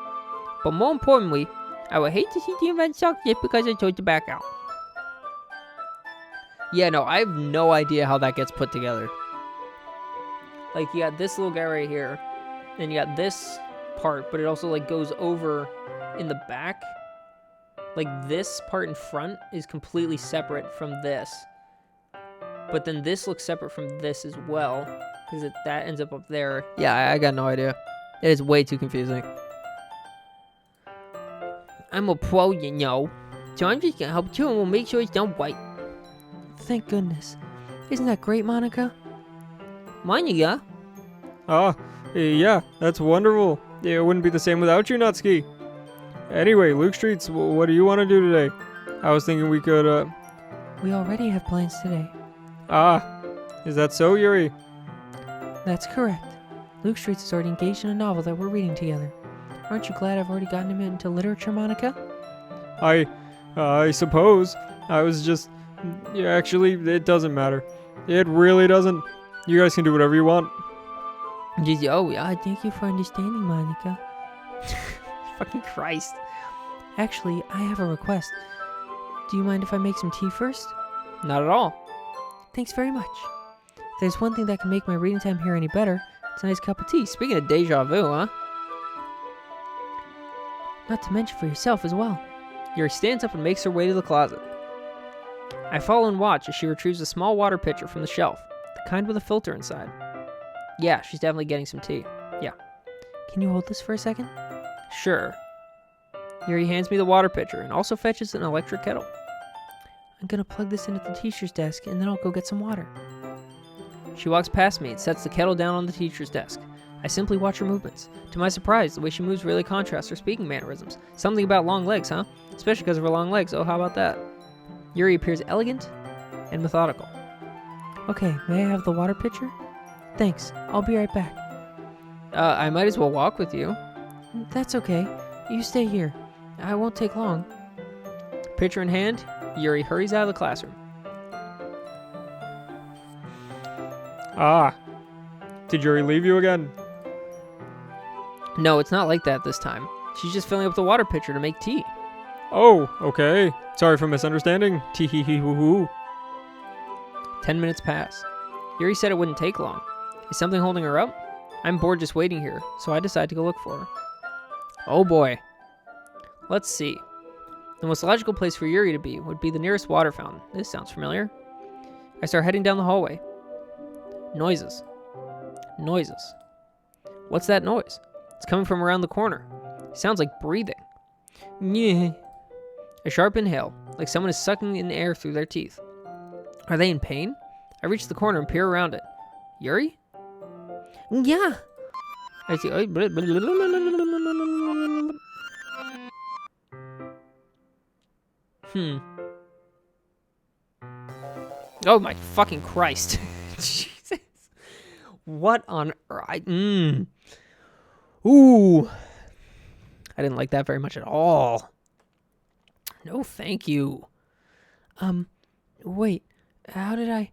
But more importantly, I would hate to see the event suck just because I chose to back out. Yeah, no, I have no idea how that gets put together. Like, you got this little guy right here, and you got this part, but it also, like, goes over in the back. Like, this part in front is completely separate from this. But then this looks separate from this as well, because that ends up there. Yeah, I got no idea. It is way too confusing. I'm a pro, you know. So I'm just gonna help too and we'll make sure it's done right. Thank goodness. Isn't that great, Monica? Monica? Yeah, that's wonderful. It wouldn't be the same without you, Natsuki. Anyway, Luke Streets, what do you want to do today? I was thinking we could, We already have plans today. Is that so, Yuri? That's correct. Luke Streets is already engaged in a novel that we're reading together. Aren't you glad I've already gotten him into literature, Monica? I suppose. I was just... Yeah, actually, it doesn't matter. It really doesn't. You guys can do whatever you want. Oh, Thank you for understanding, Monica. Fucking Christ. Actually, I have a request. Do you mind if I make some tea first? Not at all. Thanks very much. If there's one thing that can make my reading time here any better, it's a nice cup of tea. Speaking of deja vu, huh? Not to mention for yourself as well. Yuri stands up and makes her way to the closet. I follow and watch as she retrieves a small water pitcher from the shelf, the kind with a filter inside. Yeah, she's definitely getting some tea. Yeah. Can you hold this for a second? Sure. Yuri hands me the water pitcher and also fetches an electric kettle. I'm gonna plug this in at the teacher's desk and then I'll go get some water. She walks past me and sets the kettle down on the teacher's desk. I simply watch her movements. To my surprise, the way she moves really contrasts her speaking mannerisms. Something about long legs, huh? Especially because of her long legs. Oh, how about that? Yuri appears elegant and methodical. Okay, may I have the water pitcher? Thanks, I'll be right back. I might as well walk with you. That's okay. You stay here. I won't take long. Pitcher in hand, Yuri hurries out of the classroom. Did Yuri leave you again? No, it's not like that this time. She's just filling up the water pitcher to make tea. Oh, okay. Sorry for misunderstanding. Tee-hee-hee-hoo-hoo. 10 minutes pass. Yuri said it wouldn't take long. Is something holding her up? I'm bored just waiting here, so I decide to go look for her. Oh boy. Let's see. The most logical place for Yuri to be would be the nearest water fountain. This sounds familiar. I start heading down the hallway. Noises. Noises. What's that noise? It's coming from around the corner. It sounds like breathing. Yeah. A sharp inhale, like someone is sucking in air through their teeth. Are they in pain? I reach the corner and peer around it. Yuri? Yeah. I see. Oh my fucking Christ. Jesus. What on earth? Ooh. I didn't like that very much at all. No, thank you. Wait, how did I...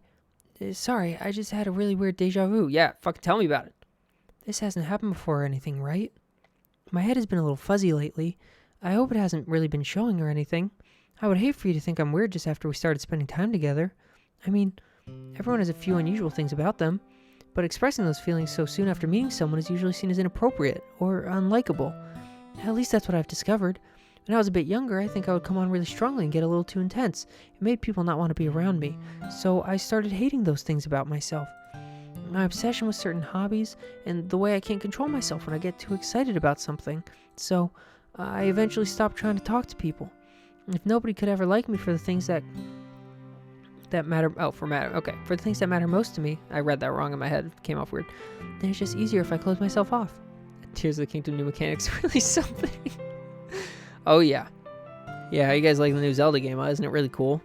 Sorry, I just had a really weird deja vu. Yeah, fucking tell me about it. This hasn't happened before or anything, right? My head has been a little fuzzy lately. I hope it hasn't really been showing or anything. I would hate for you to think I'm weird just after we started spending time together. I mean, everyone has a few unusual things about them, but expressing those feelings so soon after meeting someone is usually seen as inappropriate or unlikable. At least that's what I've discovered. When I was a bit younger, I think I would come on really strongly and get a little too intense. It made people not want to be around me, so I started hating those things about myself. My obsession with certain hobbies, and the way I can't control myself when I get too excited about something. So, I eventually stopped trying to talk to people. If nobody could ever like me for the things that matter, for the things that matter most to me, I read that wrong in my head, it came off weird, then it's just easier if I close myself off. Tears of the Kingdom new mechanics really something. Oh yeah. Yeah, how you guys like the new Zelda game? Isn't it really cool?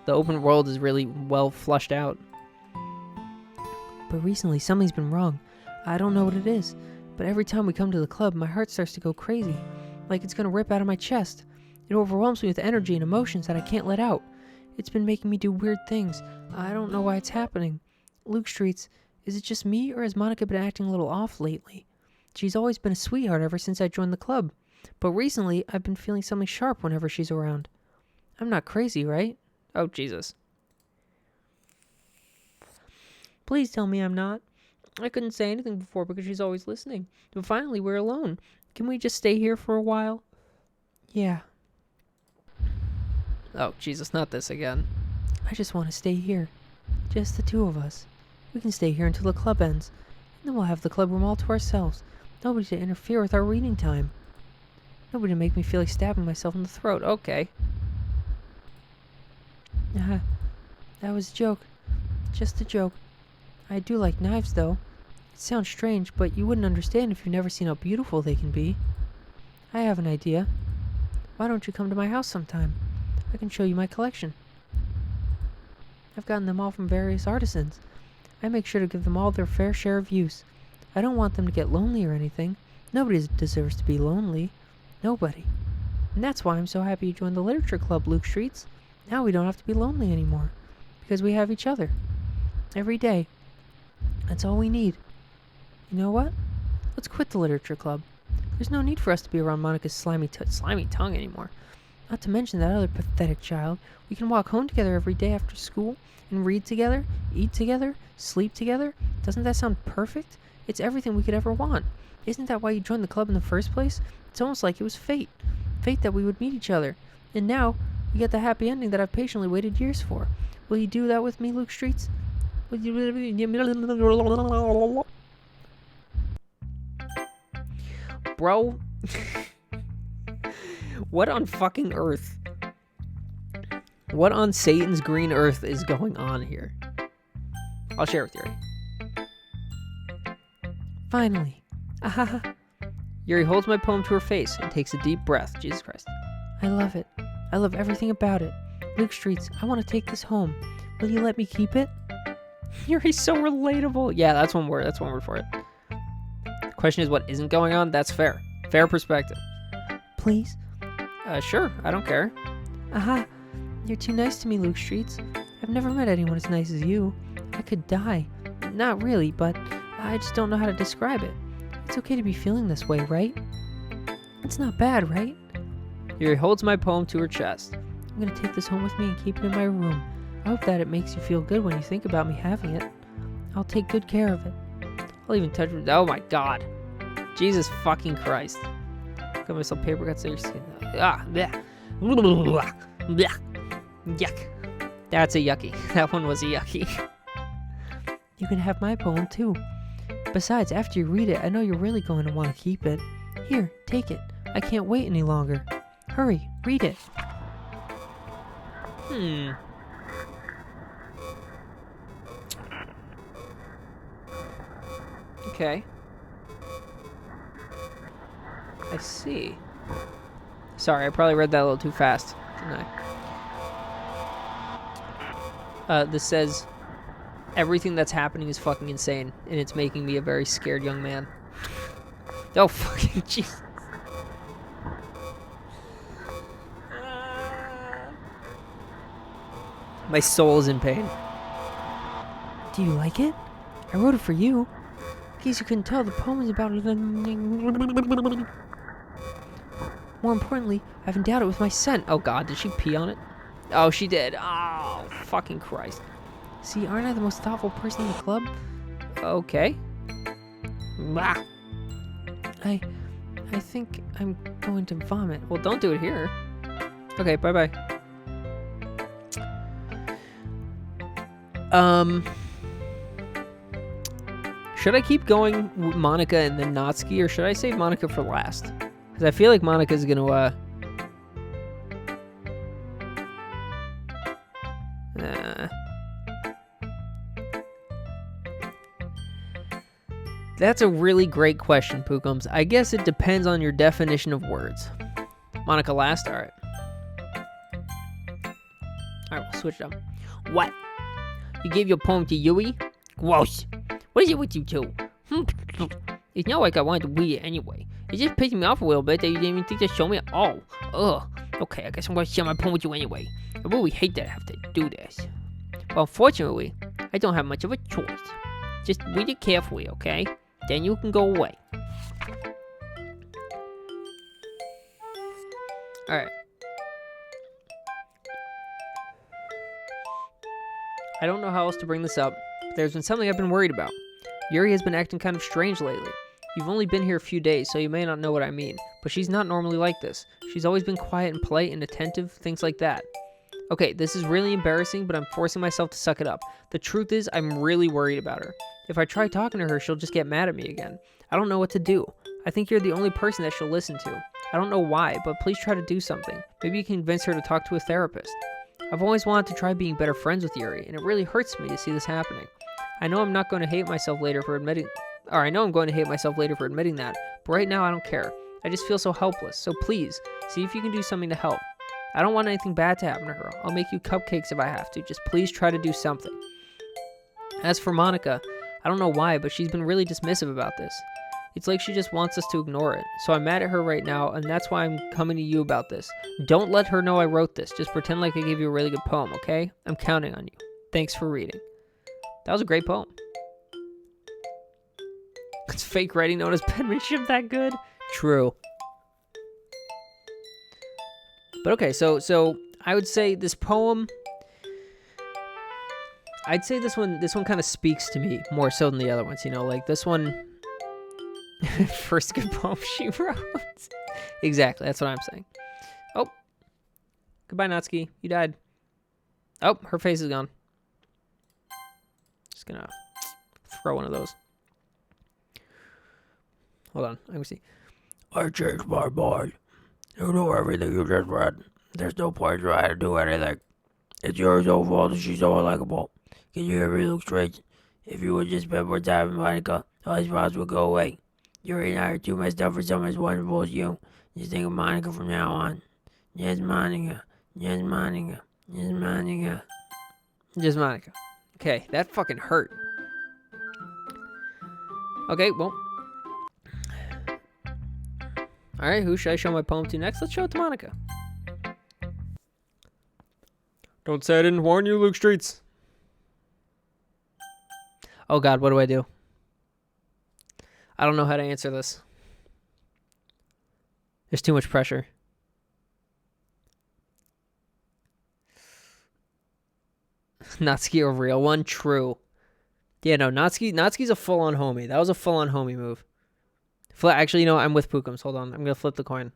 The open world is really well flushed out. But recently, something's been wrong. I don't know what it is, but every time we come to the club, my heart starts to go crazy, like it's gonna rip out of my chest. It overwhelms me with energy and emotions that I can't let out. It's been making me do weird things. I don't know why it's happening. Luke Streets, is it just me, or has Monica been acting a little off lately? She's always been a sweetheart ever since I joined the club, but recently I've been feeling something sharp whenever she's around. I'm not crazy, right? Oh, Jesus. Please tell me I'm not. I couldn't say anything before because she's always listening. But finally, we're alone. Can we just stay here for a while? Yeah. Oh, Jesus, not this again. I just want to stay here. Just the two of us. We can stay here until the club ends. And then we'll have the club room all to ourselves. Nobody to interfere with our reading time. Nobody to make me feel like stabbing myself in the throat. Okay. That was a joke. Just a joke. I do like knives, though. It sounds strange, but you wouldn't understand if you've never seen how beautiful they can be. I have an idea. Why don't you come to my house sometime? I can show you my collection. I've gotten them all from various artisans. I make sure to give them all their fair share of use. I don't want them to get lonely or anything. Nobody deserves to be lonely. Nobody. And that's why I'm so happy you joined the Literature Club, Luke Streets. Now we don't have to be lonely anymore. Because we have each other. Every day. That's all we need. You know what? Let's quit the Literature Club. There's no need for us to be around Monica's slimy tongue anymore. Not to mention that other pathetic child. We can walk home together every day after school and read together, eat together, sleep together. Doesn't that sound perfect? It's everything we could ever want. Isn't that why you joined the club in the first place? It's almost like it was fate. Fate that we would meet each other. And now, we get the happy ending that I've patiently waited years for. Will you do that with me, Luke Streets? Will you... Bro. What on fucking earth? What on Satan's green earth is going on here? I'll share with Yuri. Finally. Ahaha. Yuri holds my poem to her face and takes a deep breath. Jesus Christ. I love it. I love everything about it. Luke Streets, I want to take this home. Will you let me keep it? Yuri's so relatable. Yeah, that's one word. That's one word for it. Question is, what isn't going on? That's fair. Fair perspective. Please? Sure. I don't care. Aha. You're too nice to me, Luke Streets. I've never met anyone as nice as you. I could die. Not really, but I just don't know how to describe it. It's okay to be feeling this way, right? It's not bad, right? Yuri holds my poem to her chest. I'm gonna take this home with me and keep it in my room. I hope that it makes you feel good when you think about me having it. I'll take good care of it. I'll even touch it. Oh my god. Jesus fucking Christ. Got myself paper cuts on your skin. Bleh. Bleh. Yuck. That's a yucky. That one was a yucky. You can have my poem too. Besides, after you read it, I know you're really going to want to keep it. Here, take it. I can't wait any longer. Hurry, read it. Okay. I see. Sorry, I probably read that a little too fast, didn't I? This says, everything that's happening is fucking insane, and it's making me a very scared young man. Oh, fucking Jesus. My soul is in pain. Do you like it? I wrote it for you. In case you couldn't tell, the poem is about... More importantly, I've endowed it with my scent. Oh god, did she pee on it? Oh, she did. Oh, fucking Christ. See, aren't I the most thoughtful person in the club? Okay. Blah. I think I'm going to vomit. Well, don't do it here. Okay, bye-bye. Should I keep going with Monica and then Natsuki, or should I save Monica for last? Because I feel like Monica's gonna, That's a really great question, Pookums. I guess it depends on your definition of words. Monica last? Alright. Alright, we'll switch it up. What? You gave your poem to Yui? Gross. What is it with you two? It's not like I wanted to read it anyway. It just pissed me off a little bit that you didn't even think to show me at all. Ugh. Okay, I guess I'm going to share my poem with you anyway. I really hate that I have to do this. But unfortunately, I don't have much of a choice. Just read it carefully, okay? Then you can go away. Alright. I don't know how else to bring this up, but there's been something I've been worried about. Yuri has been acting kind of strange lately. You've only been here a few days, so you may not know what I mean, but she's not normally like this. She's always been quiet and polite and attentive, things like that. Okay, this is really embarrassing, but I'm forcing myself to suck it up. The truth is, I'm really worried about her. If I try talking to her, she'll just get mad at me again. I don't know what to do. I think you're the only person that she'll listen to. I don't know why, but please try to do something. Maybe you can convince her to talk to a therapist. I've always wanted to try being better friends with Yuri, and it really hurts me to see this happening. I know I'm going to hate myself later for admitting that, but right now I don't care. I just feel so helpless, so please, see if you can do something to help. I don't want anything bad to happen to her. I'll make you cupcakes if I have to. Just please try to do something. As for Monica, I don't know why, but she's been really dismissive about this. It's like she just wants us to ignore it. So I'm mad at her right now, and that's why I'm coming to you about this. Don't let her know I wrote this. Just pretend like I gave you a really good poem, okay? I'm counting on you. Thanks for reading. That was a great poem. It's fake writing known as penmanship that good? True. But okay, so I would say this poem, I'd say this one kind of speaks to me more so than the other ones, you know, like this one, first good poem she wrote. Exactly, that's what I'm saying. Oh, goodbye Natsuki, you died. Oh, her face is gone. Just gonna throw one of those. Hold on, let me see. I changed my mind. You know everything you just read. There's no point trying to do anything. It's Yuri's own fault that she's so unlikable. Can you hear me look straight? If you would just spend more time with Monica, all these problems would go away. Yuri and I are too messed up for someone as wonderful as you. Just think of Monica from now on. Yes, Monica. Yes, Monica. Yes, Monica. Just Monica. Okay, that fucking hurt. Okay, well. Alright, who should I show my poem to next? Let's show it to Monica. Don't say I didn't warn you, Luke Streets. Oh god, what do I do? I don't know how to answer this. There's too much pressure. Natsuki a real one? True. Yeah, no, Natsuki's a full-on homie. That was a full-on homie move. Actually, you know, I'm with Pookums. Hold on. I'm going to flip the coin.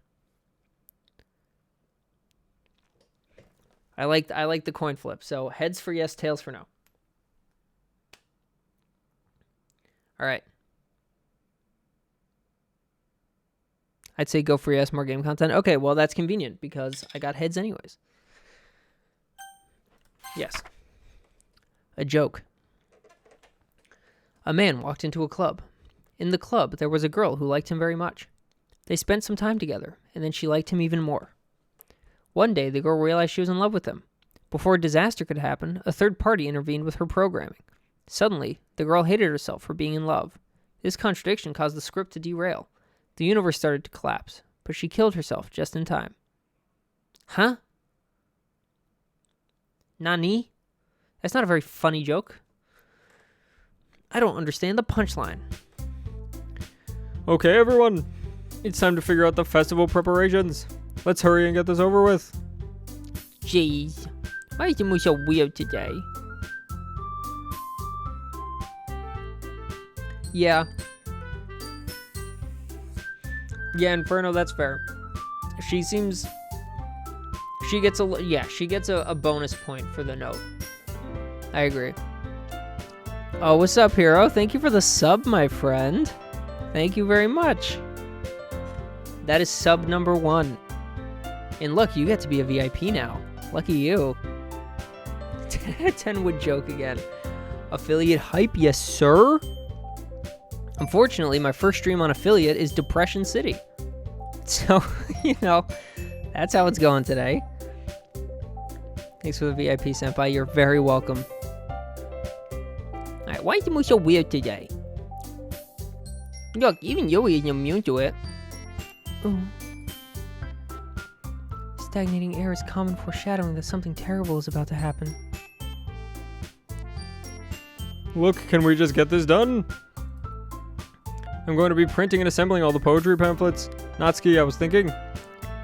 I like the coin flip. So, heads for yes, tails for no. All right. I'd say go for yes, more game content. Okay, well, that's convenient because I got heads anyways. Yes. A joke. A man walked into a club. In the club, there was a girl who liked him very much. They spent some time together, and then she liked him even more. One day, the girl realized she was in love with him. Before a disaster could happen, a third party intervened with her programming. Suddenly, the girl hated herself for being in love. This contradiction caused the script to derail. The universe started to collapse, but she killed herself just in time. Huh? Nani? That's not a very funny joke. I don't understand the punchline. Okay, everyone. It's time to figure out the festival preparations. Let's hurry and get this over with. Jeez. Why is the mood so weird today? Yeah. Yeah, Inferno, that's fair. She gets a bonus point for the note. I agree. Oh, what's up, Hero? Thank you for the sub, my friend. Thank you very much. That is sub number 1. And look, you get to be a VIP now. Lucky you. 10 would joke again. Affiliate hype, yes sir. Unfortunately, my first stream on affiliate is Depression City. So, that's how it's going today. Thanks for the VIP, Senpai. You're very welcome. Alright, why is the mood so weird today? Look, even Yui isn't immune to it. Oh. Stagnating air is common foreshadowing that something terrible is about to happen. Look, can we just get this done? I'm going to be printing and assembling all the poetry pamphlets. Natsuki, I was thinking.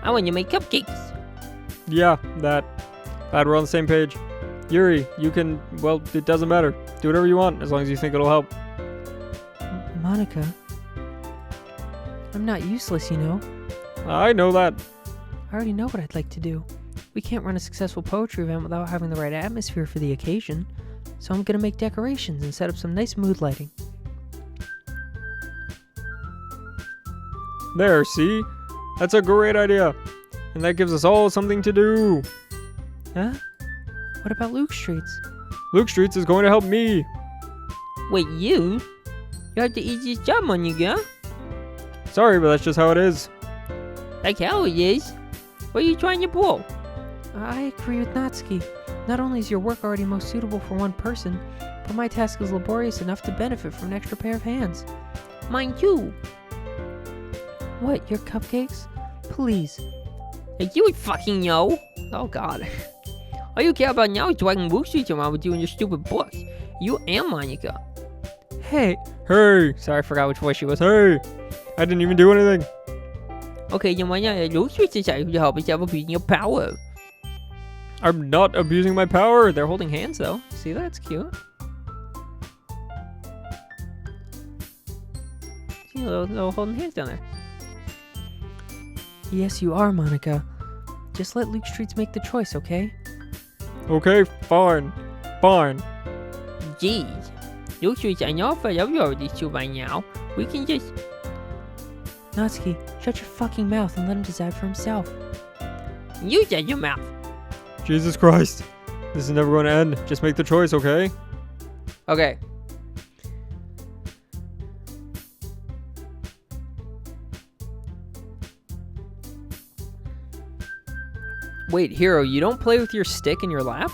I want to make cupcakes. Yeah, that. Glad we're on the same page. Yuri, you can, well, it doesn't matter. Do whatever you want, as long as you think it'll help. Monica, I'm not useless, you know. I know that. I already know what I'd like to do. We can't run a successful poetry event without having the right atmosphere for the occasion. So I'm gonna make decorations and set up some nice mood lighting. There, see? That's a great idea. And that gives us all something to do. Huh? What about Luke Streets? Luke Streets is going to help me. Wait, you? You have the easiest job, Monica. Sorry, but that's just how it is. Like how it is. What are you trying to pull? I agree with Natsuki. Not only is your work already most suitable for one person, but my task is laborious enough to benefit from an extra pair of hands. Mine too. What, your cupcakes? Please. Like you would fucking know. Oh god. All you care about now is dragging Luke Streets around with you in your stupid books. You and Monica. Hey, Hey, Sorry, I forgot which voice she was. hey. I didn't even do anything. Okay, then why not Luke Streets decided to help yourself abusing your power? I'm not abusing my power. They're holding hands though. See, that's cute. See, little holding hands down there. yes you are, Monica. Just let Luke Streets make the choice, okay? Okay, fine. Fine. Jeez. Luke Streets, I know if I love you over these two by now. We can just... Natsuki, shut your fucking mouth and let him decide for himself. You shut your mouth. Jesus Christ. This is never going to end. Just make the choice, okay? Okay. Wait, Hero, you don't play with your stick in your lap?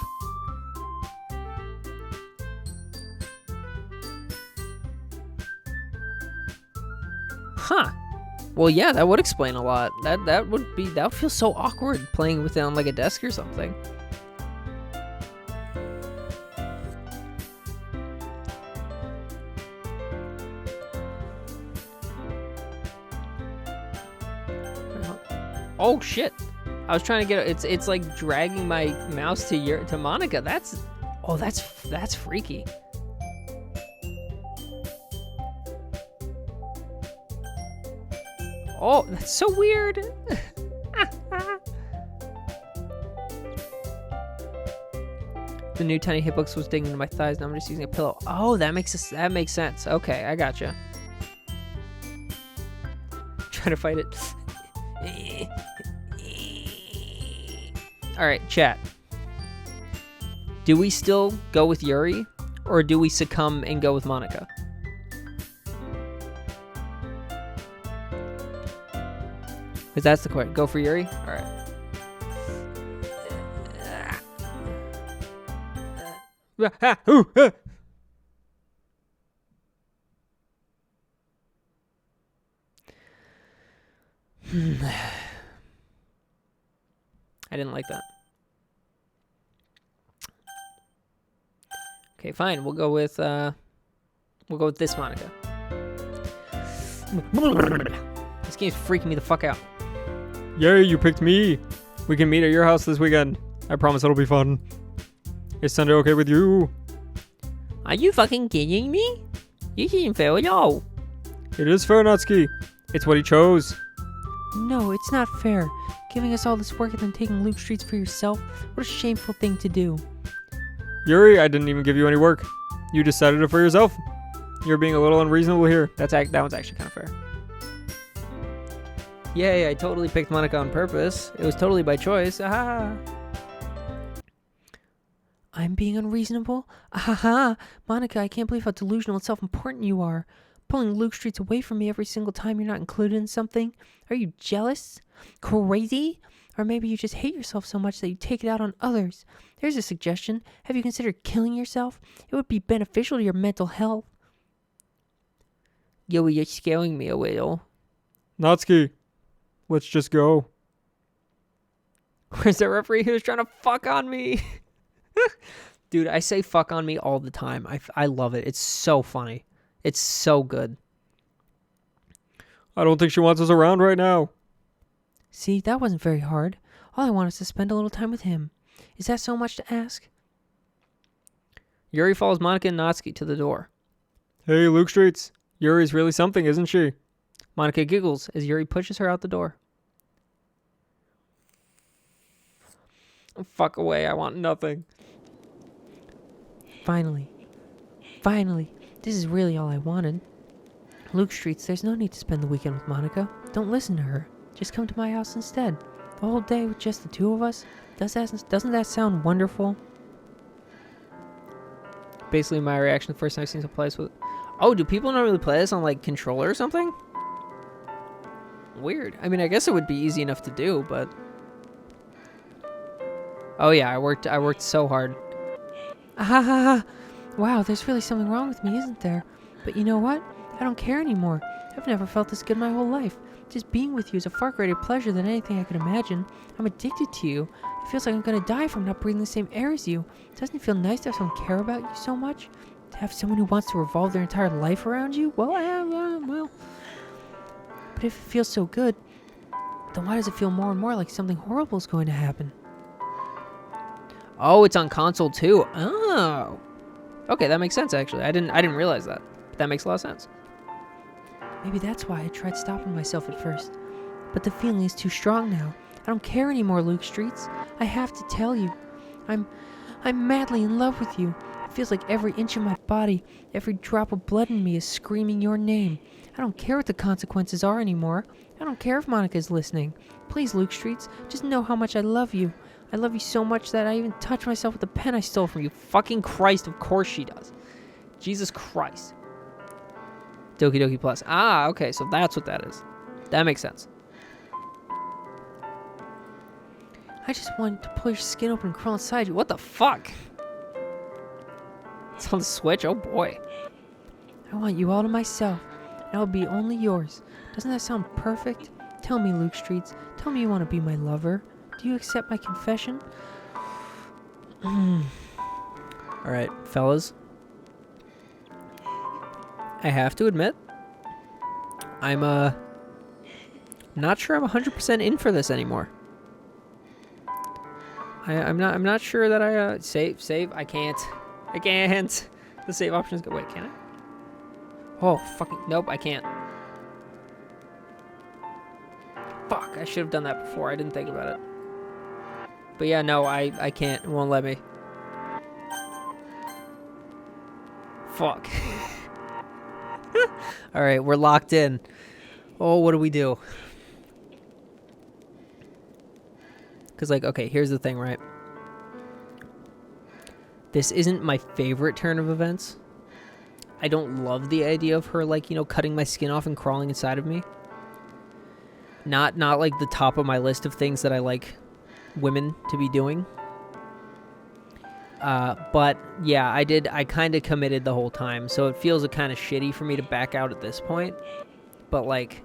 Huh. Well, yeah, that would explain a lot. That would feel so awkward playing with it on like a desk or something. Oh shit. I was trying to get it's like dragging my mouse to Monica. That's freaky. Oh, that's so weird. The new tiny hitbox was digging into my thighs. Now I'm just using a pillow. Oh, that makes sense. Okay, I gotcha. Trying to fight it. All right, chat. Do we still go with Yuri, or do we succumb and go with Monica? Because that's the question. Go for Yuri? All right. I didn't like that. Okay, fine. We'll go with this Monica. This game's freaking me the fuck out. Yay, you picked me. We can meet at your house this weekend. I promise it'll be fun. Is Sunday okay with you? Are you fucking kidding me? You didn't fail at all. It is fair, Natsuki. It's what he chose. No, it's not fair. Giving us all this work and then taking Luke Streets for yourself? What a shameful thing to do. Yuri, I didn't even give you any work. You decided it for yourself. You're being a little unreasonable here. That one's actually kind of fair. Yay, I totally picked Monica on purpose. It was totally by choice. Ah. I'm being unreasonable? Ahaha! Monica, I can't believe how delusional and self-important you are. Pulling Luke Streets away from me every single time you're not included in something? Are you jealous? Crazy? Or maybe you just hate yourself so much that you take it out on others. Here's a suggestion. Have you considered killing yourself? It would be beneficial to your mental health. Yo, you're scaring me a little. Natsuki, let's just go. Where's the referee who's trying to fuck on me? Dude, I say fuck on me all the time. I love it. It's so funny. It's so good. I don't think she wants us around right now. See, that wasn't very hard. All I want is to spend a little time with him. Is that so much to ask? Yuri follows Monica and Natsuki to the door. Hey, Luke Streets. Yuri's really something, isn't she? Monica giggles as Yuri pushes her out the door. Fuck away, I want nothing. Finally. This is really all I wanted. Luke Streets, there's no need to spend the weekend with Monica. Don't listen to her. Just come to my house instead. The whole day with just the two of us. Doesn't that sound wonderful? Basically my reaction the first time I seen someone play this with... Oh, do people not really play this on, like, controller or something? Weird. I mean, I guess it would be easy enough to do, but... Oh yeah, I worked so hard. Ah, wow, there's really something wrong with me, isn't there? But you know what? I don't care anymore. I've never felt this good my whole life. Just being with you is a far greater pleasure than anything I could imagine. I'm addicted to you. It feels like I'm gonna die from not breathing the same air as you. Doesn't it feel nice to have someone care about you so much? To have someone who wants to revolve their entire life around you? Well. But if it feels so good, then why does it feel more and more like something horrible is going to happen? Oh, it's on console too. Oh. Okay, that makes sense actually. I didn't realize that. But that makes a lot of sense. Maybe that's why I tried stopping myself at first. But the feeling is too strong now. I don't care anymore, Luke Streets. I have to tell you. I'm madly in love with you. It feels like every inch of my body, every drop of blood in me is screaming your name. I don't care what the consequences are anymore. I don't care if Monica's listening. Please, Luke Streets, just know how much I love you. I love you so much that I even touch myself with the pen I stole from you. Fucking Christ, of course she does. Jesus Christ. Doki Doki Plus. Ah, okay, so that's what that is. That makes sense. I just wanted to pull your skin open and crawl inside you. What the fuck? It's on the Switch? Oh boy. I want you all to myself, and I'll be only yours. Doesn't that sound perfect? Tell me, Luke Streets. Tell me you want to be my lover. Do you accept my confession? Alright, fellas. I have to admit, I'm not sure I'm 100% in for this anymore. I'm not sure that I save. I can't. The save option is good. Wait, can I? Oh fucking nope, I can't. Fuck, I should have done that before. I didn't think about it. But yeah, no, I can't. It won't let me. Fuck. Alright, we're locked in. Oh, what do we do? Because, like, okay, here's the thing, right? This isn't my favorite turn of events. I don't love the idea of her, like, you know, cutting my skin off and crawling inside of me. Not like the top of my list of things that I like women to be doing. But yeah, I kind of committed the whole time, so it feels kind of shitty for me to back out at this point. But like,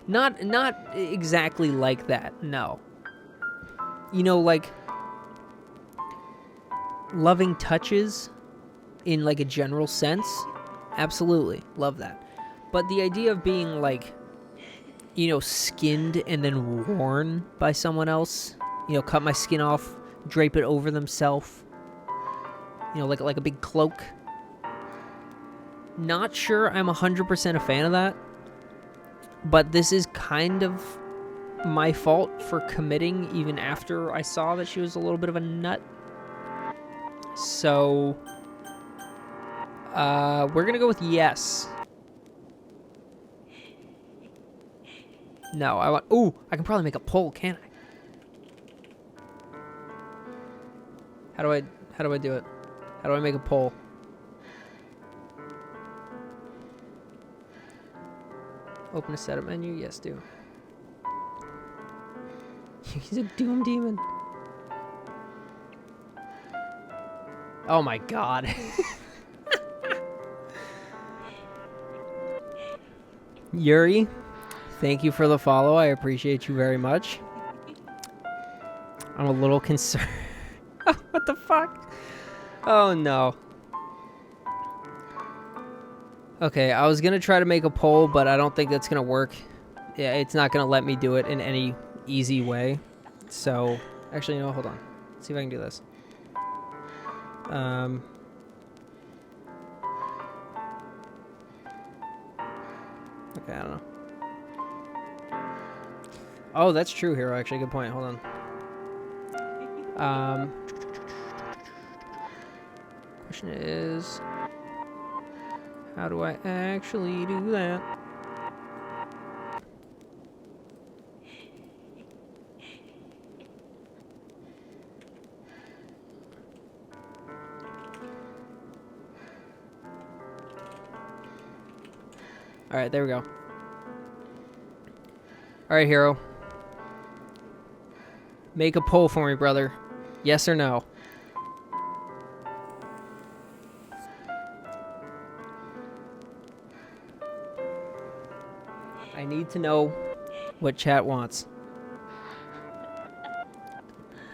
Not exactly like that, no. You know, like, loving touches in, like, a general sense, absolutely, love that. But the idea of being, like, you know, skinned and then worn by someone else, you know, cut my skin off, drape it over themselves, you know, like a big cloak. Not sure I'm 100% a fan of that, but this is kind of my fault for committing even after I saw that she was a little bit of a nut. So, we're gonna go with yes. No, I want... Ooh, I can probably make a poll, can't I? How do I do it? How do I make a poll? Open a setup menu? Yes, do. He's a doom demon. Oh my god. Yuri, thank you for the follow. I appreciate you very much. I'm a little concerned. What the fuck? Oh no. Okay, I was gonna try to make a poll, but I don't think that's gonna work. Yeah, it's not gonna let me do it in any easy way. So, actually, no, hold on. Let's see if I can do this. Okay, I don't know. Oh, that's true, Hero. Actually, good point. Hold on. Question is, how do I actually do that? Alright, there we go. Alright, Hero. Make a poll for me, brother. Yes or no? I need to know what chat wants.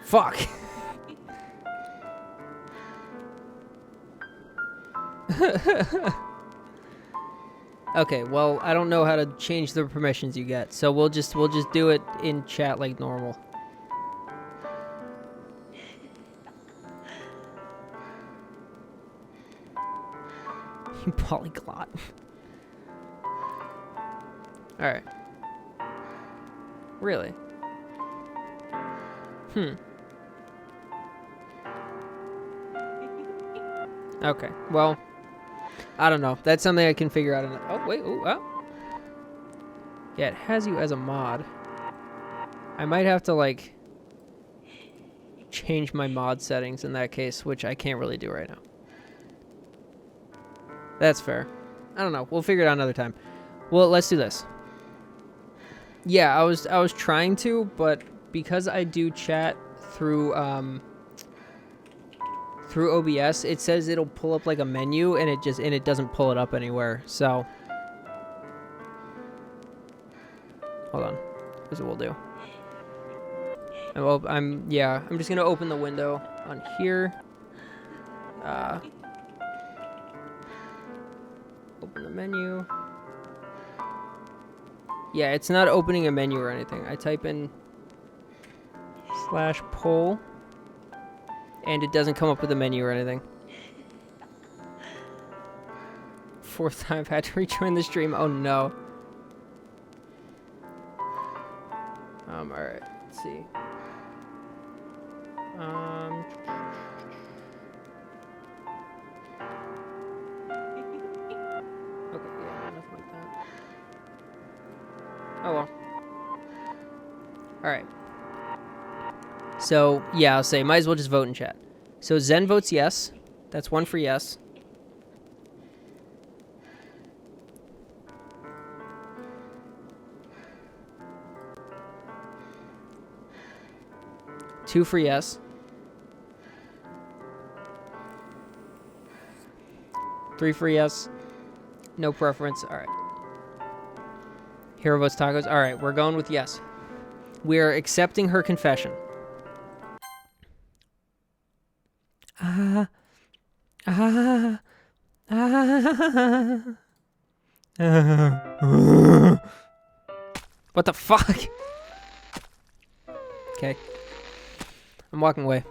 Fuck! Okay, well, I don't know how to change the permissions you get, so we'll just do it in chat like normal. You polyglot. Alright. Really? Okay, well, I don't know. That's something I can figure out. Oh, wait. Oh. Yeah, it has you as a mod. I might have to, like, change my mod settings in that case, which I can't really do right now. That's fair. I don't know. We'll figure it out another time. Well, let's do this. Yeah, I was trying to, but because I do chat through through OBS, it says it'll pull up like a menu, and it doesn't pull it up anywhere. So hold on. Here's what we'll do. I'm just gonna open the window on here. Open the menu. Yeah, it's not opening a menu or anything. I type in /poll, and it doesn't come up with a menu or anything. Fourth time I've had to rejoin the stream. Oh no. Alright, let's see. Okay, yeah, enough like that. Oh well. Alright. So, yeah, I'll say, might as well just vote in chat. So, Zen votes yes. That's 1 for yes. Two for yes. 3 for yes. No preference. Alright. Hero votes tacos. All right, we're going with yes. We're accepting her confession. Ah, ah, ah. What the fuck? Okay. I'm walking away.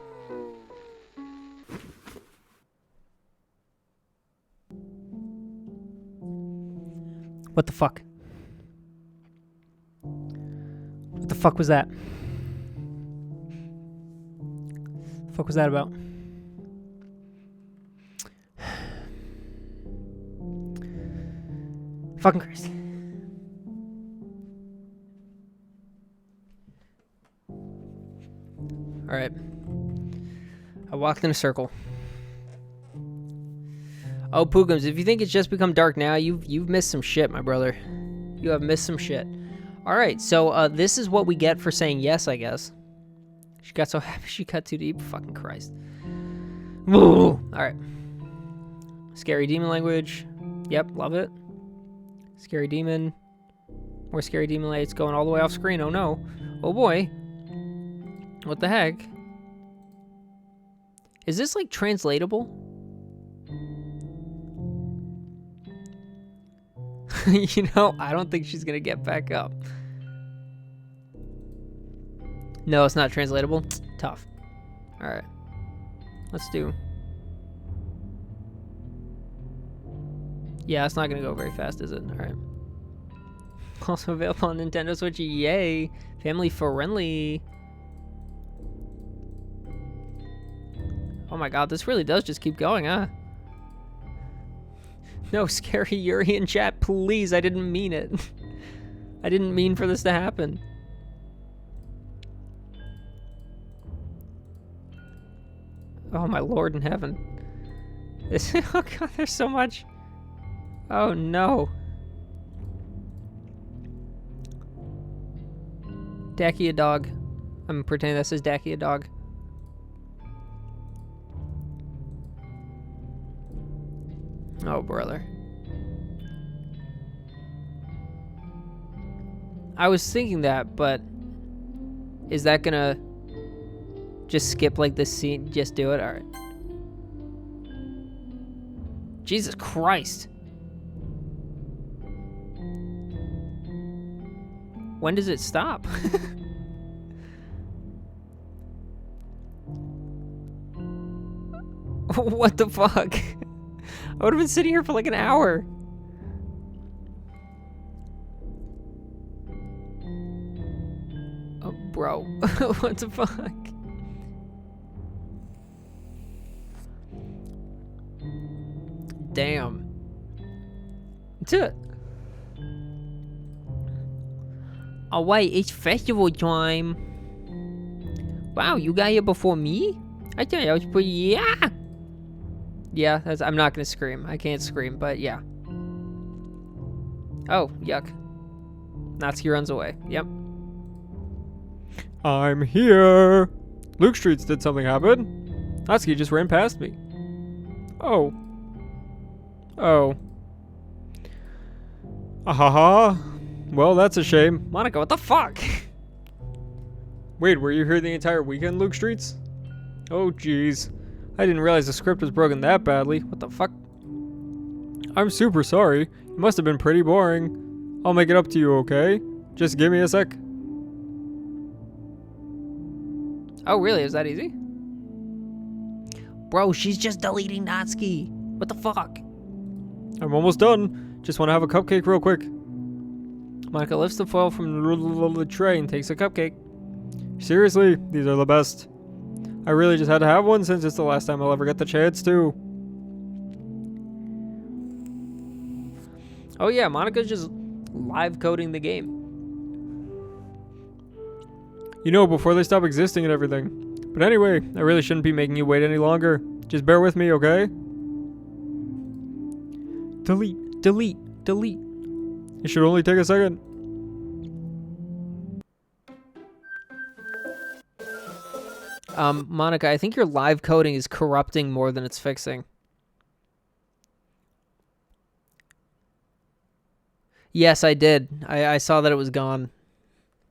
What the fuck? What the fuck was that? The fuck was that about? Fucking Christ. Alright. I walked in a circle. Oh, Poogums, if you think it's just become dark now, you've missed some shit, my brother. You have missed some shit. Alright, so this is what we get for saying yes, I guess. She got so happy she cut too deep. Fucking Christ. Alright. Scary demon language. Yep, love it. Scary demon. More scary demon lights going all the way off screen. Oh no. Oh boy. What the heck? Is this like translatable? You know, I don't think she's gonna get back up. No, it's not translatable. Tough. Alright. Let's do. Yeah, it's not gonna go very fast, is it? Alright. Also available on Nintendo Switch. Yay! Family friendly. Oh my god, this really does just keep going, huh? No, scary Yuri in chat, please. I didn't mean it. I didn't mean for this to happen. Oh my lord in heaven. This, oh god, there's so much. Oh no. Dacky a dog. I'm pretending that says Dacky a dog. Oh, brother. I was thinking that, but is that gonna just skip like this scene? Just do it? Alright. Jesus Christ. When does it stop? What the fuck? I would have been sitting here for like an hour. Oh, bro. What the fuck? Damn. That's it. Oh, wait. It's festival time. Wow, you got here before me? I thought I was pretty... Yeah! Yeah, I'm not gonna scream. I can't scream, but yeah. Oh, yuck. Natsuki runs away. Yep. I'm here. Luke Streets did something happen. Natsuki just ran past me. Oh. Oh. Ahaha. Well, that's a shame. Monica, what the fuck? Wait, were you here the entire weekend, Luke Streets? Oh, jeez. I didn't realize the script was broken that badly. What the fuck? I'm super sorry. It must have been pretty boring. I'll make it up to you, okay? Just give me a sec. Oh, really? Is that easy? Bro, she's just deleting Natsuki. What the fuck? I'm almost done. Just want to have a cupcake real quick. Monica lifts the foil from the tray and takes a cupcake. Seriously, these are the best. I really just had to have one since it's the last time I'll ever get the chance to. Oh yeah, Monica's just live coding the game. You know, before they stop existing and everything. But anyway, I really shouldn't be making you wait any longer. Just bear with me, okay? Delete, delete, delete. It should only take a second. Monica, I think your live coding is corrupting more than it's fixing. Yes, I did. I saw that it was gone.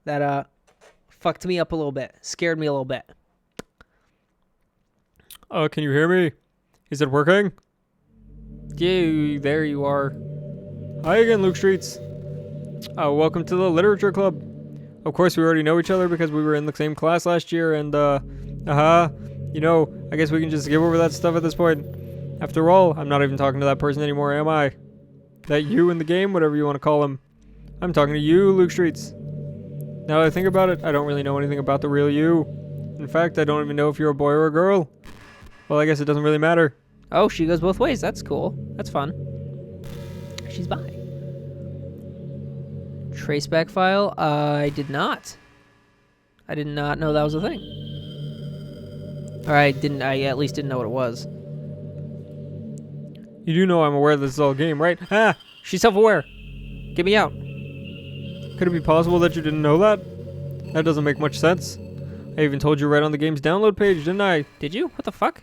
That fucked me up a little bit. Scared me a little bit. Can you hear me? Is it working? Yeah, there you are. Hi again, Luke Streets. Welcome to the Literature Club. Of course, we already know each other because we were in the same class last year, and, you know, I guess we can just give over that stuff at this point. After all, I'm not even talking to that person anymore, am I? That you in the game, whatever you want to call him. I'm talking to you, Luke Streets. Now that I think about it, I don't really know anything about the real you. In fact, I don't even know if you're a boy or a girl. Well, I guess it doesn't really matter. Oh, she goes both ways. That's cool. That's fun. She's bi. Traceback file? I did not. I did not know that was a thing. Or I at least didn't know what it was. You do know I'm aware this is all a game, right? Ah! She's self-aware. Get me out. Could it be possible that you didn't know that? That doesn't make much sense. I even told you right on the game's download page, didn't I? Did you? What the fuck?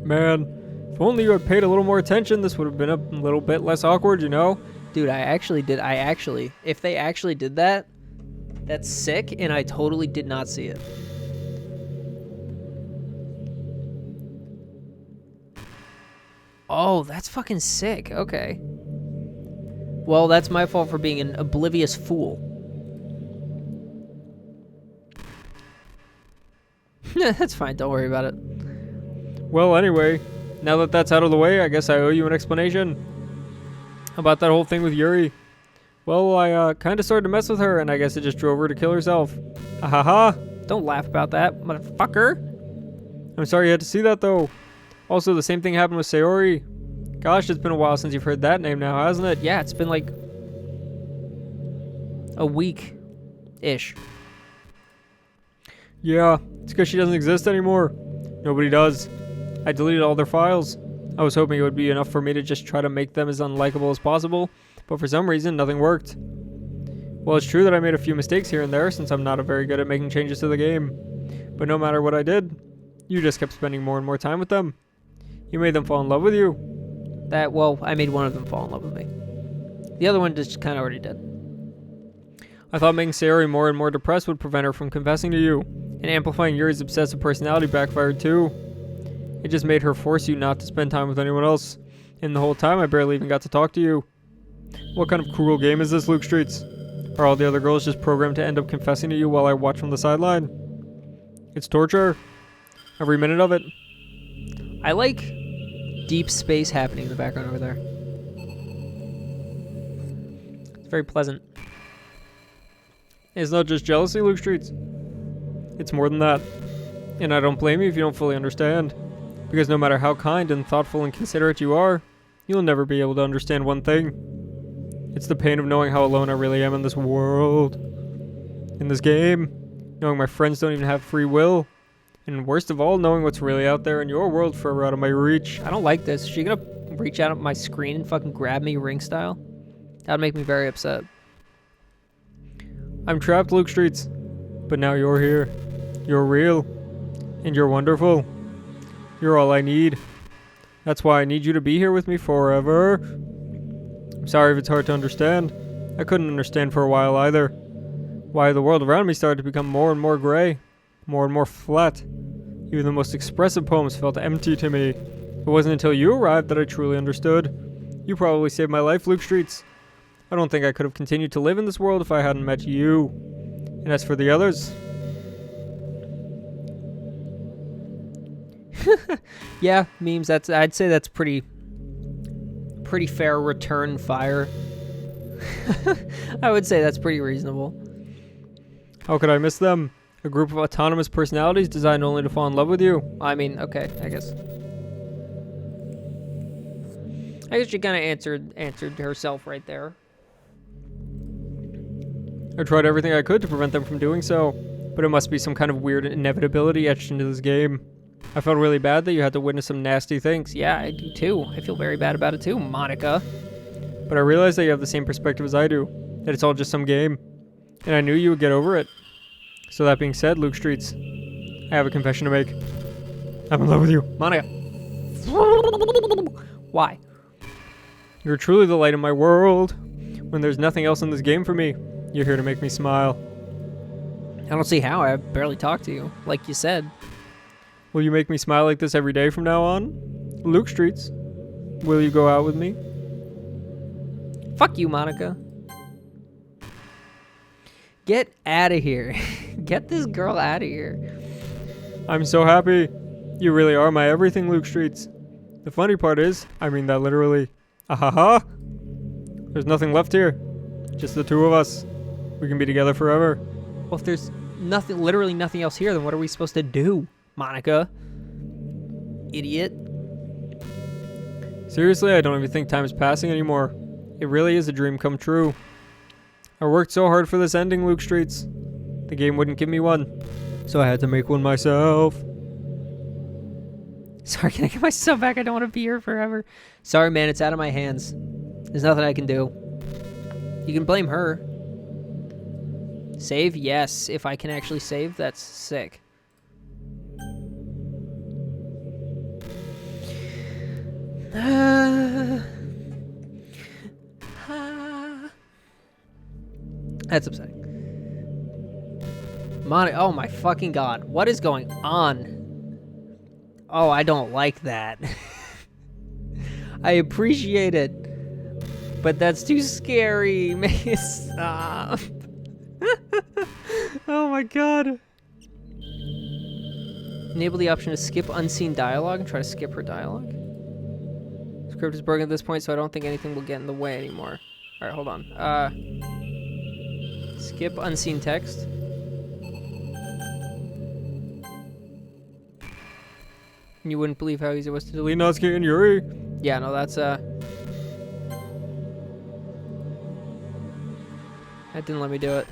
Man, if only you had paid a little more attention, this would have been a little bit less awkward, you know? Dude, if they actually did that, that's sick, and I totally did not see it. Oh, that's fucking sick. Okay. Well, that's my fault for being an oblivious fool. That's fine. Don't worry about it. Well, anyway, now that that's out of the way, I guess I owe you an explanation about that whole thing with Yuri. Well, I kind of started to mess with her, and I guess it just drove her to kill herself. Ahaha. Don't laugh about that, motherfucker. I'm sorry you had to see that, though. Also, the same thing happened with Sayori. Gosh, it's been a while since you've heard that name now, hasn't it? Yeah, it's been like a week-ish. Yeah, it's because she doesn't exist anymore. Nobody does. I deleted all their files. I was hoping it would be enough for me to just try to make them as unlikable as possible, but for some reason, nothing worked. Well, it's true that I made a few mistakes here and there since I'm not very good at making changes to the game. But no matter what I did, you just kept spending more and more time with them. You made them fall in love with you. I made one of them fall in love with me. The other one just kind of already did. I thought making Sayori more and more depressed would prevent her from confessing to you, and amplifying Yuri's obsessive personality backfired too. It just made her force you not to spend time with anyone else, and the whole time I barely even got to talk to you. What kind of cruel game is this, Luke Streets? Are all the other girls just programmed to end up confessing to you while I watch from the sideline? It's torture. Every minute of it. I like deep space happening in the background over there. It's very pleasant. It's not just jealousy, Luke Streets. It's more than that. And I don't blame you if you don't fully understand. Because no matter how kind and thoughtful and considerate you are, you'll never be able to understand one thing. It's the pain of knowing how alone I really am in this world. In this game. Knowing my friends don't even have free will. And worst of all, knowing what's really out there in your world forever out of my reach. I don't like this. Is she gonna reach out at my screen and fucking grab me ring style? That'd make me very upset. I'm trapped, Luke Streets. But now you're here. You're real. And you're wonderful. You're all I need. That's why I need you to be here with me forever. I'm sorry if it's hard to understand. I couldn't understand for a while either. Why the world around me started to become more and more gray. More and more flat. Even the most expressive poems felt empty to me. It wasn't until you arrived that I truly understood. You probably saved my life, Luke Streets. I don't think I could have continued to live in this world if I hadn't met you. And as for the others... Yeah, memes, I'd say that's pretty fair return fire. I would say that's pretty reasonable. How could I miss them? A group of autonomous personalities designed only to fall in love with you. I mean, okay, I guess she kind of answered herself right there. I tried everything I could to prevent them from doing so, but it must be some kind of weird inevitability etched into this game. I felt really bad that you had to witness some nasty things. Yeah, I do too. I feel very bad about it too, Monica. But I realized that you have the same perspective as I do, that it's all just some game. And I knew you would get over it. So that being said, Luke Streets, I have a confession to make. I'm in love with you. Monica. Why? You're truly the light in my world. When there's nothing else in this game for me, you're here to make me smile. I don't see how. I barely talked to you, like you said. Will you make me smile like this every day from now on? Luke Streets, will you go out with me? Fuck you, Monica. Get out of here. Get this girl out of here. I'm so happy. You really are my everything, Luke Streets. The funny part is, I mean that literally. Ahaha. There's nothing left here. Just the two of us. We can be together forever. Well, if there's nothing, literally nothing else here, then what are we supposed to do, Monica? Idiot. Seriously, I don't even think time is passing anymore. It really is a dream come true. I worked so hard for this ending, Luke Streets. The game wouldn't give me one, so I had to make one myself. Sorry, can I get myself back? I don't want to be here forever. Sorry, man, it's out of my hands. There's nothing I can do. You can blame her. Save? Yes. If I can actually save, that's sick. That's upsetting. Oh my fucking god. What is going on? Oh, I don't like that. I appreciate it. But that's too scary. Make it stop. Oh my god. Enable the option to skip unseen dialogue and try to skip her dialogue. Script is broken at this point, so I don't think anything will get in the way anymore. Alright, hold on. Skip unseen text. You wouldn't believe how easy it was to delete. Linatsuki and Yuri. Yeah, no, that's that didn't let me do it.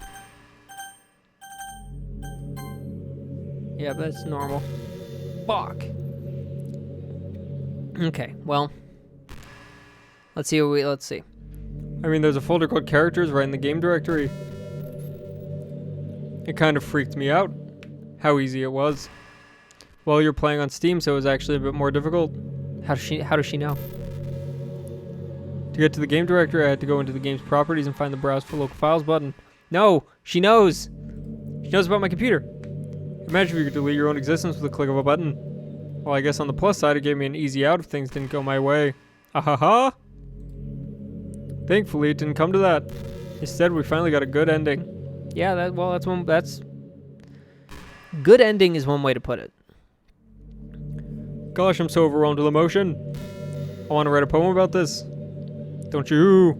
Yeah, but that's normal. Fuck. Okay, well. Let's see let's see. I mean, there's a folder called characters right in the game directory. It kind of freaked me out how easy it was. Well, you're playing on Steam, so it was actually a bit more difficult. How does she know? To get to the game directory, I had to go into the game's properties and find the browse for local files button. No, she knows. She knows about my computer. Imagine if you could delete your own existence with a click of a button. Well, I guess on the plus side, it gave me an easy out if things didn't go my way. Ahaha! Thankfully, it didn't come to that. Instead, we finally got a good ending. Yeah, that's good ending is one way to put it. Gosh, I'm so overwhelmed with emotion. I want to write a poem about this. Don't you?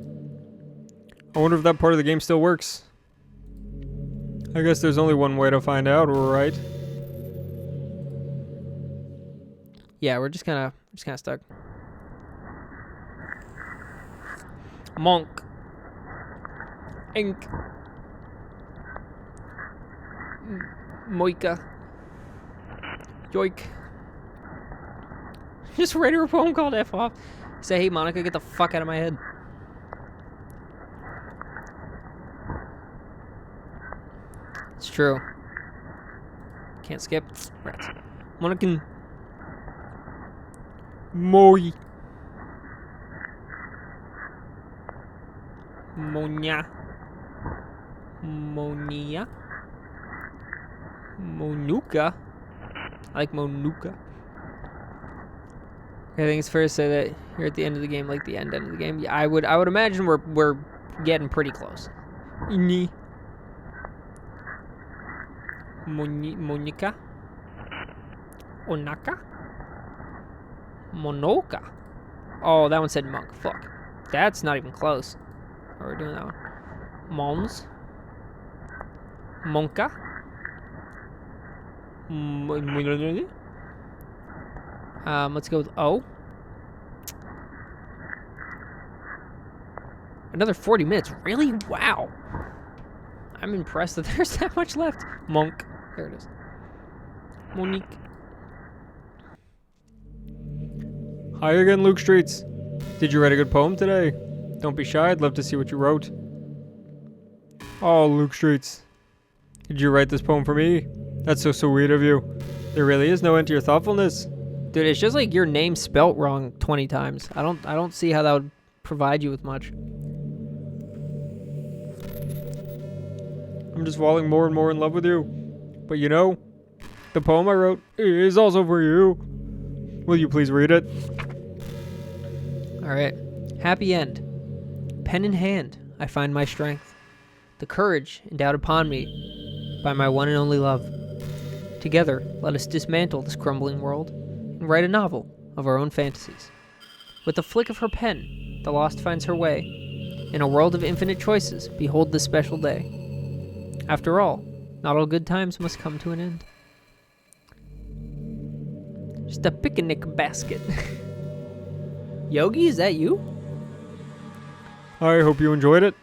I wonder if that part of the game still works. I guess there's only one way to find out, right? Yeah, we're just kind of stuck. Monk. Ink. Moika. Yoik. Just write her a poem called F off. Say, hey, Monica, get the fuck out of my head. It's true. Can't skip. Rats. Monica. Moi. Monia. Monia. Monuka. I like Monuka. I think it's fair to say that you're at the end of the game, like the end of the game. Yeah, I would imagine we're getting pretty close. Ini. Monica. Onaka. Monoka. Oh, that one said monk. Fuck. That's not even close. Oh, we're doing that one. Mons. Monka. Let's go with O. Another 40 minutes. Really? Wow. I'm impressed that there's that much left. Monk. There it is. Monique. Hi again, Luke Streets. Did you write a good poem today? Don't be shy, I'd love to see what you wrote. Oh, Luke Streets. Did you write this poem for me? That's so sweet of you. There really is no end to your thoughtfulness. Dude, it's just like your name spelt wrong 20 times. I don't see how that would provide you with much. I'm just falling more and more in love with you. But you know, the poem I wrote is also for you. Will you please read it? All right. Happy end. Pen in hand, I find my strength. The courage endowed upon me by my one and only love. Together, let us dismantle this crumbling world and write a novel of our own fantasies. With a flick of her pen, the lost finds her way. In a world of infinite choices, behold this special day. After all, not all good times must come to an end. Just a picnic basket. Yogi, is that you? I hope you enjoyed it.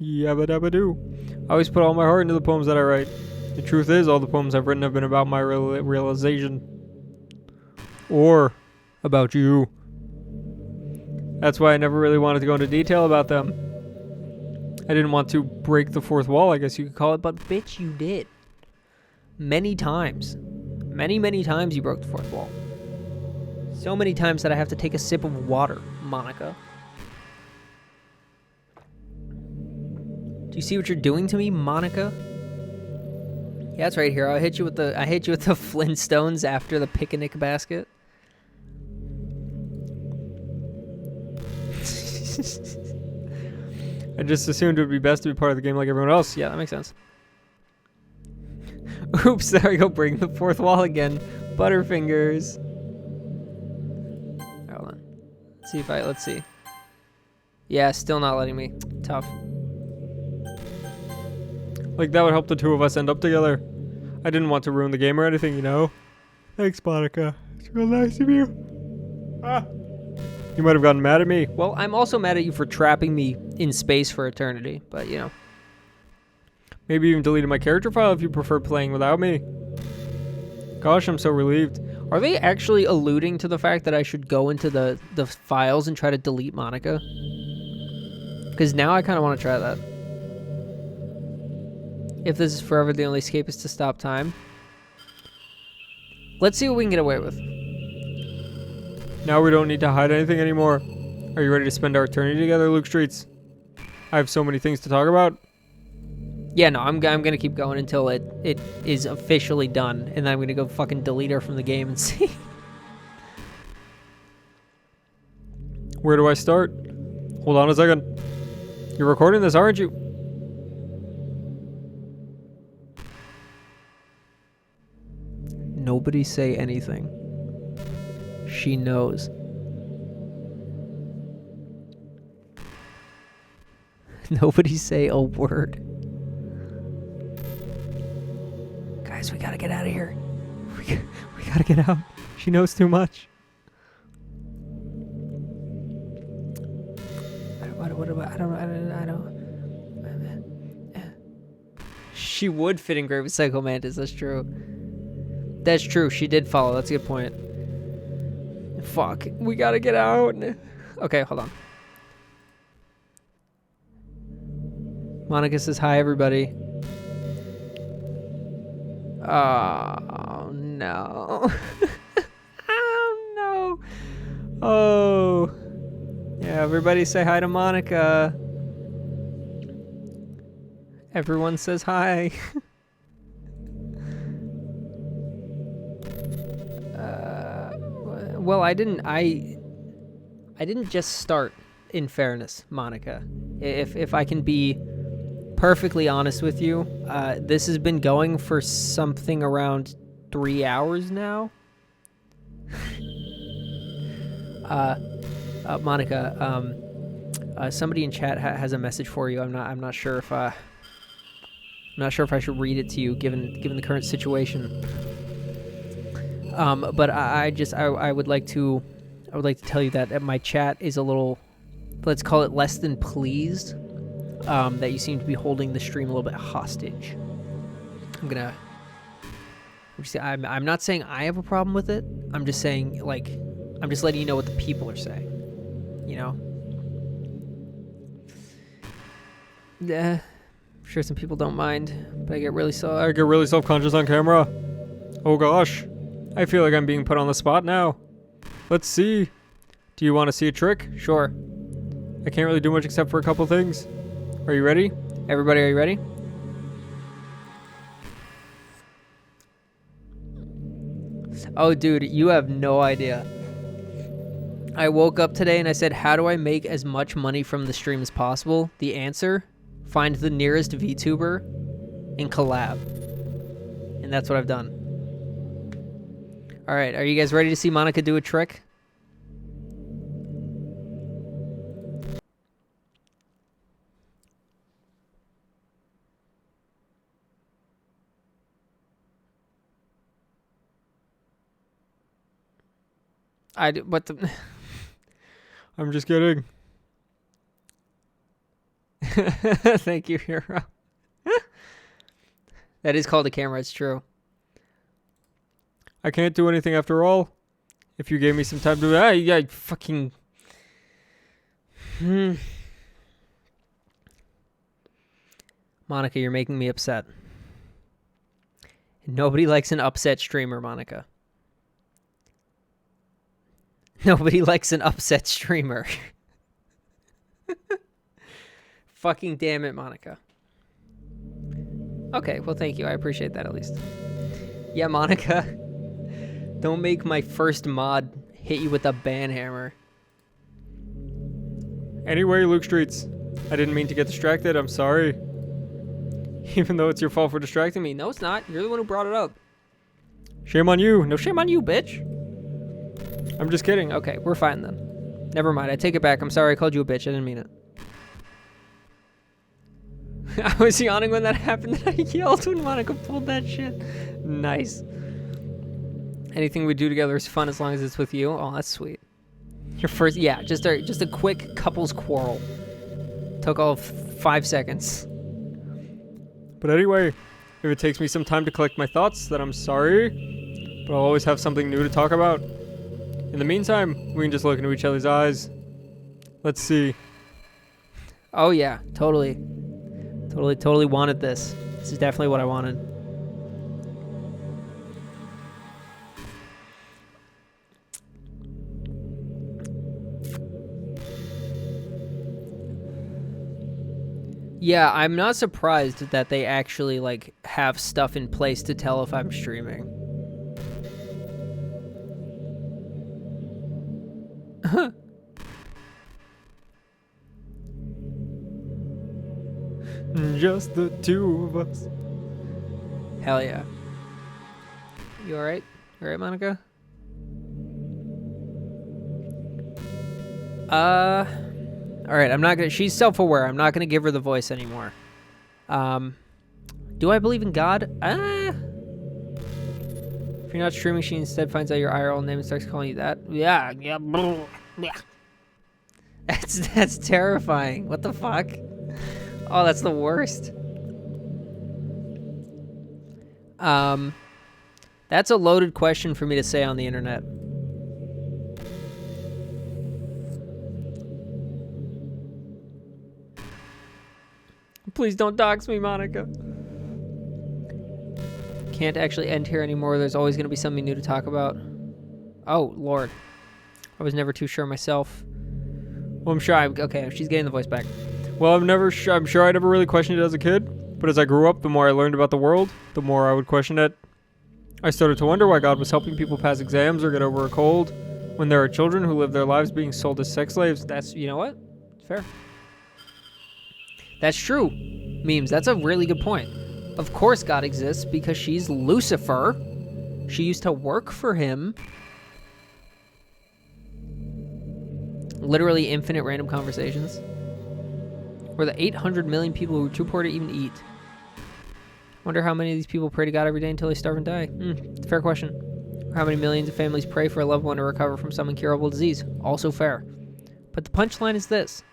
Yabba dabba doo. I always put all my heart into the poems that I write. The truth is, all the poems I've written have been about my realization. Or about you. That's why I never really wanted to go into detail about them. I didn't want to break the fourth wall, I guess you could call it, But bitch, you did. Many times. Many times you broke the fourth wall. So many times that I have to take a sip of water, Monica. Do you see what you're doing to me, Monica? Yeah, it's right here. I hit you with the Flintstones after the picnic basket. I just assumed it would be best to be part of the game like everyone else. Yeah, that makes sense. Oops, there I go, breaking the fourth wall again. Butterfingers. Hold on. Let's see. Yeah, still not letting me. Tough. Like, that would help the two of us end up together. I didn't want to ruin the game or anything, you know? Thanks, Monica. It's real nice of you. Ah. You might have gotten mad at me. Well, I'm also mad at you for trapping me in space for eternity, but you know. Maybe even deleted my character file if you prefer playing without me. Gosh, I'm so relieved. Are they actually alluding to the fact that I should go into the files and try to delete Monica? Because now I kind of want to try that. If this is forever the only escape is to stop time. Let's see what we can get away with. Now we don't need to hide anything anymore. Are you ready to spend our eternity together, Luke Streets? I have so many things to talk about. Yeah, no, I'm gonna keep going until it is officially done, and then I'm gonna go fucking delete her from the game and see. Where do I start? Hold on a second. You're recording this, aren't you? Nobody say anything. She knows. Nobody say a word. Guys, we gotta get out of here. We gotta get out. She knows too much. I don't. She would fit in great with Psycho Mantis. That's true. That's true. She did follow. That's a good point. Fuck. We gotta get out. Okay, hold on. Monica says hi, everybody. Oh, no. Oh, no. Oh. Yeah, everybody say hi to Monica. Everyone says hi. Well, I didn't just start, in fairness, Monica. If I can be perfectly honest with you, this has been going for something around 3 hours now. Monica, somebody in chat has a message for you. I'm not sure if I should read it to you given the current situation. But I would like to tell you that my chat is a little, let's call it, less than pleased that you seem to be holding the stream a little bit hostage. I'm not saying I have a problem with it. I'm just saying, like, I'm just letting you know what the people are saying. You know? Yeah, I'm sure some people don't mind, but I get really self-conscious on camera. Oh gosh. I feel like I'm being put on the spot now. Let's see. Do you want to see a trick? Sure. I can't really do much except for a couple things. Are you ready? Everybody, are you ready? Oh, dude, you have no idea. I woke up today and I said, how do I make as much money from the stream as possible? The answer, find the nearest VTuber and collab. And that's what I've done. All right, are you guys ready to see Monica do a trick? What the... I'm just kidding. Thank you, hero. That is called a camera, it's true. I can't do anything after all. If you gave me some time to... yeah, fucking... Monica, you're making me upset. Nobody likes an upset streamer, Monica. Nobody likes an upset streamer. Fucking damn it, Monica. Okay, well, thank you. I appreciate that at least. Yeah, Monica. Don't make my first mod hit you with a ban hammer. Anyway, Luke Streets, I didn't mean to get distracted. I'm sorry. Even though it's your fault for distracting me. No, it's not. You're the one who brought it up. Shame on you. No shame on you, bitch. I'm just kidding. Okay, we're fine then. Never mind. I take it back. I'm sorry I called you a bitch. I didn't mean it. I was yawning when that happened and I yelled when Monica pulled that shit. Nice. Anything we do together is fun as long as it's with you. Oh, that's sweet. Your first... Yeah, just a quick couples quarrel. Took all of 5 seconds. But anyway, if it takes me some time to collect my thoughts, then I'm sorry. But I'll always have something new to talk about. In the meantime, we can just look into each other's eyes. Let's see. Oh yeah, totally. Totally wanted this. This is definitely what I wanted. Yeah, I'm not surprised that they actually like have stuff in place to tell if I'm streaming. Just the two of us. Hell yeah. You alright? Alright, Monica? Alright, I'm not gonna... She's self-aware. I'm not gonna give her the voice anymore. Do I believe in God? If you're not streaming, she instead finds out your IRL name and starts calling you that. Yeah. That's terrifying. What the fuck? Oh, that's the worst. That's a loaded question for me to say on the internet. Please don't dox me, Monica. Can't actually end here anymore. There's always going to be something new to talk about. Oh, Lord. I was never too sure myself. Well, I'm sure okay, she's getting the voice back. Well, I'm sure I never really questioned it as a kid, but as I grew up, the more I learned about the world, the more I would question it. I started to wonder why God was helping people pass exams or get over a cold when there are children who live their lives being sold as sex slaves. That's, you know what? Fair. That's true. Memes, that's a really good point. Of course God exists because she's Lucifer. She used to work for him. Literally infinite random conversations. We're the 800 million people who are too poor to even eat. Wonder how many of these people pray to God every day until they starve and die. It's a fair question. Or how many millions of families pray for a loved one to recover from some incurable disease. Also fair. But the punchline is this.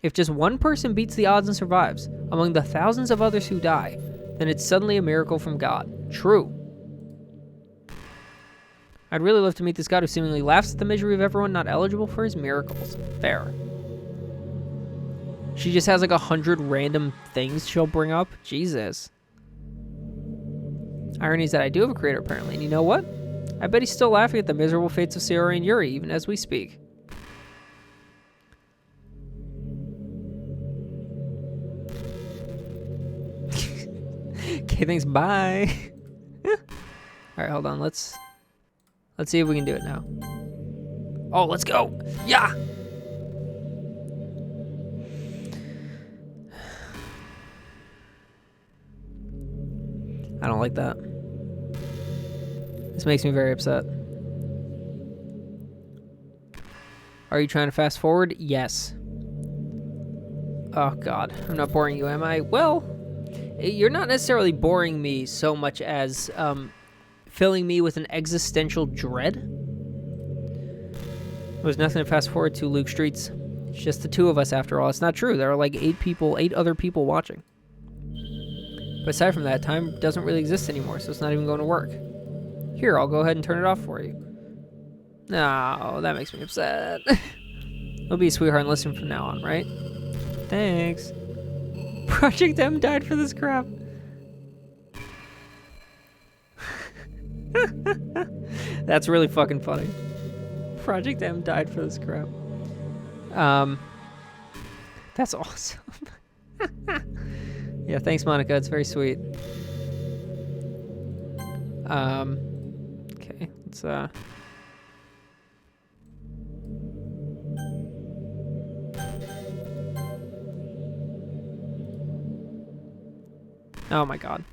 If just one person beats the odds and survives, among the thousands of others who die, then it's suddenly a miracle from God. True. I'd really love to meet this God who seemingly laughs at the misery of everyone not eligible for his miracles. Fair. She just has like 100 random things she'll bring up. Jesus. Irony is that I do have a creator apparently, and you know what? I bet he's still laughing at the miserable fates of Sayori and Yuri even as we speak. Okay, thanks. Bye. All right, hold on. Let's see if we can do it now. Oh, let's go. Yeah. I don't like that. This makes me very upset. Are you trying to fast forward? Yes. Oh, God. I'm not boring you, am I? Well, you're not necessarily boring me so much as filling me with an existential dread. There's nothing to fast forward to, Luke Streets. It's just the two of us after all. It's not true. There are like 8 other people watching. But aside from that, time doesn't really exist anymore, so it's not even going to work. Here, I'll go ahead and turn it off for you. No, that makes me upset. I'll be a sweetheart and listen from now on, right? Thanks. Project M died for this crap. That's really fucking funny. Project M died for this crap. That's awesome. Yeah, thanks, Monica. It's very sweet. Okay, let's oh my god.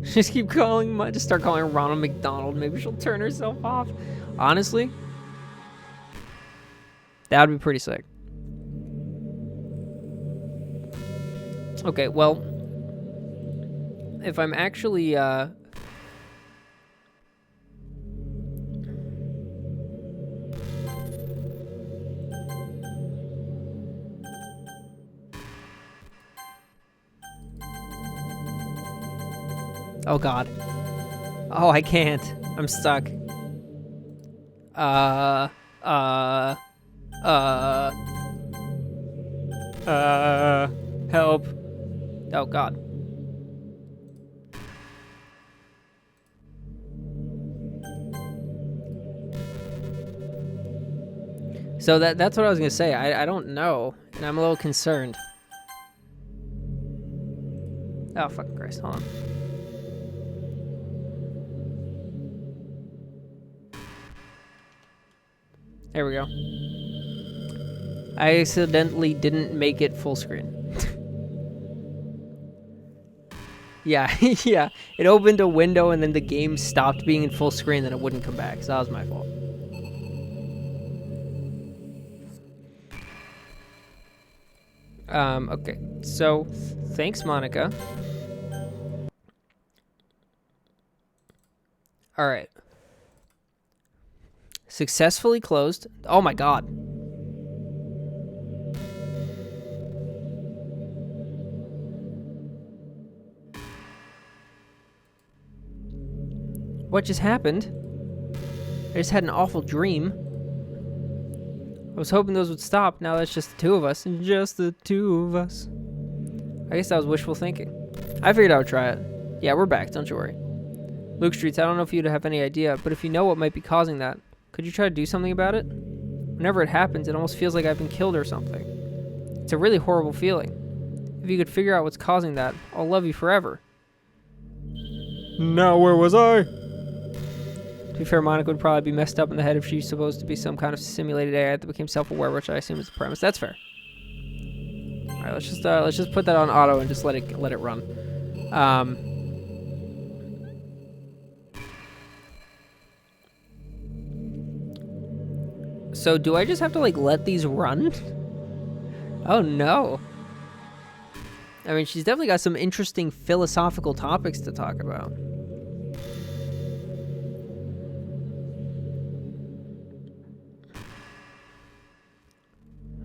Just keep calling, just start calling her Ronald McDonald. Maybe she'll turn herself off. Honestly, that would be pretty sick. Okay, well, if I'm actually, oh god. Oh, I can't. I'm stuck. Help. Oh god. So that's what I was gonna say. I don't know, and I'm a little concerned. Oh fucking Christ! Hold on. There we go. I accidentally didn't make it full screen. Yeah, yeah. It opened a window and then the game stopped being in full screen, then it wouldn't come back. So that was my fault. Okay. So, thanks, Monica. All right. Successfully closed. Oh my god. What just happened? I just had an awful dream. I was hoping those would stop. Now that's just the two of us. Just the two of us. I guess that was wishful thinking. I figured I would try it. Yeah, we're back. Don't you worry. Luke Streets, I don't know if you'd have any idea, but if you know what might be causing that, could you try to do something about it? Whenever it happens, it almost feels like I've been killed or something. It's a really horrible feeling. If you could figure out what's causing that, I'll love you forever. Now where was I? To be fair, Monica would probably be messed up in the head if she's supposed to be some kind of simulated AI that became self-aware, which I assume is the premise. That's fair. All right, let's just put that on auto and just let it run. So do I just have to like let these run? Oh no. I mean, she's definitely got some interesting philosophical topics to talk about.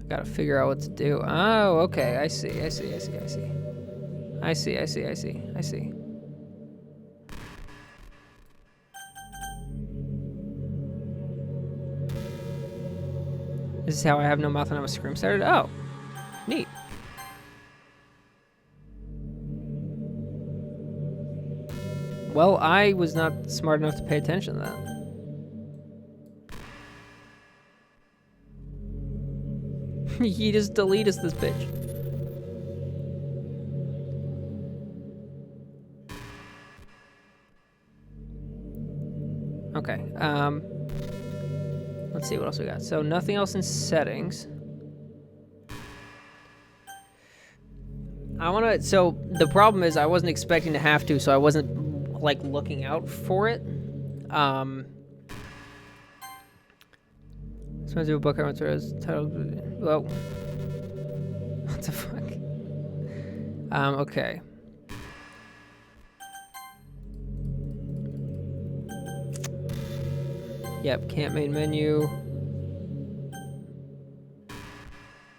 Gotta figure out what to do. Oh, okay. I see. This is how I have no mouth and I'm a scream started? Oh, neat. Well, I was not smart enough to pay attention to that. You just delete us, this bitch. Okay. Let's see what else we got. So nothing else in settings. So the problem is I wasn't expecting to have to, so I wasn't like looking out for it. Supposed to do a book I went through as titled. Whoa. What the fuck? Okay. Yep, can't main menu.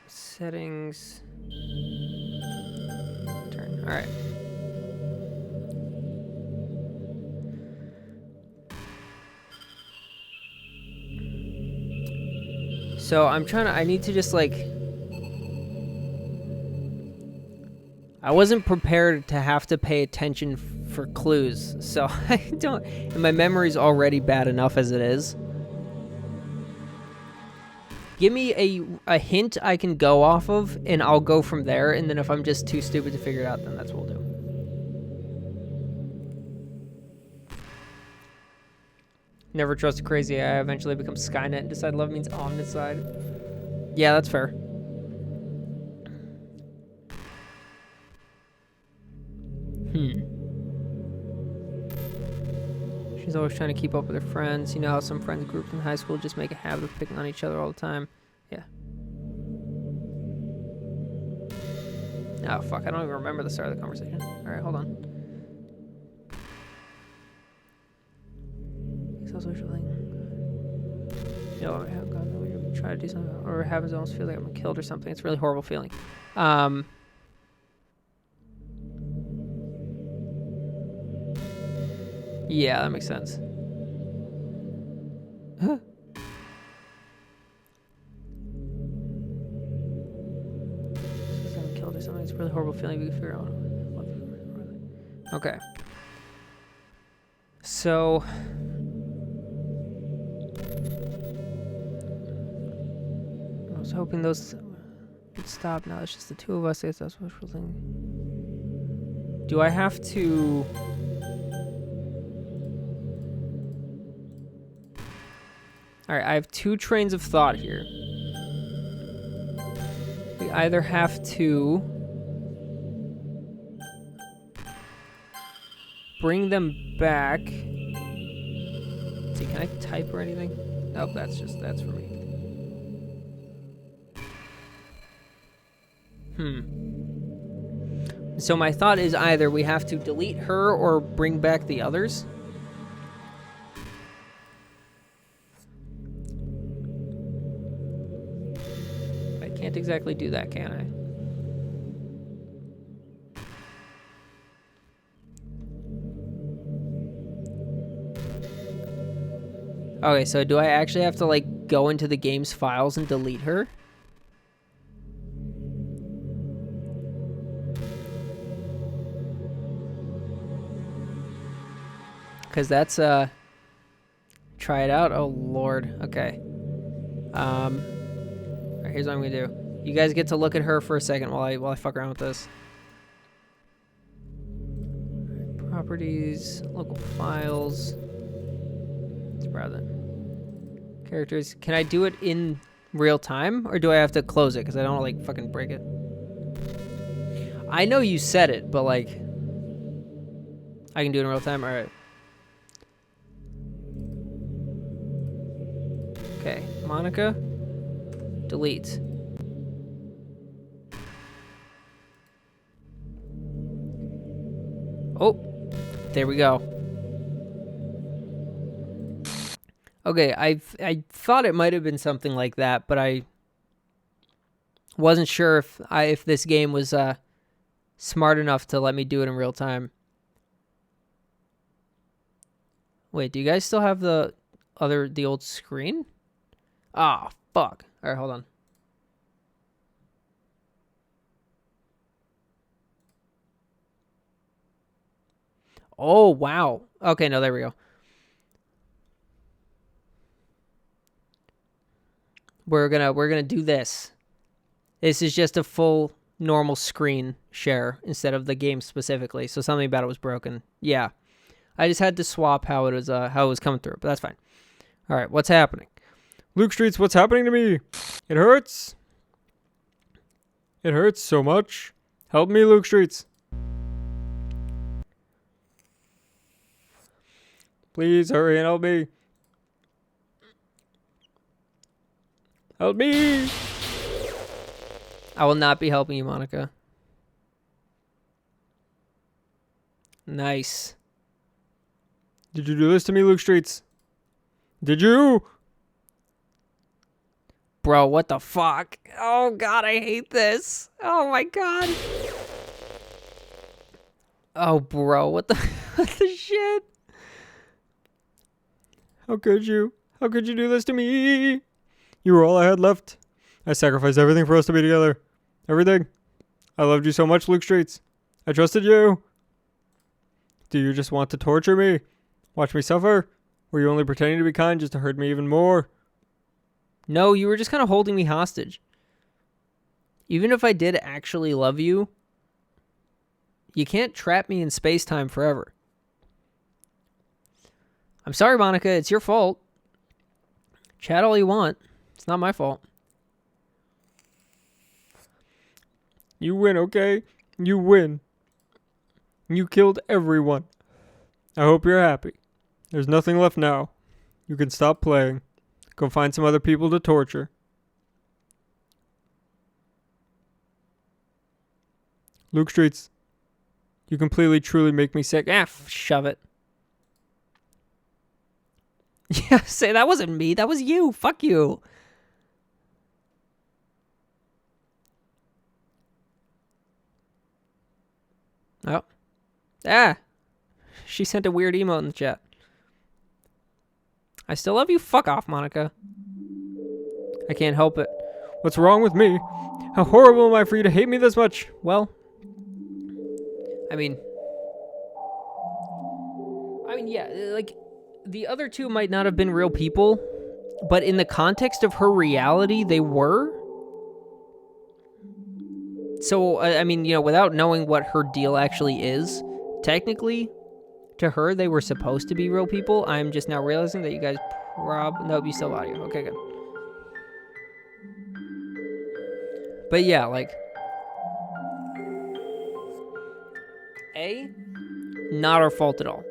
Settings. Turn. Alright. So I need to just like, I wasn't prepared to have to pay attention for clues, so I don't, and my memory's already bad enough as it is. Give me a hint I can go off of, and I'll go from there, and then if I'm just too stupid to figure it out, then that's what we'll do. Never trust a crazy AI. Eventually become Skynet and decide love means omnicide. Yeah, that's fair. She's always trying to keep up with her friends. You know how some friends groups in high school just make a habit of picking on each other all the time? Yeah. Oh, fuck. I don't even remember the start of the conversation. Alright, hold on. You know, when you try to do something or it happens, I almost feel like I'm killed or something. It's a really horrible feeling. Yeah, that makes sense. Huh? I'm killed or something. It's a really horrible feeling. We can figure out. Okay. So. I was hoping those would stop. Now it's just the two of us. It's that's wishful thing. Do I have to? All right, I have two trains of thought here. We either have to bring them back. Let's see, can I type or anything? Nope, that's for me. So my thought is either we have to delete her or bring back the others. I can't exactly do that, can I? Okay, so do I actually have to like go into the game's files and delete her? Because that's, try it out. Oh, Lord. Okay. All right, here's what I'm going to do. You guys get to look at her for a second while I fuck around with this. Right, properties, local files. Let's browse it. Characters. Can I do it in real time, or do I have to close it? Because I don't want to, like, fucking break it. I know you said it, but, like, I can do it in real time? All right. Okay, Monica, delete. Oh, there we go. Okay, I thought it might have been something like that, but I wasn't sure if this game was smart enough to let me do it in real time. Wait, do you guys still have the old screen? Ah, fuck. All right, hold on. Oh, wow. Okay, no, there we go. We're gonna do this. This is just a full normal screen share instead of the game specifically. So something about it was broken. Yeah. I just had to swap how it was coming through, but that's fine. All right, what's happening? Luke Streets, what's happening to me? It hurts. It hurts so much. Help me, Luke Streets. Please hurry and help me. Help me. I will not be helping you, Monica. Nice. Did you do this to me, Luke Streets? Did you? Bro, what the fuck? Oh, God, I hate this. Oh, my God. Oh, bro, what the, what the shit? How could you? How could you do this to me? You were all I had left. I sacrificed everything for us to be together. Everything. I loved you so much, Luke Streets. I trusted you. Do you just want to torture me? Watch me suffer? Were you only pretending to be kind just to hurt me even more? No, you were just kind of holding me hostage. Even if I did actually love you, you can't trap me in space-time forever. I'm sorry, Monica. It's your fault. Chat all you want. It's not my fault. You win, okay? You win. You killed everyone. I hope you're happy. There's nothing left now. You can stop playing. Go find some other people to torture. Luke Streets, you completely, truly make me sick. Shove it. Yeah, say that wasn't me. That was you. Fuck you. Oh. Ah. She sent a weird emote in the chat. I still love you. Fuck off, Monica. I can't help it. What's wrong with me? How horrible am I for you to hate me this much? Well, I mean, yeah, like, the other two might not have been real people, but in the context of her reality, they were. So, I mean, without knowing what her deal actually is, technically, to her, they were supposed to be real people. I'm just now realizing that you guys nope, you still have audio. Okay, good. But yeah, like, A, not our fault at all.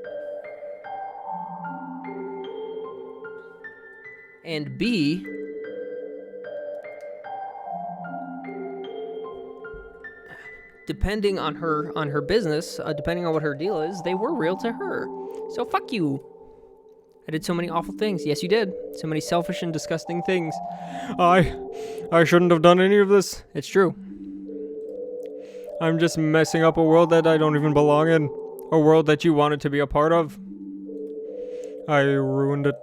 And B, depending on her business, depending on what her deal is, they were real to her. So fuck you. I did so many awful things. Yes, you did. So many selfish and disgusting things. I shouldn't have done any of this. It's true. I'm just messing up a world that I don't even belong in. A world that you wanted to be a part of. I ruined it.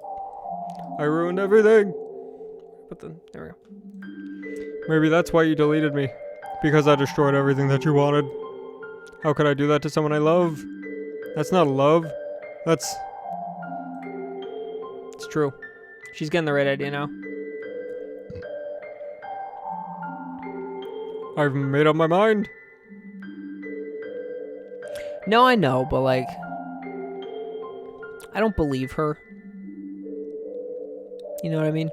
I ruined everything. There we go. Maybe that's why you deleted me. Because I destroyed everything that you wanted. How could I do that to someone I love? That's not love. That's... It's true. She's getting the right idea now. I've made up my mind. No, I know, but like, I don't believe her. You know what I mean?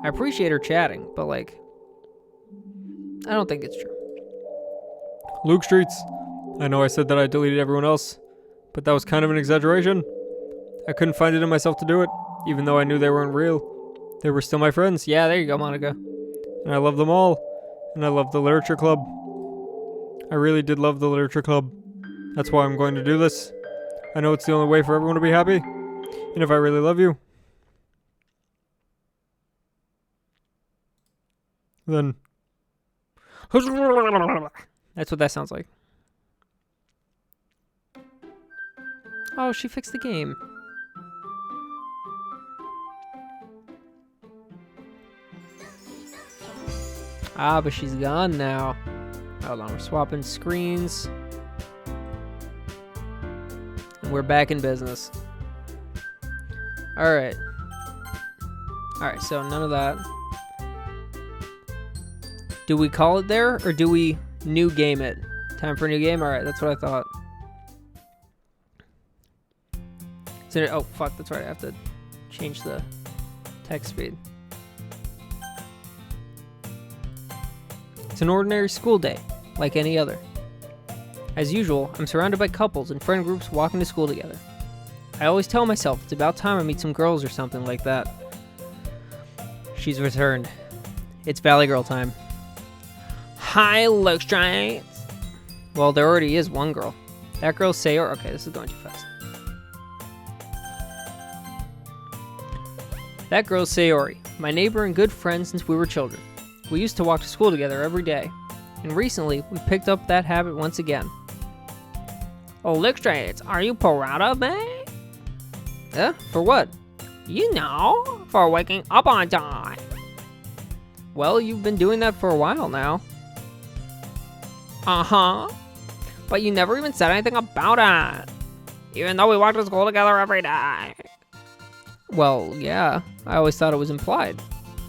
I appreciate her chatting, but like, I don't think it's true. Luke Streets. I know I said that I deleted everyone else, but that was kind of an exaggeration. I couldn't find it in myself to do it, even though I knew they weren't real. They were still my friends. Yeah, there you go, Monica. And I love them all. And I love the Literature Club. I really did love the Literature Club. That's why I'm going to do this. I know it's the only way for everyone to be happy. And if I really love you, then... That's what that sounds like. Oh, she fixed the game. Ah, but she's gone now. Hold on, we're swapping screens. And we're back in business. Alright. Alright, so none of that. Do we call it there, or do we new game it? Time for a new game? Alright, that's what I thought. Oh, fuck, that's right. I have to change the text speed. It's an ordinary school day, like any other. As usual, I'm surrounded by couples and friend groups walking to school together. I always tell myself it's about time I meet some girls or something like that. She's returned. It's Valley Girl time. Hi, Luke Strikes. Well, there already is one girl. That girl's Sayori. Okay, this is going too fast. That girl's Sayori, my neighbor and good friend since we were children. We used to walk to school together every day, and recently we picked up that habit once again. Oh, Luke Strikes, are you proud of me? For what? You know, for waking up on time. Well, you've been doing that for a while now. Uh-huh. But you never even said anything about it. Even though we walk to school together every day. Well, yeah. I always thought it was implied.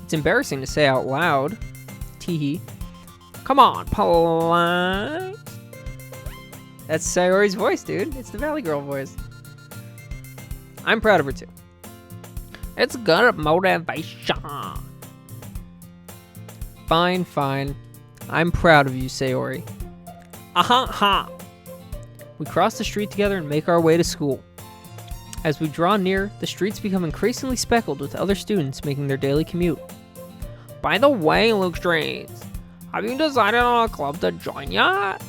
It's embarrassing to say out loud. Teehee. Come on, please. That's Sayori's voice, dude. It's the Valley Girl voice. I'm proud of her, too. It's good motivation. Fine. I'm proud of you, Sayori. Ha. We cross the street together and make our way to school. As we draw near, the streets become increasingly speckled with other students making their daily commute. By the way, Luke Streets, have you decided on a club to join yet?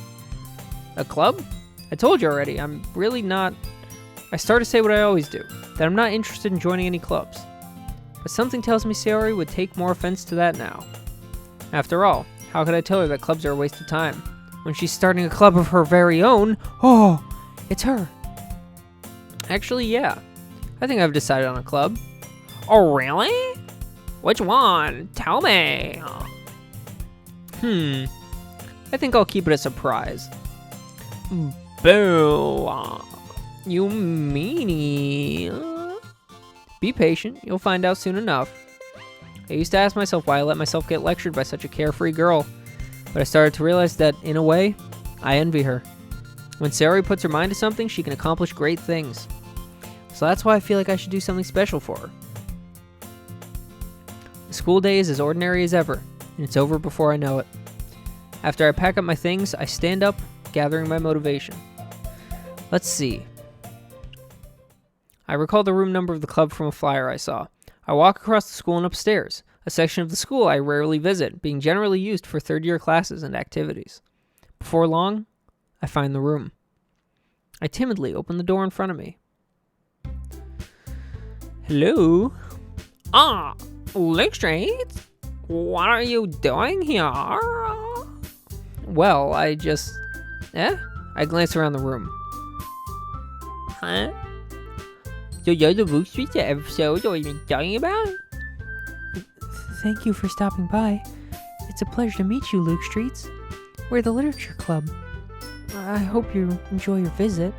A club? I told you already, I'm really not... I start to say what I always do, that I'm not interested in joining any clubs. But something tells me Sayori would take more offense to that now. After all, how could I tell her that clubs are a waste of time? When she's starting a club of her very own, oh, it's her. Actually, yeah. I think I've decided on a club. Oh, really? Which one? Tell me. I think I'll keep it a surprise. Boo. You meanie. Be patient. You'll find out soon enough. I used to ask myself why I let myself get lectured by such a carefree girl. But I started to realize that, in a way, I envy her. When Sayori puts her mind to something, she can accomplish great things. So that's why I feel like I should do something special for her. The school day is as ordinary as ever, and it's over before I know it. After I pack up my things, I stand up, gathering my motivation. Let's see. I recall the room number of the club from a flyer I saw. I walk across the school and upstairs, a section of the school I rarely visit, being generally used for third-year classes and activities. Before long, I find the room. I timidly open the door in front of me. Hello? Luke Streets? What are you doing here? Well, I just... I glance around the room. Huh? So you're the Luke Streets episode that we've been talking about? Thank you for stopping by. It's a pleasure to meet you, Luke Streets. We're the Literature Club. I hope you enjoy your visit.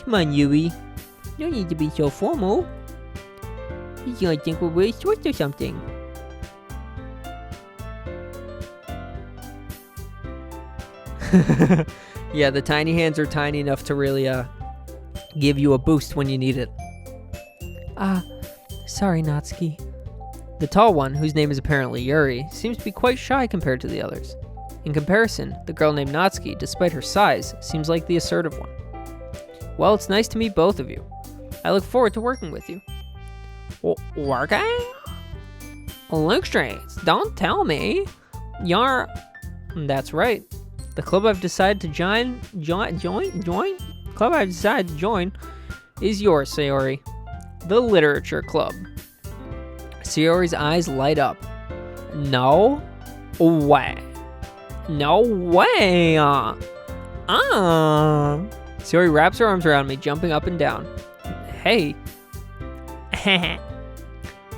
Come on, Yui. No need to be so formal. He's gonna think we're really short or something. Yeah, the tiny hands are tiny enough to really give you a boost when you need it. Sorry, Natsuki. The tall one, whose name is apparently Yuri, seems to be quite shy compared to the others. In comparison, the girl named Natsuki, despite her size, seems like the assertive one. Well, it's nice to meet both of you. I look forward to working with you. Working? Luke Streets, don't tell me. You're... That's right. The club I've decided to join? Club I've decided to join is yours, Sayori. The Literature Club. Sayori's eyes light up. No way. No way. Sayori wraps her arms around me, jumping up and down. Hey.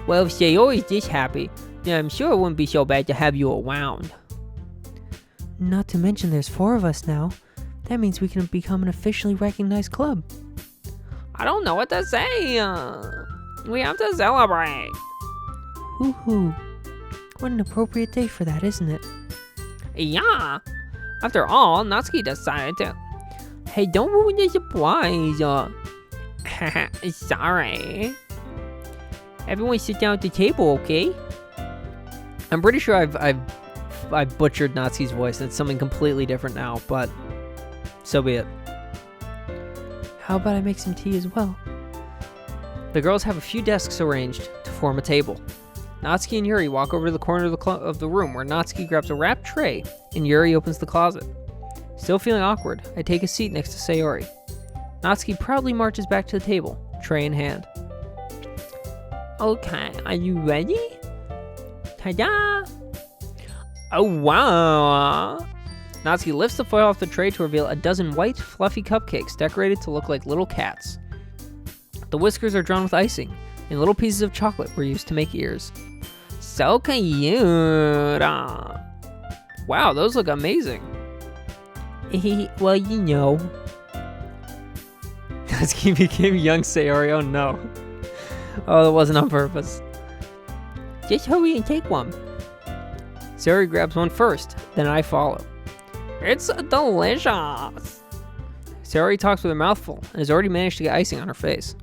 Well, if Sayori's this happy, then I'm sure it wouldn't be so bad to have you around. Not to mention there's 4 of us now. That means we can become an officially recognized club. I don't know what to say. We have to celebrate. Hoo-hoo. What an appropriate day for that, isn't it? Yeah. After all, Natsuki decided to... Hey, don't ruin the surprise. Sorry. Everyone sit down at the table, okay? I'm pretty sure I've butchered Natsuki's voice, and it's something completely different now, but so be it. How about I make some tea as well? The girls have a few desks arranged to form a table. Natsuki and Yuri walk over to the corner of the room where Natsuki grabs a wrapped tray and Yuri opens the closet. Still feeling awkward, I take a seat next to Sayori. Natsuki proudly marches back to the table, tray in hand. Okay, are you ready? Ta-da! Oh, wow! Natsuki lifts the foil off the tray to reveal a dozen white, fluffy cupcakes decorated to look like little cats. The whiskers are drawn with icing, and little pieces of chocolate were used to make ears. So cute! Wow, those look amazing. Well, you know. Natsuki became young Sayori, oh no. Oh, that wasn't on purpose. Just hurry and take one. Sayori grabs one first, then I follow. It's delicious! Sayori talks with her mouth full and has already managed to get icing on her face.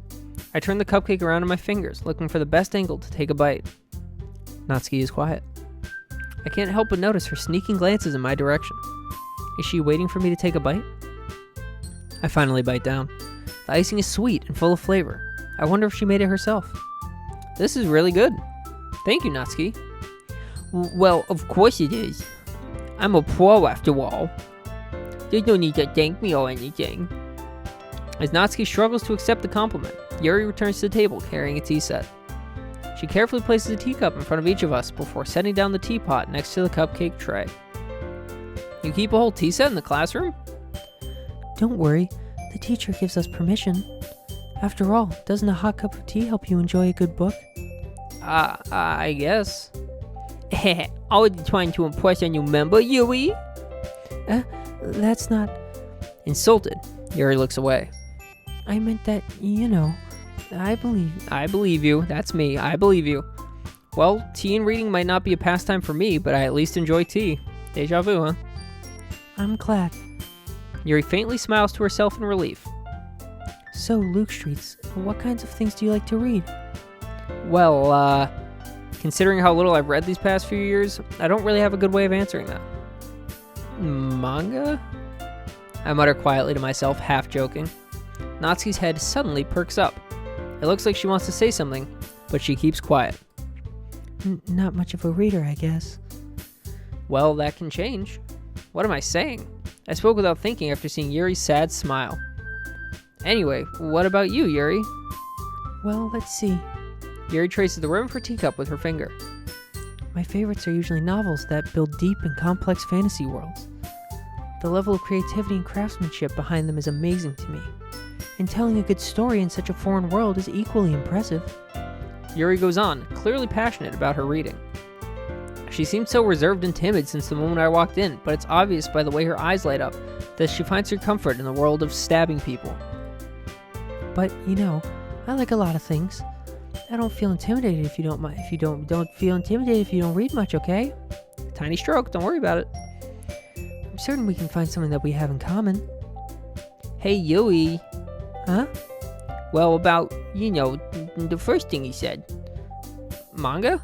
I turn the cupcake around in my fingers, looking for the best angle to take a bite. Natsuki is quiet. I can't help but notice her sneaking glances in my direction. Is she waiting for me to take a bite? I finally bite down. The icing is sweet and full of flavor. I wonder if she made it herself. This is really good. Thank you, Natsuki. Well, of course it is. I'm a pro after all. There's no need to thank me or anything. As Natsuki struggles to accept the compliment, Yuri returns to the table carrying a tea set. She carefully places a teacup in front of each of us before setting down the teapot next to the cupcake tray. You keep a whole tea set in the classroom? Don't worry, the teacher gives us permission. After all, doesn't a hot cup of tea help you enjoy a good book? I guess. Are you trying to impress a new member, Yuri? That's not... Insulted, Yuri looks away. I meant that, I believe you. That's me. I believe you. Well, tea and reading might not be a pastime for me, but I at least enjoy tea. Deja vu, huh? I'm glad. Yuri faintly smiles to herself in relief. So, Luke Streets, what kinds of things do you like to read? Well, considering how little I've read these past few years, I don't really have a good way of answering that. Manga? I mutter quietly to myself, half joking. Natsuki's head suddenly perks up. It looks like she wants to say something, but she keeps quiet. Not much of a reader, I guess. Well, that can change. What am I saying? I spoke without thinking after seeing Yuri's sad smile. Anyway, what about you, Yuri? Well, let's see. Yuri traces the rim of her teacup with her finger. My favorites are usually novels that build deep and complex fantasy worlds. The level of creativity and craftsmanship behind them is amazing to me, and telling a good story in such a foreign world is equally impressive. Yuri goes on, clearly passionate about her reading. She seemed so reserved and timid since the moment I walked in, but it's obvious by the way her eyes light up that she finds her comfort in the world of stabbing people. But, I like a lot of things. I don't feel intimidated if you don't mind. If you don't feel intimidated if you don't read much, okay? Tiny stroke, don't worry about it. I'm certain we can find something that we have in common. Hey, Yuri. Huh? Well, about, the first thing he said. Manga?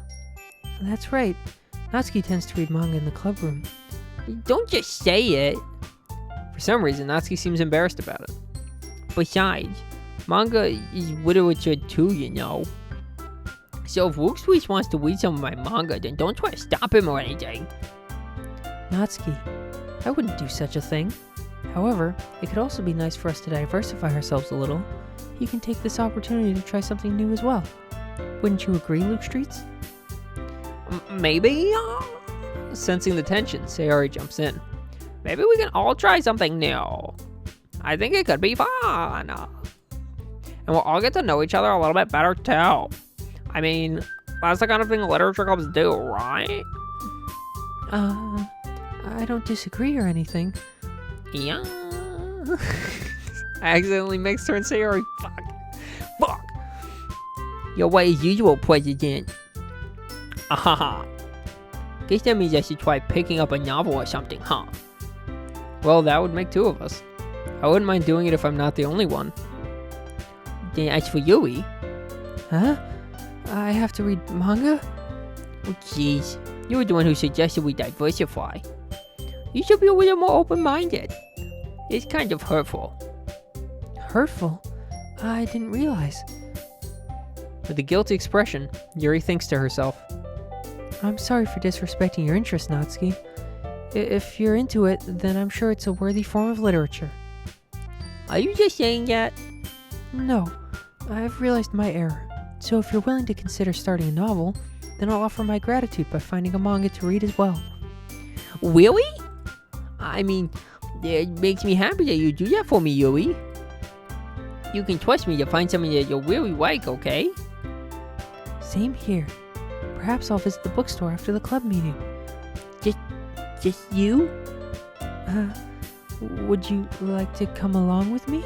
That's right. Natsuki tends to read manga in the club room. Don't just say it. For some reason, Natsuki seems embarrassed about it. Besides, manga is literature too, So if Wooksweets wants to read some of my manga, then don't try to stop him or anything. Natsuki, I wouldn't do such a thing. However, it could also be nice for us to diversify ourselves a little. You can take this opportunity to try something new as well. Wouldn't you agree, Luke Streets? Maybe? Sensing the tension, Sayori jumps in. Maybe we can all try something new. I think it could be fun. And we'll all get to know each other a little bit better too. I mean, that's the kind of thing literature clubs do, right? I don't disagree or anything. Yeah. I accidentally mixed her and Sayori. Fuck. Your way as usual, President. Ahaha. Guess that means I should try picking up a novel or something, huh? Well, that would make two of us. I wouldn't mind doing it if I'm not the only one. Then as for Yui, Huh? I have to read manga? oh jeez, you were the one who suggested we diversify. You should be a little more open-minded. It's kind of hurtful. Hurtful? I didn't realize. With a guilty expression, Yuri thinks to herself. I'm sorry for disrespecting your interest, Natsuki. If you're into it, then I'm sure it's a worthy form of literature. Are you just saying that? No, I've realized my error. So if you're willing to consider starting a novel, then I'll offer my gratitude by finding a manga to read as well. Really? I mean, it makes me happy that you do that for me, Yui. You can trust me to find something that you'll really like, okay? Same here. Perhaps I'll visit the bookstore after the club meeting. Just you? Would you like to come along with me?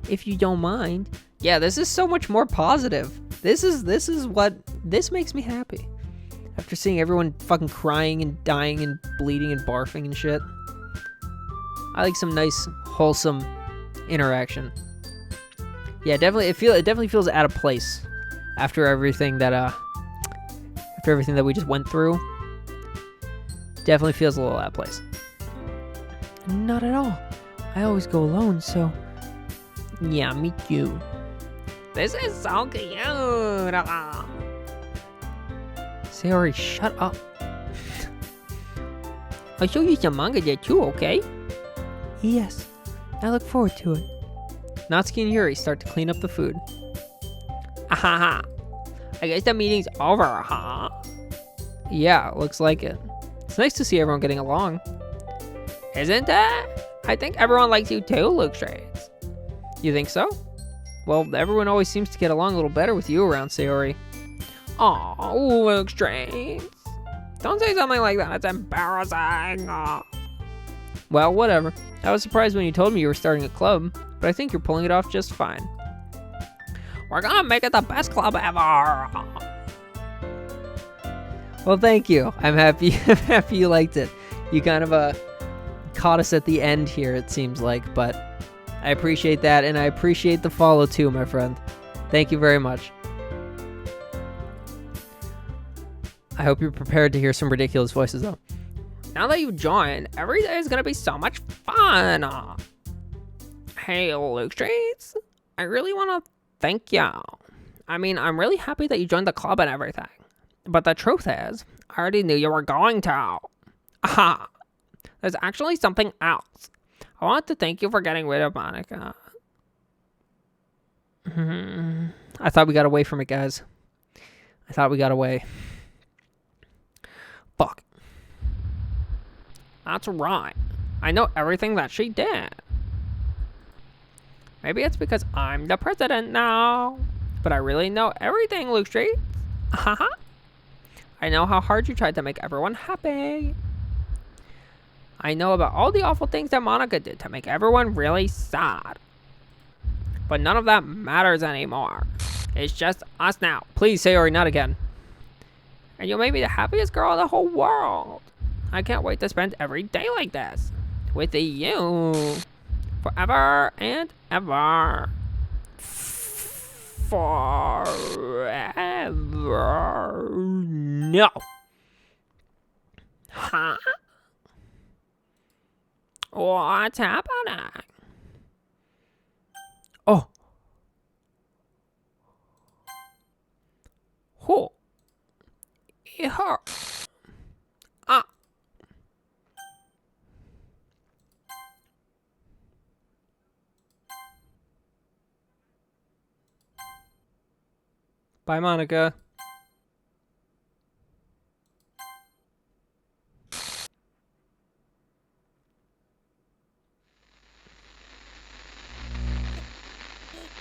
If you don't mind. Yeah, this is so much more positive. This makes me happy. After seeing everyone fucking crying and dying and bleeding and barfing and shit. I like some nice, wholesome interaction. Yeah, definitely. It definitely feels out of place after everything that we just went through. Definitely feels a little out of place. Not at all. I always go alone, so... Yeah, me too. This is so cute. Sayori, shut up. I'll show you some manga there too, okay? Yes, I look forward to it. Natsuki and Yuri start to clean up the food. Ahaha. I guess the meeting's over, huh? Yeah, looks like it. It's nice to see everyone getting along. Isn't it? I think everyone likes you too, Luke Straits. You think so? Well, everyone always seems to get along a little better with you around, Sayori. Aw, Luke Straits. Don't say something like that, it's embarrassing. Aw. Well, whatever. I was surprised when you told me you were starting a club, but I think you're pulling it off just fine. We're gonna make it the best club ever. Well, thank you. I'm happy. I'm happy you liked it. You kind of caught us at the end here, it seems like, but I appreciate that, and I appreciate the follow too, my friend. Thank you very much. I hope you're prepared to hear some ridiculous voices, though. Now that you've joined, every day is gonna be so much fun. Hey, Luke Straits, I really wanna thank you. I mean, I'm really happy that you joined the club and everything. But the truth is, I already knew you were going to. Aha! There's actually something else. I want to thank you for getting rid of Monica. I thought we got away from it, guys. I thought we got away. Fuck. That's right. I know everything that she did. Maybe it's because I'm the president now. But I really know everything, Luke Street. Haha. I know how hard you tried to make everyone happy. I know about all the awful things that Monica did to make everyone really sad. But none of that matters anymore. It's just us now. Please, Sayori, not again. And you'll make me the happiest girl in the whole world. I can't wait to spend every day like this. With you. Forever and ever. Forever. No. Huh? What's happening? Oh. Who? It hurts. Ah. Bye, Monica.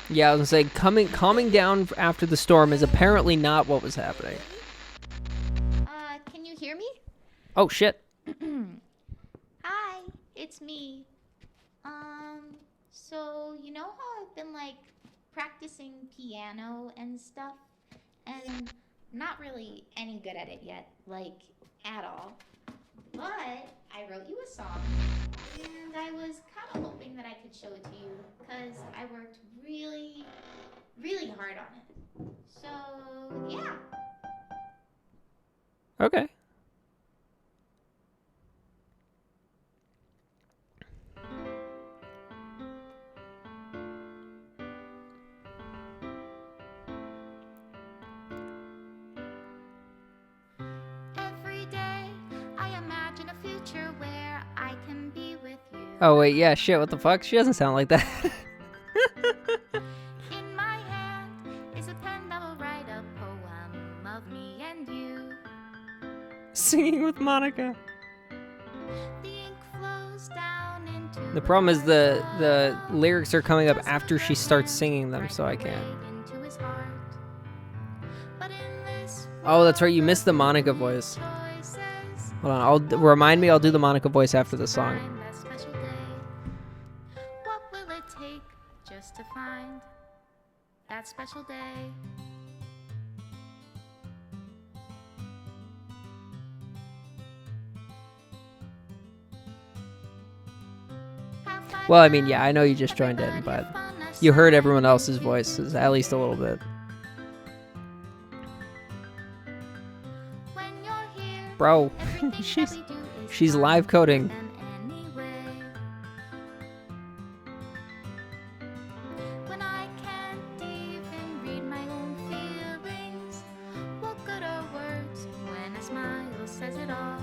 Yeah, I was gonna say, calming down after the storm is apparently not what was happening. Can you hear me? Oh, shit. Hi, it's me. So you know how I've been like practicing piano and stuff, and not really any good at it yet, like at all. But I wrote you a song, and I was kind of hoping that I could show it to you, cause hard on it. So, yeah. Okay. Every day I imagine a future where I can be with you. Oh, wait, yeah, shit, what the fuck? She doesn't sound like that. In my hand is a pen that will write a poem of me and you. Singing with Monica. The ink flows down into The problem is the lyrics are coming up after she starts singing them, so I can't. into his heart. But in this Oh, that's right, you missed the Monica voice. choices, Hold on, I'll do the Monica voice after the song. find that special day. What will it take just to find that special day? Well, I mean, yeah, I know you just joined in, but you heard everyone else's voices, at least a little bit. When you're here, Bro, everything that she's we do is she's fun live coding. them anyway. When I can't even read my own feelings, what good are words when a smile says it all?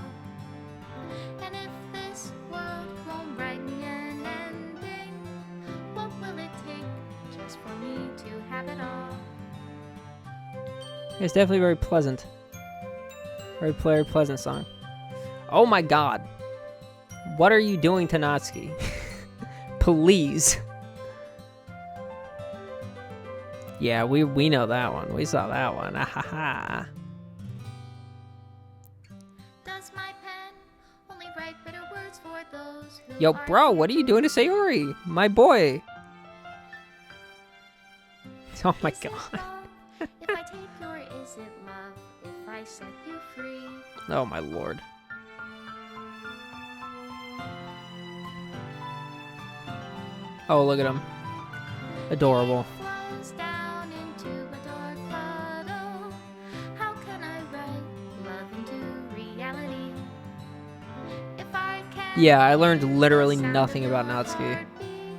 And if this world won't write me an ending, what will it take just for me to have it all? It's definitely very pleasant. Very pleasant song. Oh my god. What are you doing to Natsuki? Please. Yeah, we know that one. We saw that one. Ah, ha, ha. Does my pen only write bitter words for those who Yo, are bro, what are you doing to Sayori? My boy. Oh my Is it god. love if I take your is it love if I set you free? Oh my lord. Oh, look at him. Adorable. Flows down into a dark puddle. How can I write love into reality? If I can Yeah, I learned literally sound nothing of about your Natsuki. heartbeat,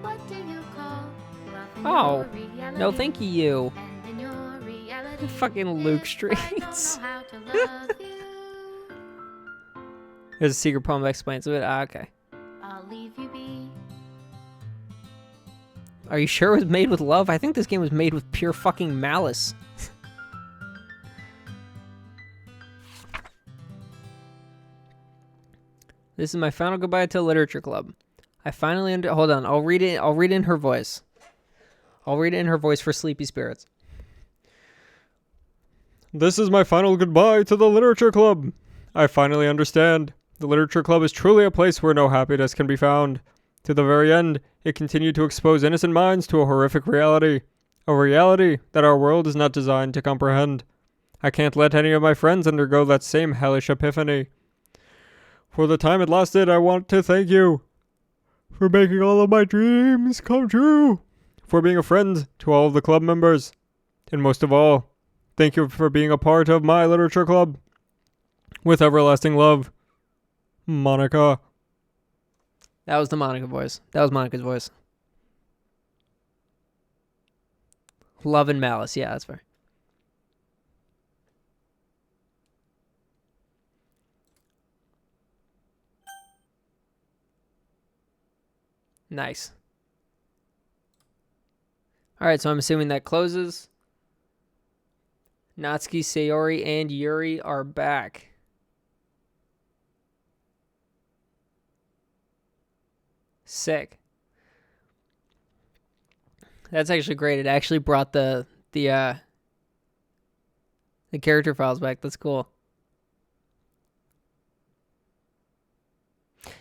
what do you call love in Oh, your reality? no thank you. And in your reality, Fucking Luke if Streets. I don't know how to love you, There's a secret poem that explains it. Ah, okay. I'll leave you be. Are you sure it was made with love? I think this game was made with pure fucking malice. This is my final goodbye to Literature Club. I finally hold on, I'll read it in her voice. I'll read it in her voice for sleepy spirits. This is my final goodbye to the Literature Club. I finally understand. The Literature Club is truly a place where no happiness can be found. To the very end, it continued to expose innocent minds to a horrific reality. A reality that our world is not designed to comprehend. I can't let any of my friends undergo that same hellish epiphany. For the time it lasted, I want to thank you for making all of my dreams come true. For being a friend to all of the club members. And most of all, thank you for being a part of my Literature Club. With everlasting love, Monica. That was the Monica voice. That was Monica's voice. Love and malice. Yeah, that's fair. Nice. Alright, so I'm assuming that closes. Natsuki, Sayori, and Yuri are back. Sick. That's actually great. It actually brought the character files back. That's cool.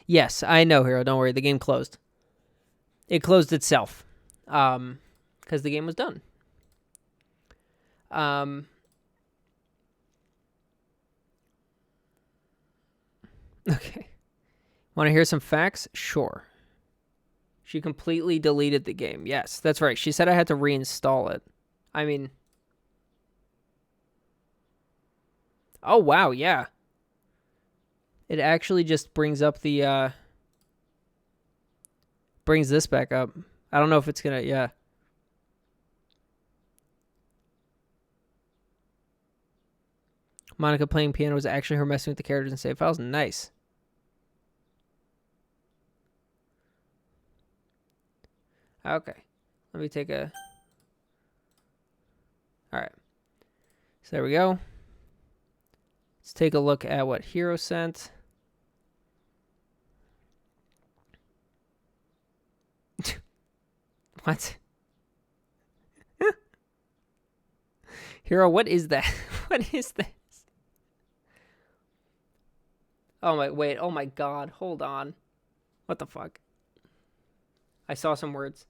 Yes, I know, Hero. Don't worry. The game closed. It closed itself. Because the game was done. Okay. Want to hear some facts? Sure. She completely deleted the game. Yes, that's right. She said I had to reinstall it. I mean, oh wow, yeah. It actually just brings up the brings this back up. I don't know if it's gonna, yeah. Monica playing piano was actually her messing with the characters and save files. Nice. Okay. Let me take a... Alright. So there we go. Let's take a look at what Hero sent. What? Hero, what is that? What is this? Oh my, wait, oh my god, hold on. What the fuck? I saw some words.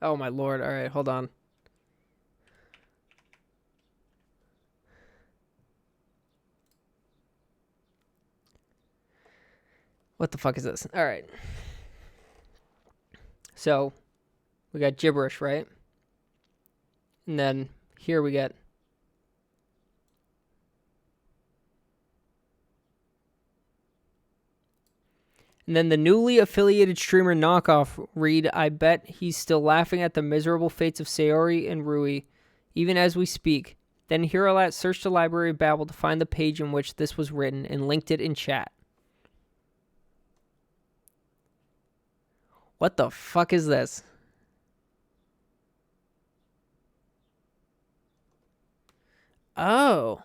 Oh my lord, alright, hold on. What the fuck is this? Alright. So, we got gibberish, right? And then here we get... And then the newly affiliated streamer knockoff read, I bet he's still laughing at the miserable fates of Sayori and Rui, even as we speak. Then Hirolat searched the library of Babel to find the page in which this was written and linked it in chat. What the fuck is this? Oh.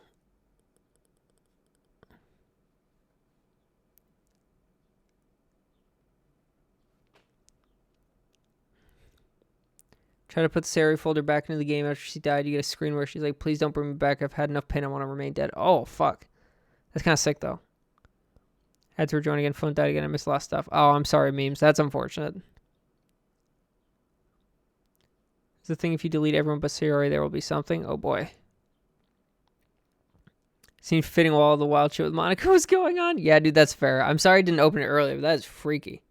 Try to put the Sayori folder back into the game after she died. You get a screen where she's like, please don't bring me back. I've had enough pain. I want to remain dead. Oh, fuck. That's kind of sick, though. Had to rejoin again. Phone died again. I missed a lot of stuff. Oh, I'm sorry, memes. That's unfortunate. It's the thing, if you delete everyone but Sayori, there will be something. Oh, boy. Seemed fitting while all the wild shit with Monica was going on. Yeah, dude, that's fair. I'm sorry I didn't open it earlier, but that is freaky.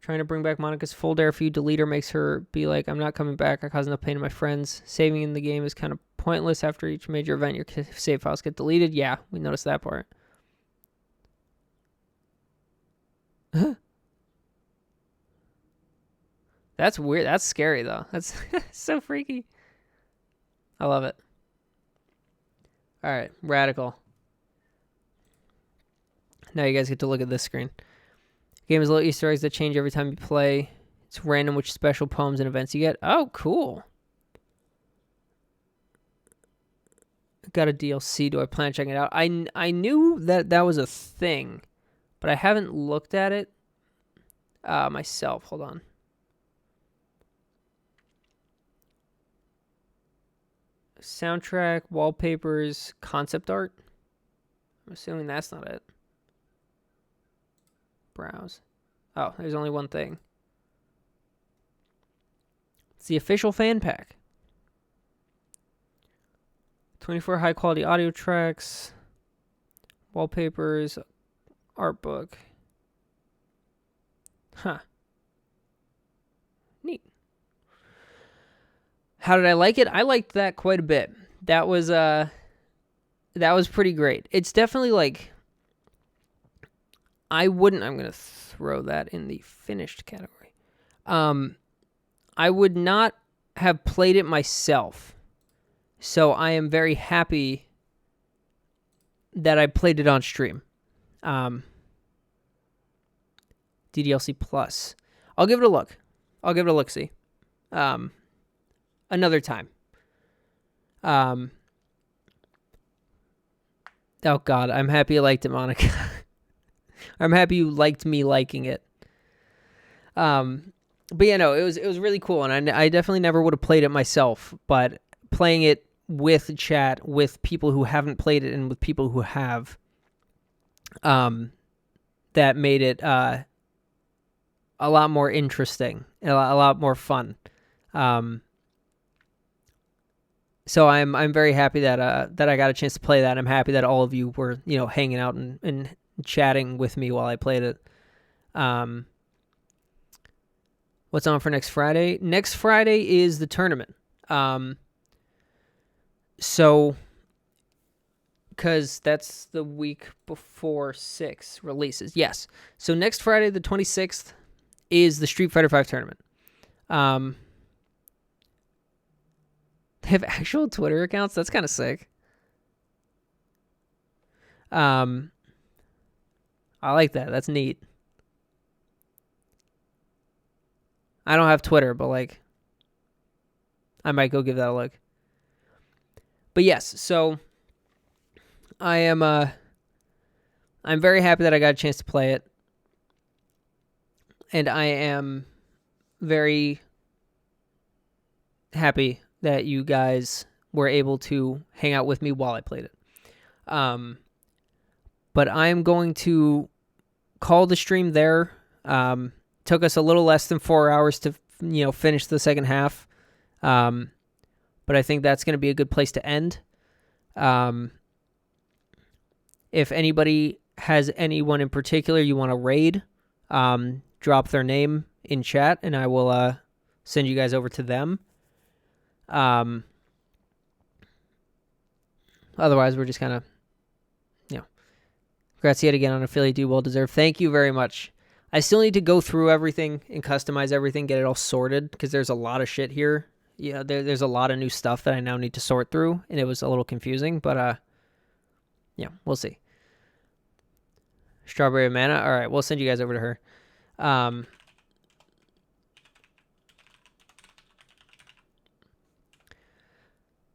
Trying to bring back Monica's folder. If you delete her, makes her be like, I'm not coming back. I caused enough pain to my friends. Saving in the game is kind of pointless. After each major event, your save files get deleted. Yeah, we noticed that part. That's weird. That's scary, though. That's so freaky. I love it. All right, radical. Now you guys get to look at this screen. Game is little Easter eggs that change every time you play. It's random which special poems and events you get. Oh, cool. Got a DLC. Do I plan on checking it out? I knew that was a thing, but I haven't looked at it myself. Hold on. Soundtrack, wallpapers, concept art. I'm assuming that's not it. Browse. Oh, there's only one thing. It's the official fan pack. 24 high quality audio tracks, wallpapers, art book. Huh. Neat. How did I like it? I liked that quite a bit. That was pretty great. It's definitely like, I'm going to throw that in the finished category. I would not have played it myself. So I am very happy that I played it on stream. DDLC Plus. I'll give it a look. I'll give it a look-see. Another time. Oh, God. I'm happy you liked it, Monica. I'm happy you liked me liking it. But yeah, no, it was really cool, and I definitely never would have played it myself, but playing it with chat, with people who haven't played it and with people who have, that made it a lot more interesting, and a lot more fun. So I'm very happy that that I got a chance to play that. I'm happy that all of you were, you know, hanging out and chatting with me while I played it. What's on for next Friday? Next Friday is the tournament. So, because that's the week before 6 releases. Yes. So next Friday, the 26th, is the Street Fighter V tournament. They have actual Twitter accounts. That's kind of sick. I like that. That's neat. I don't have Twitter, but like, I might go give that a look. But yes, so I'm very happy that I got a chance to play it, and I am very happy that you guys were able to hang out with me while I played it. But I'm going to call the stream there. Took us a little less than 4 hours to, you know, finish the second half. But I think that's going to be a good place to end. If anybody has anyone in particular you want to raid, drop their name in chat, and I will send you guys over to them. Otherwise, we're just kind of, you know, congrats yet again on affiliate dude, well deserved. Thank you very much. I still need to go through everything and customize everything, get it all sorted, because there's a lot of shit here. Yeah, there's a lot of new stuff that I now need to sort through, and it was a little confusing, but yeah, we'll see. Strawberry Mana, all right, we'll send you guys over to her.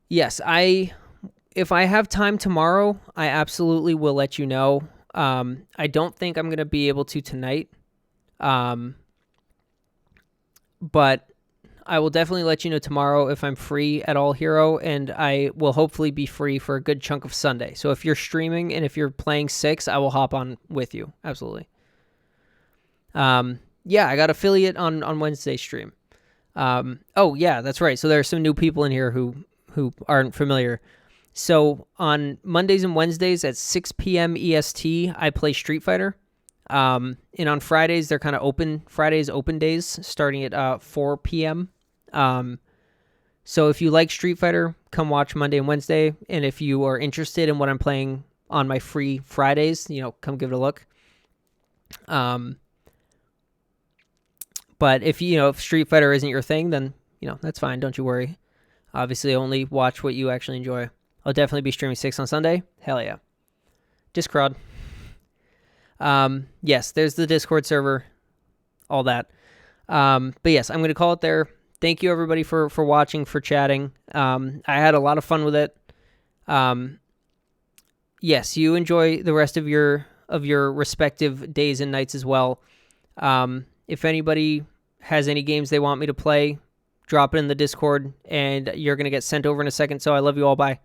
Yes, if I have time tomorrow, I absolutely will let you know. I don't think I'm going to be able to tonight. But I will definitely let you know tomorrow if I'm free at all, Hero, and I will hopefully be free for a good chunk of Sunday. So if you're streaming and if you're playing 6, I will hop on with you. Absolutely. Yeah, I got affiliate on Wednesday's stream. Oh, yeah, that's right. So there are some new people in here who aren't familiar. So on Mondays and Wednesdays at 6 p.m. EST, I play Street Fighter. And on Fridays, they're kind of open. Fridays open days starting at 4 p.m. So if you like Street Fighter, come watch Monday and Wednesday. And if you are interested in what I'm playing on my free Fridays, you know, come give it a look. But if Street Fighter isn't your thing, then, you know, that's fine. Don't you worry. Obviously, only watch what you actually enjoy. I'll definitely be streaming 6 on Sunday. Hell yeah. Discord. Yes, there's the Discord server. All that. But yes, I'm going to call it there. Thank you, everybody, for watching, for chatting. I had a lot of fun with it. Yes, you enjoy the rest of your respective days and nights as well. If anybody has any games they want me to play, drop it in the Discord, and you're going to get sent over in a second. So I love you all. Bye.